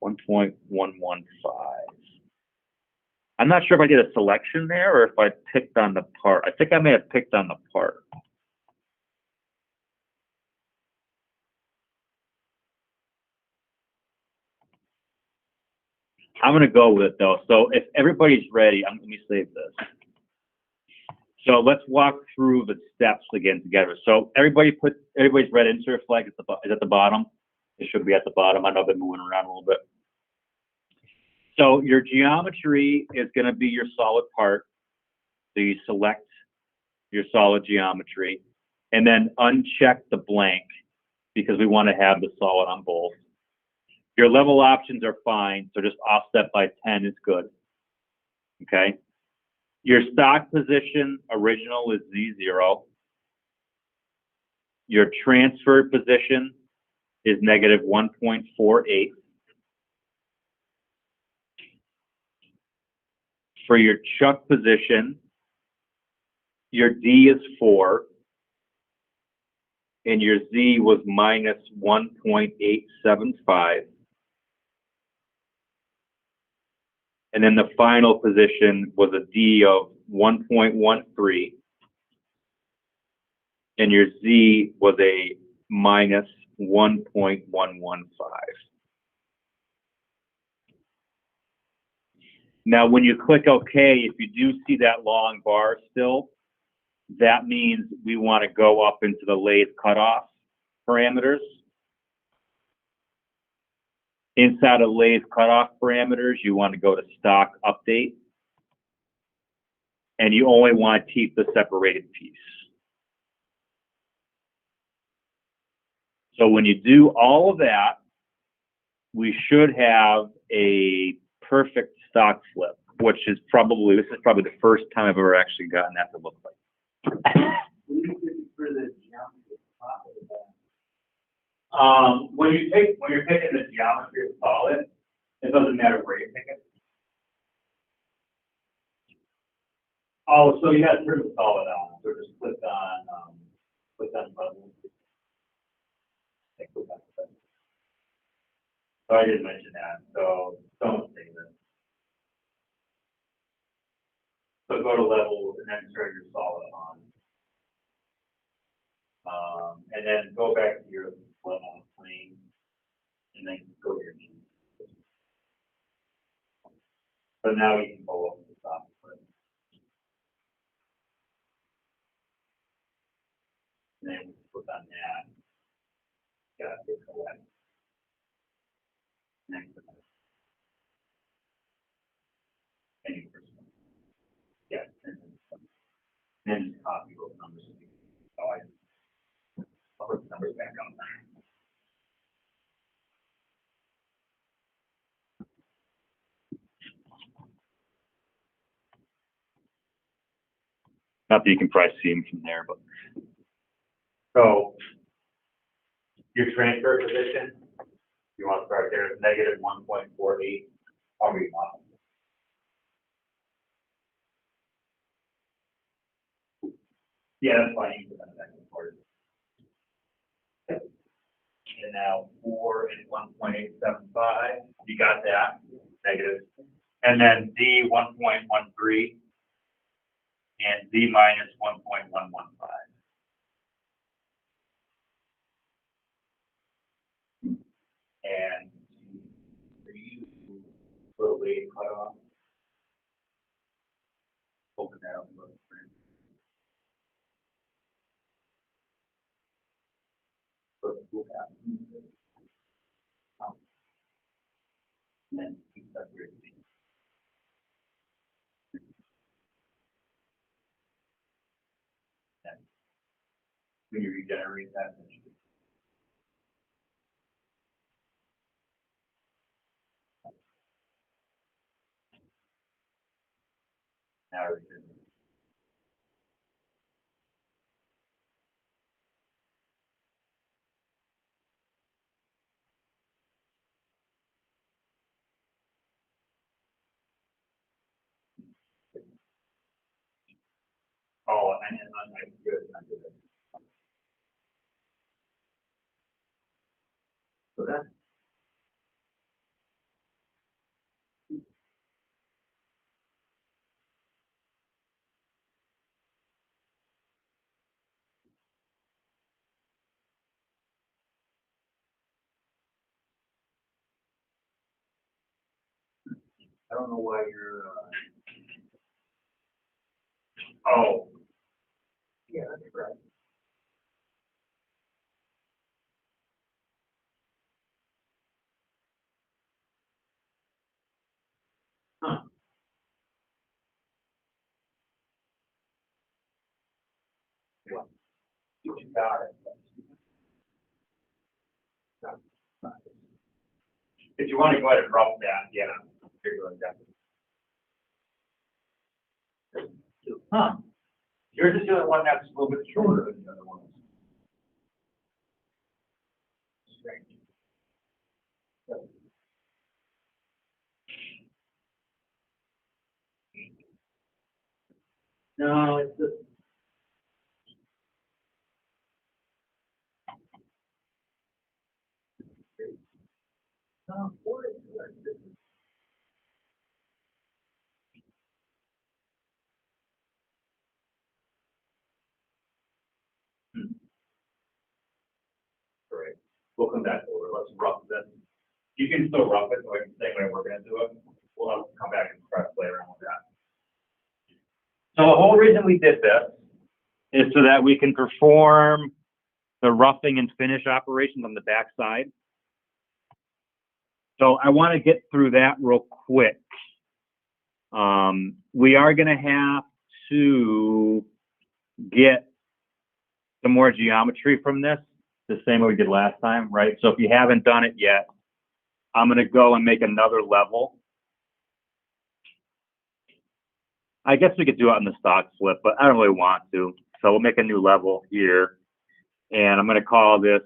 1.115. I'm not sure if I did a selection there or if I picked on the part. I think I may have picked on the part. I'm going to go with it though. So if everybody's ready, let me save this. So let's walk through the steps again together. So everybody's red insert flag is at the bottom. It should be at the bottom. I know I've been moving around a little bit. So your geometry is going to be your solid part. So you select your solid geometry and then uncheck the blank because we want to have the solid on both. Your level options are fine. So just offset by 10 is good. Okay. Your stock position original is Z0. Your transfer position is negative 1.48. For your chuck position, your D is 4, and your Z was minus 1.875. And then the final position was a D of 1.13, and your Z was a minus 1.115. Now, when you click OK, if you do see that long bar still, that means we want to go up into the lathe cutoff parameters. Inside of lathe cutoff parameters, you want to go to stock update. And you only want to keep the separated piece. So when you do all of that, we should have a perfect stock flip, which is probably, this is probably the first time I've ever actually gotten that to look like. When you're picking the geometry of solid, it doesn't matter where you pick it. Oh, so you got to turn the solid on. So just click on button. So I didn't mention that. So don't say that. So go to levels and then turn your solid on. And then go back to your level plane and then go to your knee. So now you can go up to the top. And then click on that. Got it collect. Next. And you press one. Yeah. And then just copy those numbers. So I'll put the numbers back on. Not that you can probably see them from there, but. So your transfer position, you want to start there at negative 1.48. I'll read off. Yeah, that's fine. You can put that back in the part. And now 4 and 1.875. You got that. Negative. And then D 1.13 and D minus 1.115. And for the weight cutoff, open that up. Can you regenerate that? Now we can. Oh, and I'm good. I'm good. So that's. I don't know why you're. Oh. Yeah, that's right. Huh. Well, you got it. If you want to go ahead and rough that, yeah, figure it out. Huh. You're just doing one that's a little bit shorter than the other ones. Strange. No, it's just. No, what is it? Great. We'll come back over. Let's rough this. You can still rough it, so I can say when we're going to do it. We'll have to come back and press later on with that. So the whole reason we did this is so that we can perform the roughing and finish operations on the back side. So I want to get through that real quick. We are going to have to get some more geometry from this, the same way we did last time, right? So if you haven't done it yet, I'm going to go and make another level. I guess we could do it on the stock flip, but I don't really want to. So we'll make a new level here. And I'm going to call this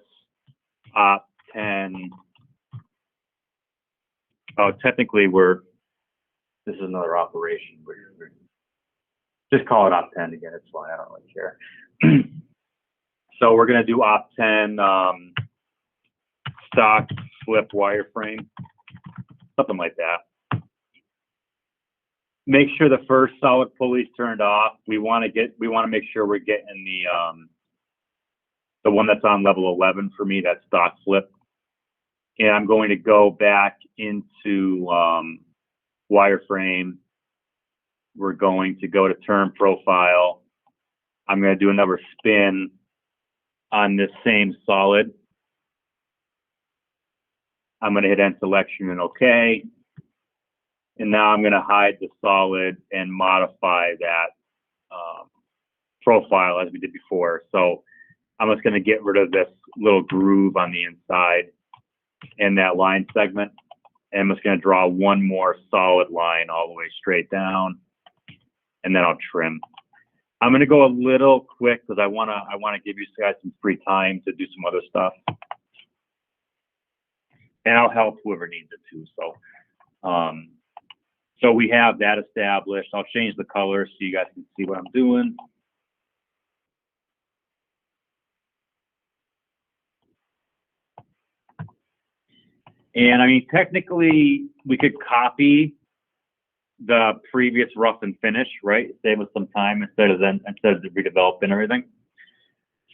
op 10. Oh, technically this is another operation. Just call it op 10 again. It's fine. I don't really care. So we're going to do op 10 stock flip wireframe, something like that. Make sure the first solid pulley's turned off. We want to make sure we're getting the one that's on level 11 for me, that stock flip. And I'm going to go back into wireframe. We're going to go to turn profile. I'm going to do another spin on this same solid. I'm going to hit end selection and OK. And now I'm going to hide the solid and modify that profile as we did before. So I'm just going to get rid of this little groove on the inside and that line segment. And I'm just going to draw one more solid line all the way straight down. And then I'll trim. I'm going to go a little quick because I want to give you guys some free time to do some other stuff. And I'll help whoever needs it too. So we have that established. I'll change the color so you guys can see what I'm doing. And I mean, technically, we could copy the previous rough and finish, right? Save us some time instead of redeveloping everything.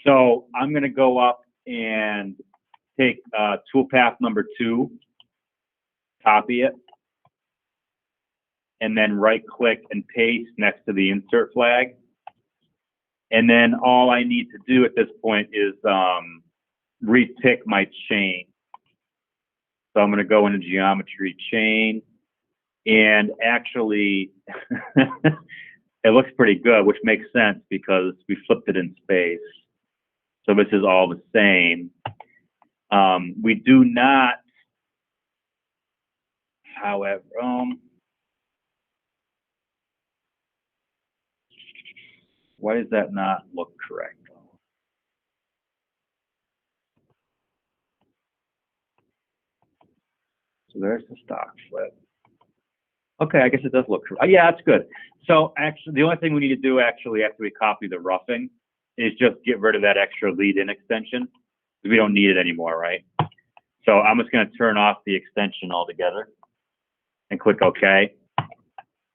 So I'm going to go up and take toolpath number 2, copy it, and then right-click and paste next to the insert flag. And then all I need to do at this point is repick my chain. So I'm going to go into geometry chain, and actually it looks pretty good, which makes sense because we flipped it in space. So this is all the same. We do not, however, why does that not look correct? So there's the stock flip. Okay, I guess it does look correct. Oh, yeah, that's good. So actually, the only thing we need to do actually after we copy the roughing is just get rid of that extra lead-in extension. We don't need it anymore, right? So I'm just going to turn off the extension altogether and click OK.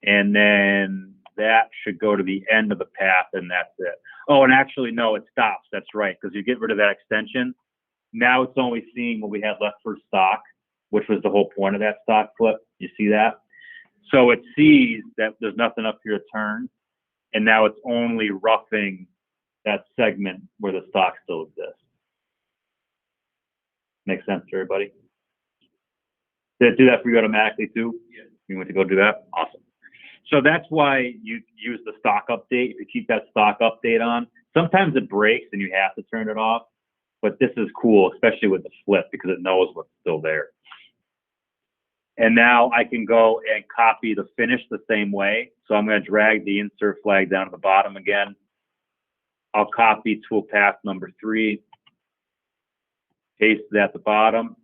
And then that should go to the end of the path, and that's it. Oh, and actually, no, it stops. That's right, because you get rid of that extension. Now it's only seeing what we had left for stock, which was the whole point of that stock flip. You see that? So it sees that there's nothing up here to turn, and now it's only roughing that segment where the stock still exists. Makes sense to everybody? Did it do that for you automatically too? Yeah. You went to go do that? Awesome. So that's why you use the stock update. If you keep that stock update on, sometimes it breaks and you have to turn it off, but this is cool, especially with the flip, because it knows what's still there. And now I can go and copy the finish the same way. So I'm going to drag the insert flag down to the bottom again. I'll copy tool path number 3, paste it at the bottom.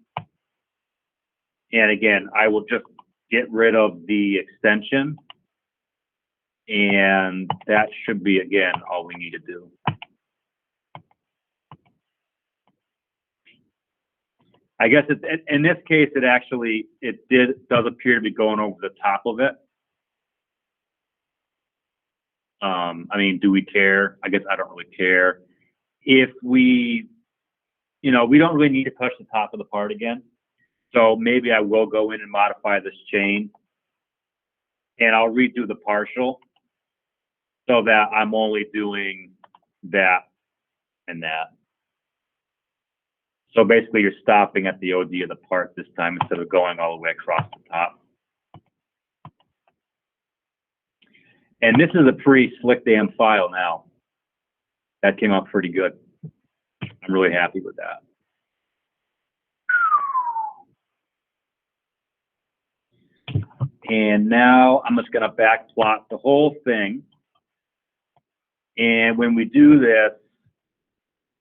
And again, I will just get rid of the extension. And that should be, again, all we need to do. I guess in this case, it does appear to be going over the top of it. I mean, do we care? I guess I don't really care. If we, we don't really need to touch the top of the part again. So maybe I will go in and modify this chain, and I'll redo the partial so that I'm only doing that and that. So basically you're stopping at the OD of the part this time instead of going all the way across the top. And this is a pretty slick damn file now. That came out pretty good. I'm really happy with that. And now I'm just gonna back plot the whole thing. And when we do this,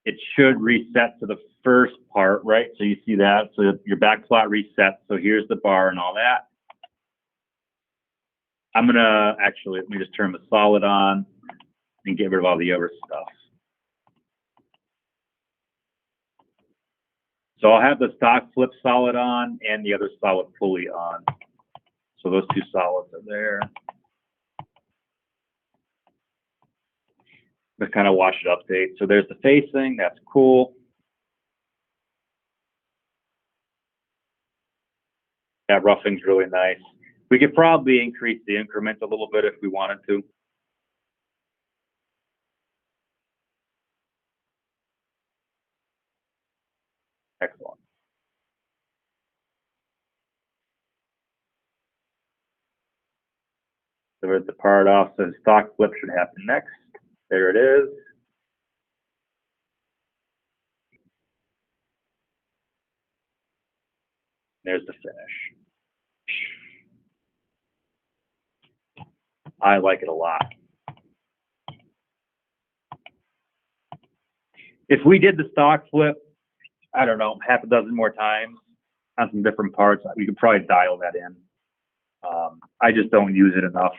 it should reset to the first part, right? So you see that, so your back plot resets. So here's the bar and all that. I'm gonna actually, let me just turn the solid on and get rid of all the other stuff. So I'll have the stock flip solid on and the other solid pulley on. So those two solids are there. Just kind of wash it update. So there's the facing, that's cool. That roughing's really nice. We could probably increase the increment a little bit if we wanted to. Excellent. So there's the part off, so the stock flip should happen next. There it is. There's the finish. I like it a lot. If we did the stock flip, I don't know, half a dozen more times on some different parts, we could probably dial that in. I just don't use it enough.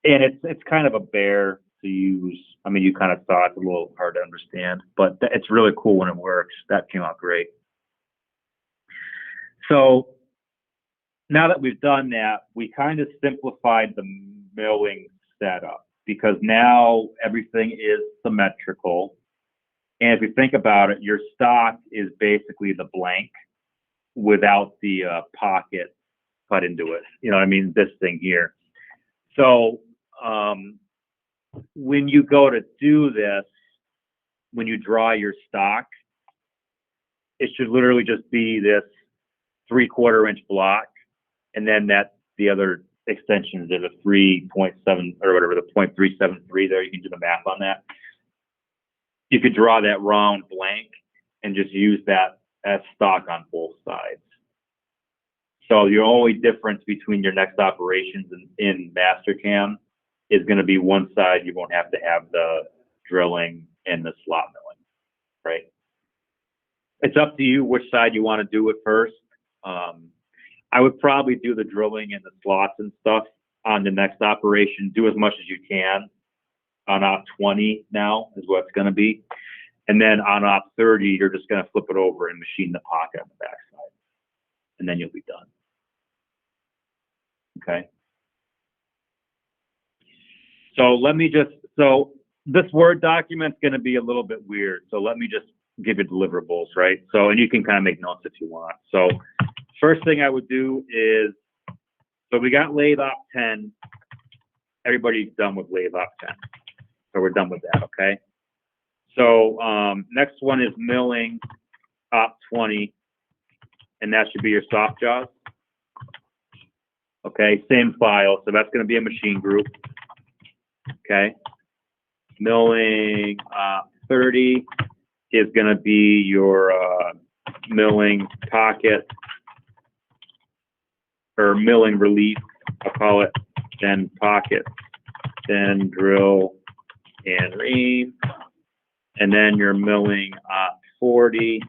And it's kind of a bear to use. I mean, you kind of saw it's a little hard to understand, but it's really cool when it works. That came out great. So now that we've done that, we kind of simplified the milling setup because now everything is symmetrical. And if you think about it, your stock is basically the blank without the pocket cut into it. You know what I mean? This thing here. So when you go to do this, when you draw your stock, it should literally just be this 3/4 inch block, and then the other extensions are the 3.7 or whatever, the 0.373 there. You can do the math on that. you could draw that round blank and just use that as stock on both sides. So your only difference between your next operations in Mastercam is going to be one side you won't have to have the drilling and the slot milling, right? It's up to you which side you want to do it first. I would probably do the drilling and the slots and stuff on the next operation. Do as much as you can on op 20 now is what it's going to be. And then on op 30, you're just going to flip it over and machine the pocket on the backside. And then you'll be done. Okay. So so this Word document's going to be a little bit weird. So let me just give you deliverables, right? So, and you can kind of make notes if you want. So first thing I would do is, so we got lathe op 10. Everybody's done with lathe op 10. So we're done with that, okay? So next one is milling op 20, and that should be your soft jaws. Okay, same file, so that's going to be a machine group. Okay, milling 30 is going to be your milling pocket or milling relief, I'll call it, then pocket, then drill and ream, and then your milling 40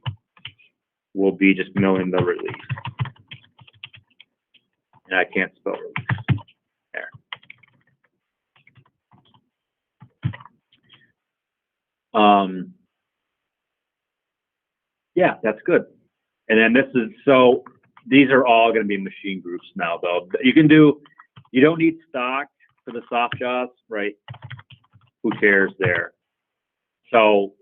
will be just milling the relief. And I can't spell relief. There. Yeah, that's good. And then this is, so these are all going to be machine groups now, though. You don't need stock for the soft jaws, right? Who cares there? So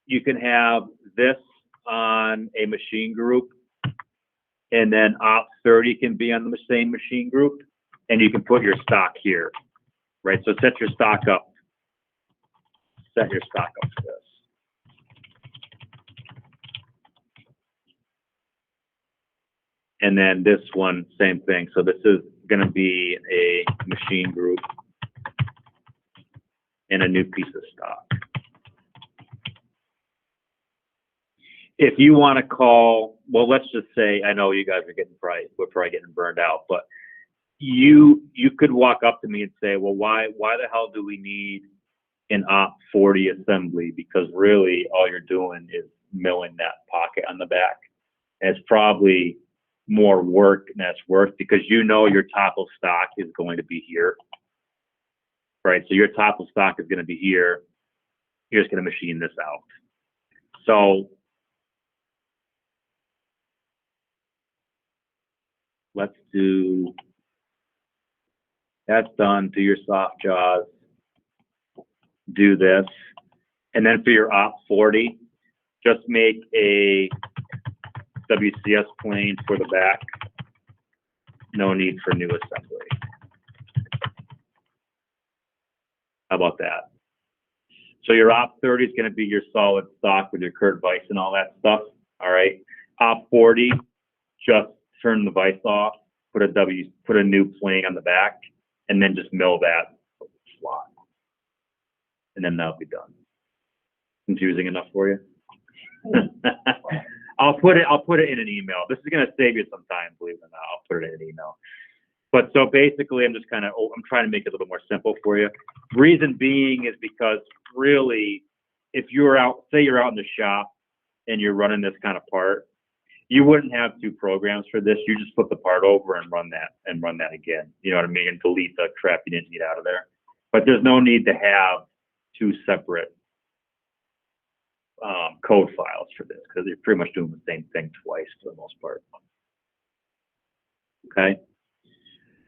you can have this on a machine group, and then op 30 can be on the same machine group, and you can put your stock here, right? So set your stock up. Set your stock up for this. And then this one, same thing. So this is going to be a machine group and a new piece of stock. If you want to call, well, let's just say, I know you guys are we're probably getting burned out, but you could walk up to me and say, well, why the hell do we need an op 40 assembly? Because really all you're doing is milling that pocket on the back. And it's probably more work than that's worth, because you know your top of stock is going to be here, right? So your top of stock is going to be here. You're just going to machine this out. So let's do, that's done. Do your soft jaws. Do this. And then for your op 40, just make a WCS plane for the back. No need for new assembly. How about that? So your op 30 is going to be your solid stock with your Kurt vise and all that stuff. All right. Op 40, just turn the vise off, put a new plane on the back, and then just mill that slot. And then that'll be done. Confusing enough for you? I'll put it in an email. This is going to save you some time, believe it or not. I'll put it in an email. But so basically, I'm trying to make it a little more simple for you. Reason being is because really, if you're out, say you're out in the shop and you're running this kind of part, you wouldn't have two programs for this. You just flip the part over and run that again. You know what I mean? And delete the crap you didn't get out of there. But there's no need to have two separate code files for this, because you're pretty much doing the same thing twice for the most part. Okay.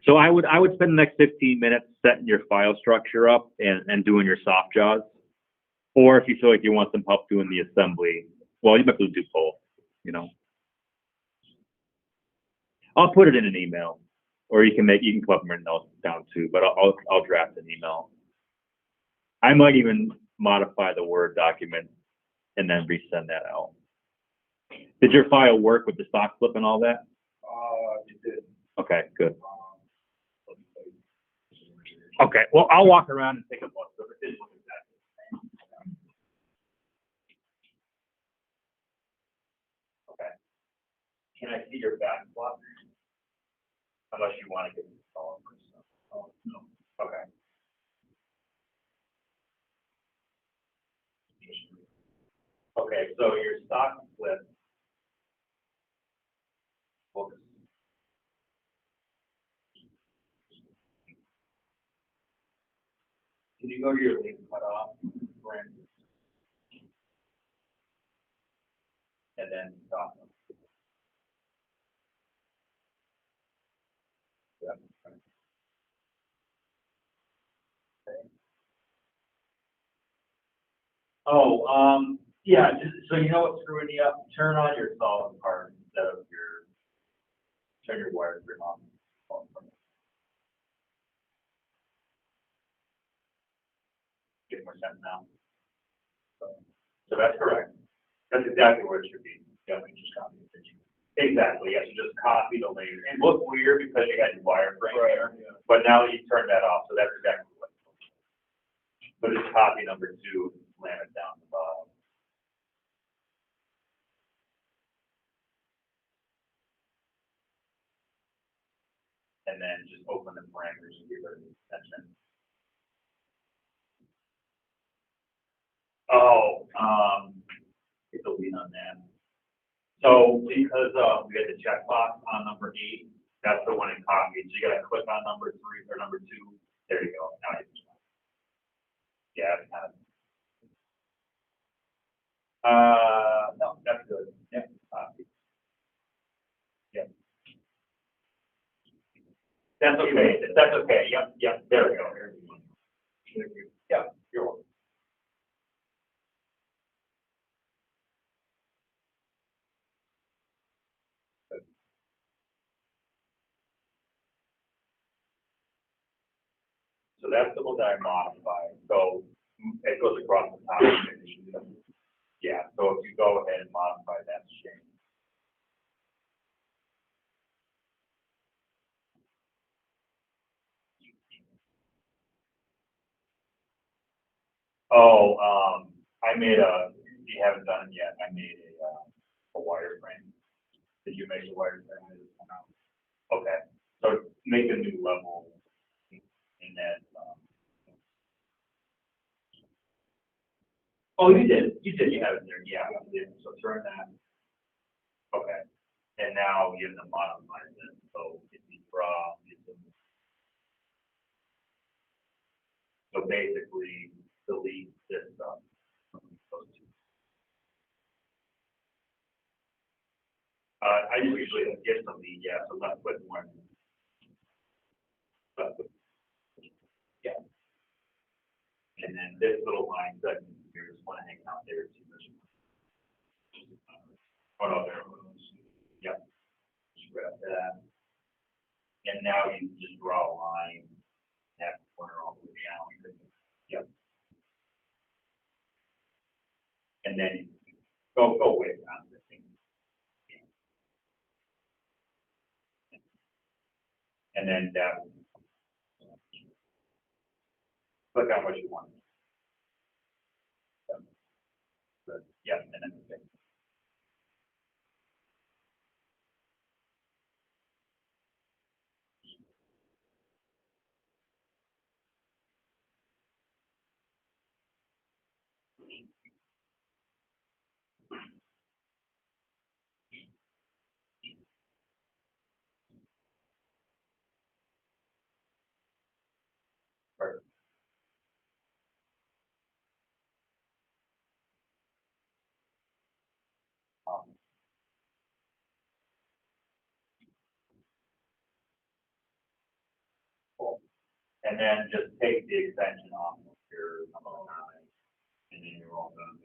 So I would spend the next 15 minutes setting your file structure up and doing your soft jaws. Or if you feel like you want some help doing the assembly, well, you might be able to do both, you know. I'll put it in an email, or you can put them in notes down too, but I'll draft an email. I might even modify the Word document and then resend that out. Did your file work with the stock flip and all that? It did. Okay, good. Okay, well, I'll walk around and take a look. So it did look exactly the same. see your back block? Unless you want to get this all over. Oh, no. Okay. Okay, so your stock split. Focus. Can you go to your link cutoff, Brent? And then stop. Yep. Okay. Oh, yeah, just, so you know what's screwing you up? Turn on your solid part instead of turn your wire trim on. Get more sense now. So that's correct. That's exactly where it should be. Yeah, we just copy the picture. Exactly, yes, you just copy the layer. It looked weird because you got your wireframe there, but now you turn that off, so that's exactly what. But it's copy number 2, slam it down the bottom. And then just open the parameters and give it an extension. Oh, hit the lead on that. So because we had the checkbox on number 8, that's the one it copied. So you gotta click on number 3 or number 2. There you go. Now you can. Yeah, it's kind of. No, that's good. Yeah, copy. Yeah. That's okay. That's okay. Yep, yep. There we go. Yeah, you're welcome. So that's the one that I modified. So it goes across the top. Yeah, so if you go ahead and modify that shape. Oh, I made you haven't done it yet, I made a wireframe. Did you make the wireframe? Okay, so make a new level in that, oh, you did, you have it there, yeah, you did, so turn that, okay. And now you have to modify it, so if you draw, so basically delete this stuff. I usually get some lead, yeah, so let's put one. Yeah. And then this little line segment here just want to hang out there too much. Oh no, there it goes. Yep. Just grab that. And now you can just draw a line, that corner all the way down. Yep. And then go away from the thing. And then that. Click on what you want. Yeah, and then okay. Perfect. Cool. And then just take the extension off of your number 9, and then you're all done.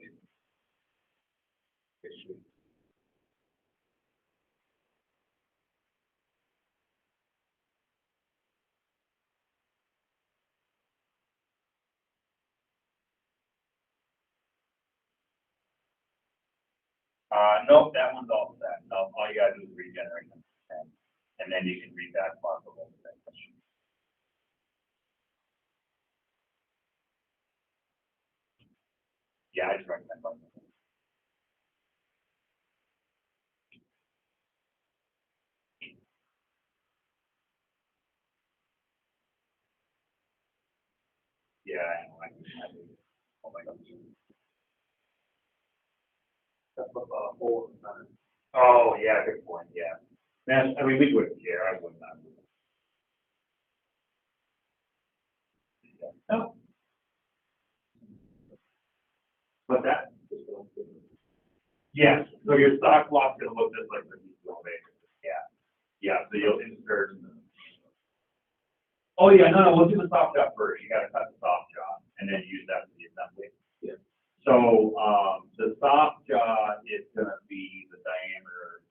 Nope, that one's all set. No, all you gotta do is regenerate them. And then you can read that possible. Yeah, I just recommend. Yeah, I know, oh my God. That's a hole in the center. Oh, yeah, good point, yeah. Man, I mean, we wouldn't care, I would not. No. What's that? Yes, so your stock block's gonna look just like the detail maker, yeah. Yeah, so you'll insert. Oh, yeah, no, we'll do the soft job first, you gotta cut the soft job, and then use that for the assembly. Yeah. So, the soft jaw is gonna be the diameter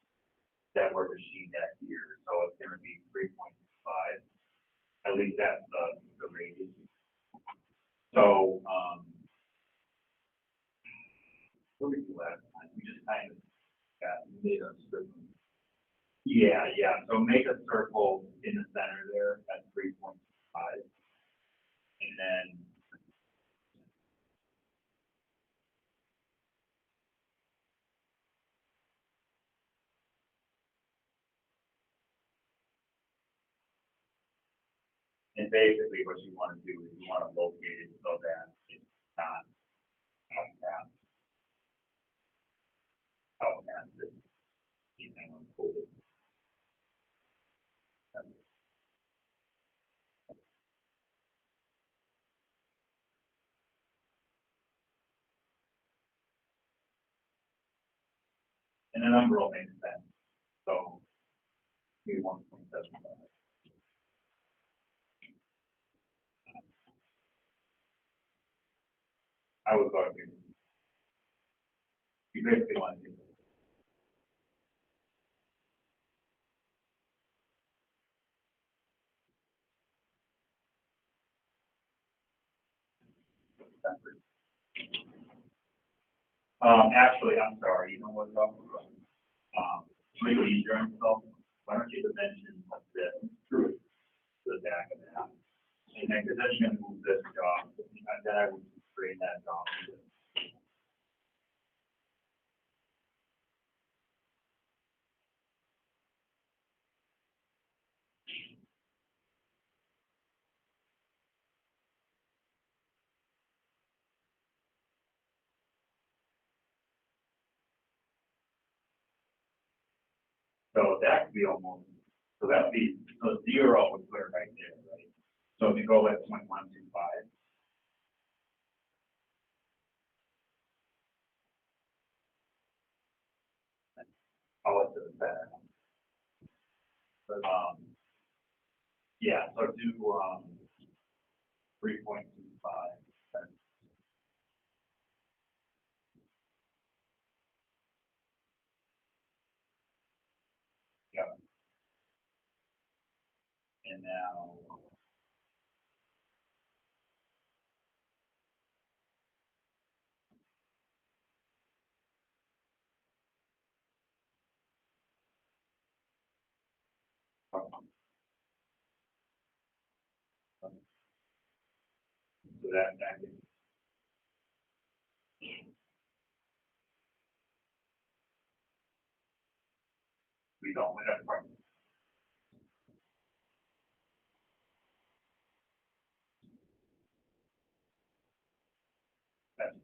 that we're machined at here, so it's gonna be 3.5. At least that's the radius. So, what did we do last time? We just kind of made a circle. Yeah, yeah, so make a circle in the center there at 3.5. And then and basically what you want to do is you want to locate it so that it's not outcast it. Anything on Pulley. And the number will make sense. So we 1.75. I would go with you basically want to do that. Actually, I'm sorry, you know what, make it easier on yourself. Why don't you dimension this through to the back of that? And then, because then you're gonna move this job, and then I would create that job. So that could be almost, so that'd be, so 0 would put it right there, right? So if you go at 0.125. Call it to the center. But, yeah, so do, 3.25. Yeah. And now, so that is, we don't win that part. That's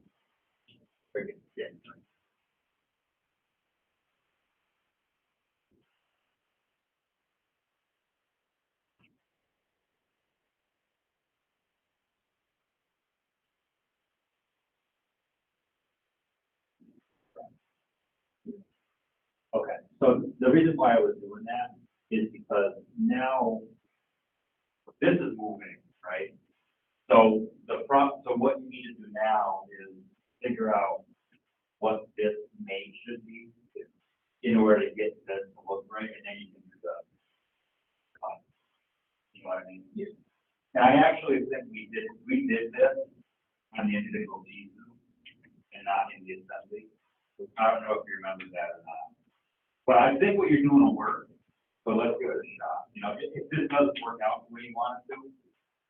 pretty good. Yeah. Okay, so the reason why I was doing that is because now this is moving, right? So so what you need to do now is figure out what this make should be in order to get this to look right, and then you can do the, you know what I mean? Yeah. And I actually think we did this on the individual pieces and not in the assembly. I don't know if you remember that or not. But I think what you're doing will work, but let's give it a shot. You know, if this doesn't work out the way you want it to,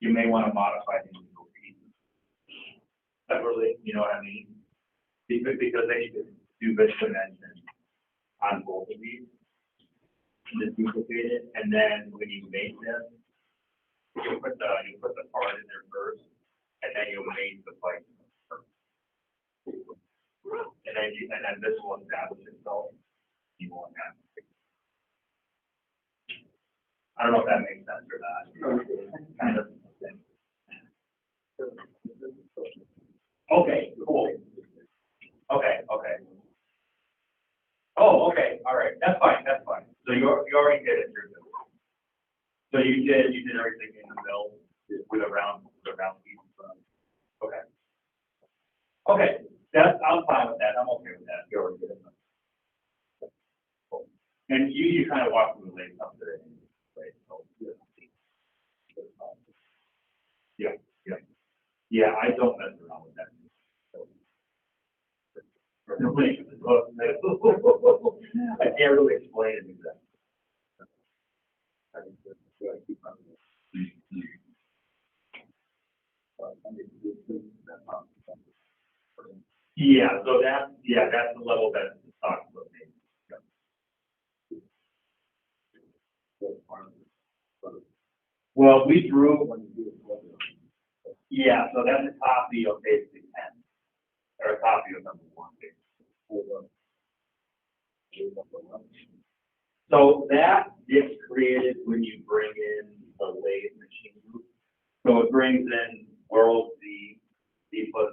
you may want to modify the individual pieces. Separately, you know what I mean? Because then you can do this dimension on both of these, and just duplicate it, and then when you make this, you put the part in there first, and then you mate the bike. And then this one establishes itself. You won't have. I don't know if that makes sense or not. Kind of. Okay, cool. Okay. Oh, okay, all right, that's fine. So you already did it, you're good. So you did everything in the middle with a round piece. Okay. Okay, I'm fine with that, I'm okay with that, you already did it. Cool. And you kind of walked through the lane up today, right? So, yeah, I don't mess around with that. I can't really explain it exactly. Yeah, so that's the level that the stock will be. Well, we drew. Yeah, so that's a copy of basically 10, or a copy of number 1. So that gets created when you bring in the lathe machine group. So it brings in World Z, Z plus,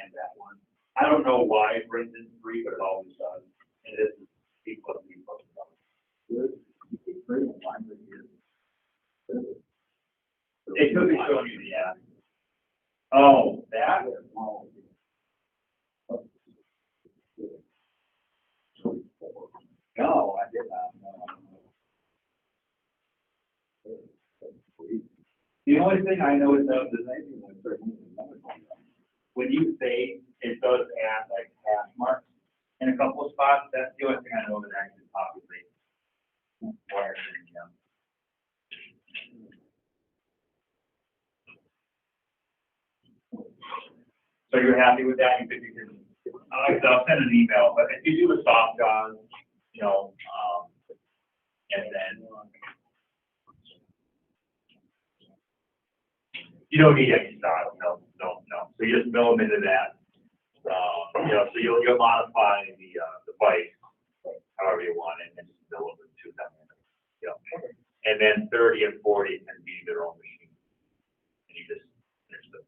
and that one. I don't know why it brings in 3, but it always does. And this is Z plus. It could be showing you the app. Oh, that? No, I did not know. The only thing I know is that when you save, it does add like hash marks in a couple of spots. That's the only thing I know that actually populates wires in them. So you're happy with that? You can, I'll send an email, but if you do a soft jaws, and then you don't need any style, no. So you just mill them into that. So you'll modify the bike however you want it and just mill them to them. And then 30 and 40 can be their own machine. And you just finish them.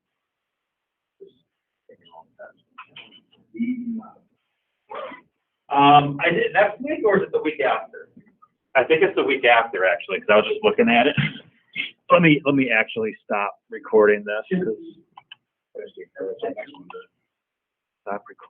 I did next week, or is it the week after? I think it's the week after, actually, because I was just looking at it. Let me actually stop recording this. Stop recording.